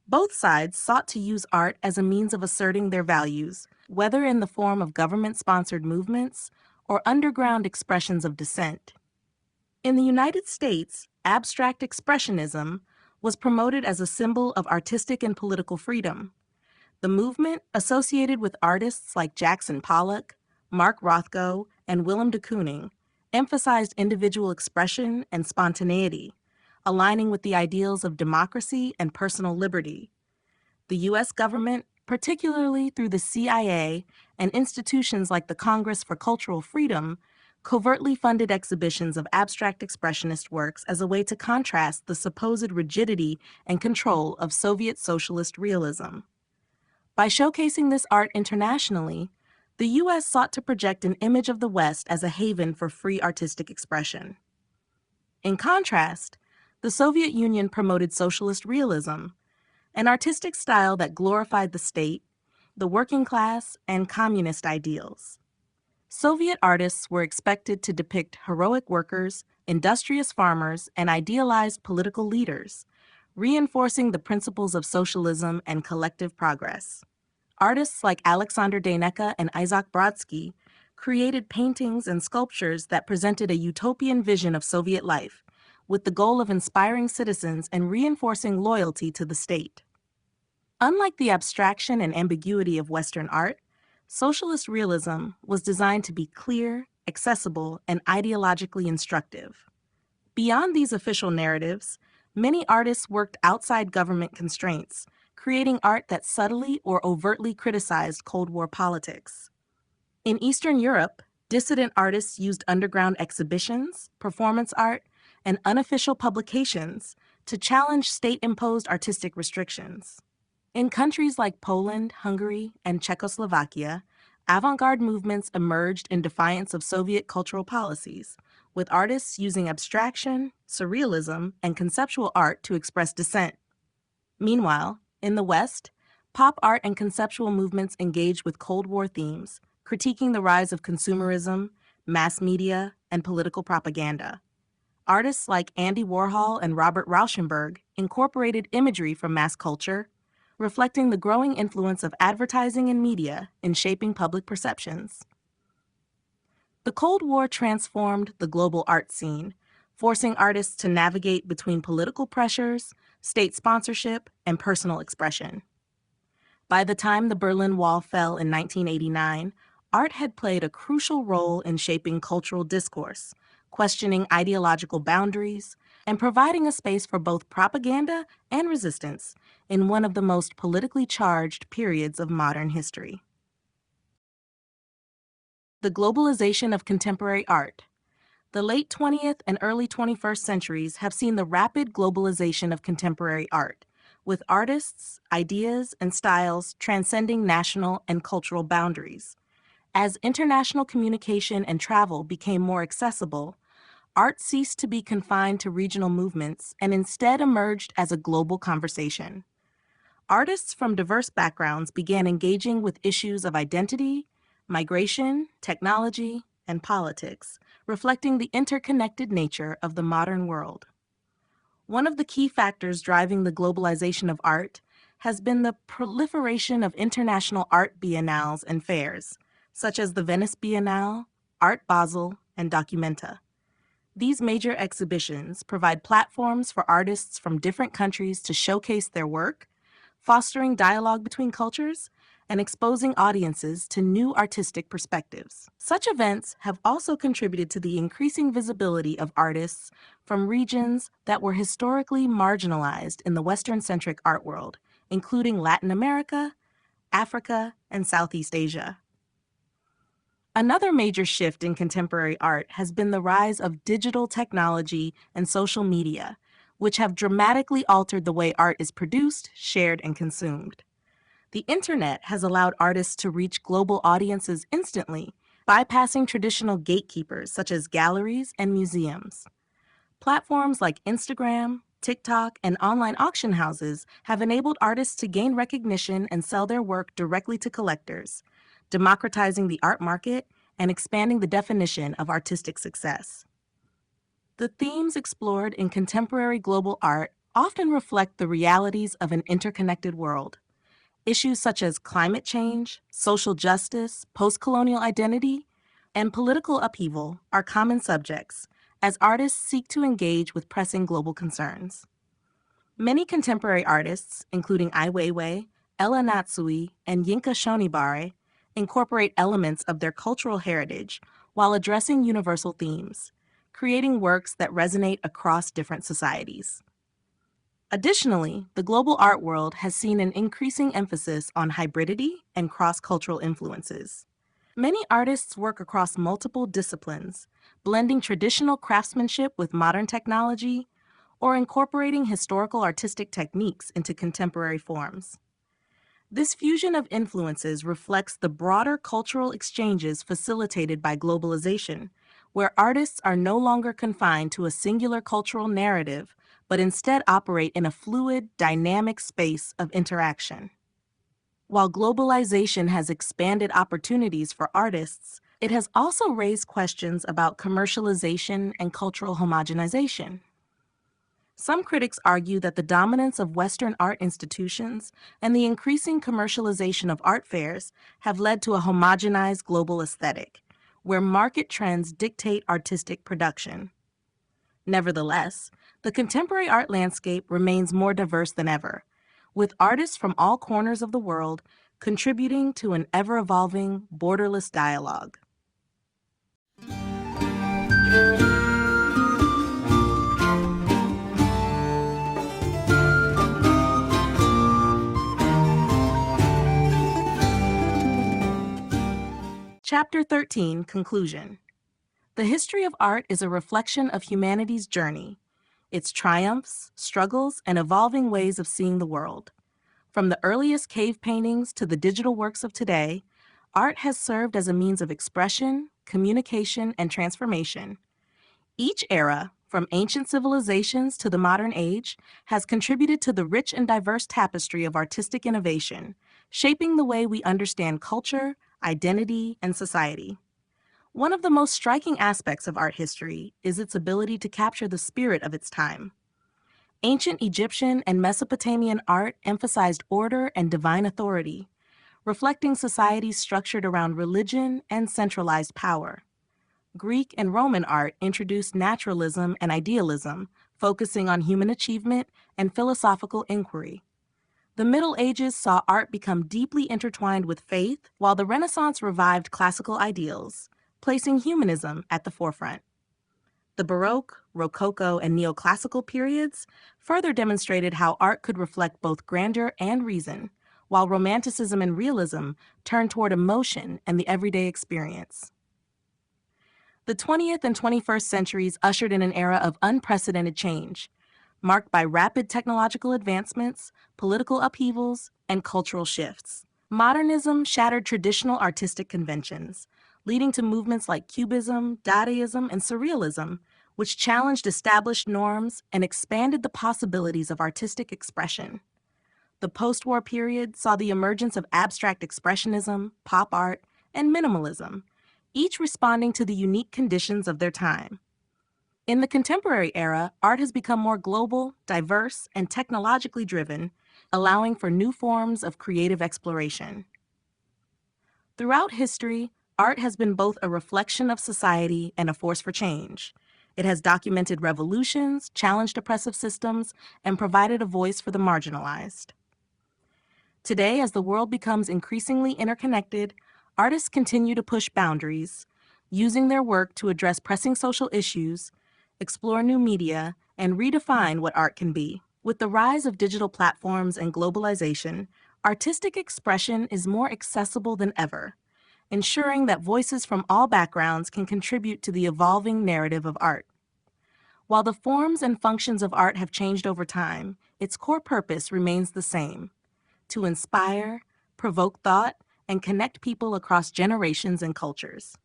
Both sides sought to use art as a means of asserting their values, whether in the form of government-sponsored movements or underground expressions of dissent. In the United States, abstract expressionism was promoted as a symbol of artistic and political freedom. The movement, associated with artists like Jackson Pollock, Mark Rothko, and Willem de Kooning, emphasized individual expression and spontaneity, aligning with the ideals of democracy and personal liberty. The U.S. government, particularly through the CIA and institutions like the Congress for Cultural Freedom, covertly funded exhibitions of abstract expressionist works as a way to contrast the supposed rigidity and control of Soviet socialist realism. By showcasing this art internationally, the U.S. sought to project an image of the West as a haven for free artistic expression. In contrast, the Soviet Union promoted socialist realism, an artistic style that glorified the state, the working class, and communist ideals. Soviet artists were expected to depict heroic workers, industrious farmers, and idealized political leaders, reinforcing the principles of socialism and collective progress. Artists like Alexander Deinecke and Isaac Brodsky created paintings and sculptures that presented a utopian vision of Soviet life, with the goal of inspiring citizens and reinforcing loyalty to the state. Unlike the abstraction and ambiguity of Western art, socialist realism was designed to be clear, accessible, and ideologically instructive. Beyond these official narratives, many artists worked outside government constraints, creating art that subtly or overtly criticized Cold War politics. In Eastern Europe, dissident artists used underground exhibitions, performance art, and unofficial publications to challenge state-imposed artistic restrictions. In countries like Poland, Hungary, and Czechoslovakia, avant-garde movements emerged in defiance of Soviet cultural policies, with artists using abstraction, surrealism, and conceptual art to express dissent. Meanwhile, in the West, pop art and conceptual movements engaged with Cold War themes, critiquing the rise of consumerism, mass media, and political propaganda. Artists like Andy Warhol and Robert Rauschenberg incorporated imagery from mass culture, reflecting the growing influence of advertising and media in shaping public perceptions. The Cold War transformed the global art scene, forcing artists to navigate between political pressures, state sponsorship, and personal expression. By the time the Berlin Wall fell in 1989, art had played a crucial role in shaping cultural discourse, questioning ideological boundaries, and providing a space for both propaganda and resistance in one of the most politically charged periods of modern history. The globalization of contemporary art. The late 20th and early 21st centuries have seen the rapid globalization of contemporary art, with artists, ideas, and styles transcending national and cultural boundaries. As international communication and travel became more accessible, art ceased to be confined to regional movements and instead emerged as a global conversation. Artists from diverse backgrounds began engaging with issues of identity, migration, technology, and politics, reflecting the interconnected nature of the modern world. One of the key factors driving the globalization of art has been the proliferation of international art biennales and fairs, such as the Venice Biennale, Art Basel, and Documenta. These major exhibitions provide platforms for artists from different countries to showcase their work, fostering dialogue between cultures and exposing audiences to new artistic perspectives. Such events have also contributed to the increasing visibility of artists from regions that were historically marginalized in the Western-centric art world, including Latin America, Africa, and Southeast Asia. Another major shift in contemporary art has been the rise of digital technology and social media, which have dramatically altered the way art is produced, shared, and consumed. The internet has allowed artists to reach global audiences instantly, bypassing traditional gatekeepers such as galleries and museums. Platforms like Instagram, TikTok, and online auction houses have enabled artists to gain recognition and sell their work directly to collectors, democratizing the art market and expanding the definition of artistic success. The themes explored in contemporary global art often reflect the realities of an interconnected world. Issues such as climate change, social justice, post-colonial identity, and political upheaval are common subjects as artists seek to engage with pressing global concerns. Many contemporary artists, including Ai Weiwei, Ella Natsui, and Yinka Shonibare, incorporate elements of their cultural heritage while addressing universal themes, creating works that resonate across different societies. Additionally, the global art world has seen an increasing emphasis on hybridity and cross-cultural influences. Many artists work across multiple disciplines, blending traditional craftsmanship with modern technology, or incorporating historical artistic techniques into contemporary forms. This fusion of influences reflects the broader cultural exchanges facilitated by globalization, where artists are no longer confined to a singular cultural narrative, but instead operate in a fluid, dynamic space of interaction. While globalization has expanded opportunities for artists, it has also raised questions about commercialization and cultural homogenization. Some critics argue that the dominance of Western art institutions and the increasing commercialization of art fairs have led to a homogenized global aesthetic, where market trends dictate artistic production. Nevertheless, the contemporary art landscape remains more diverse than ever, with artists from all corners of the world contributing to an ever-evolving, borderless dialogue. Chapter 13, Conclusion. The history of art is a reflection of humanity's journey, its triumphs, struggles, and evolving ways of seeing the world. From the earliest cave paintings to the digital works of today, art has served as a means of expression, communication, and transformation. Each era, from ancient civilizations to the modern age, has contributed to the rich and diverse tapestry of artistic innovation, shaping the way we understand culture, identity, and society. One of the most striking aspects of art history is its ability to capture the spirit of its time. Ancient Egyptian and Mesopotamian art emphasized order and divine authority, reflecting societies structured around religion and centralized power. Greek and Roman art introduced naturalism and idealism, focusing on human achievement and philosophical inquiry. The Middle Ages saw art become deeply intertwined with faith, while the Renaissance revived classical ideals, placing humanism at the forefront. The Baroque, Rococo, and Neoclassical periods further demonstrated how art could reflect both grandeur and reason, while Romanticism and Realism turned toward emotion and the everyday experience. The 20th and 21st centuries ushered in an era of unprecedented change, marked by rapid technological advancements, political upheavals, and cultural shifts. Modernism shattered traditional artistic conventions, leading to movements like Cubism, Dadaism, and Surrealism, which challenged established norms and expanded the possibilities of artistic expression. The post-war period saw the emergence of abstract expressionism, pop art, and minimalism, each responding to the unique conditions of their time. In the contemporary era, art has become more global, diverse, and technologically driven, allowing for new forms of creative exploration. Throughout history, art has been both a reflection of society and a force for change. It has documented revolutions, challenged oppressive systems, and provided a voice for the marginalized. Today, as the world becomes increasingly interconnected, artists continue to push boundaries, using their work to address pressing social issues, explore new media, and redefine what art can be. With the rise of digital platforms and globalization, artistic expression is more accessible than ever, ensuring that voices from all backgrounds can contribute to the evolving narrative of art. While the forms and functions of art have changed over time, its core purpose remains the same: to inspire, provoke thought, and connect people across generations and cultures.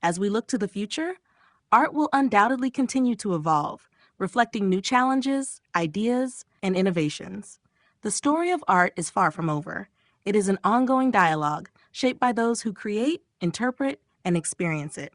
As we look to the future, art will undoubtedly continue to evolve, reflecting new challenges, ideas, and innovations. The story of art is far from over. It is an ongoing dialogue shaped by those who create, interpret, and experience it.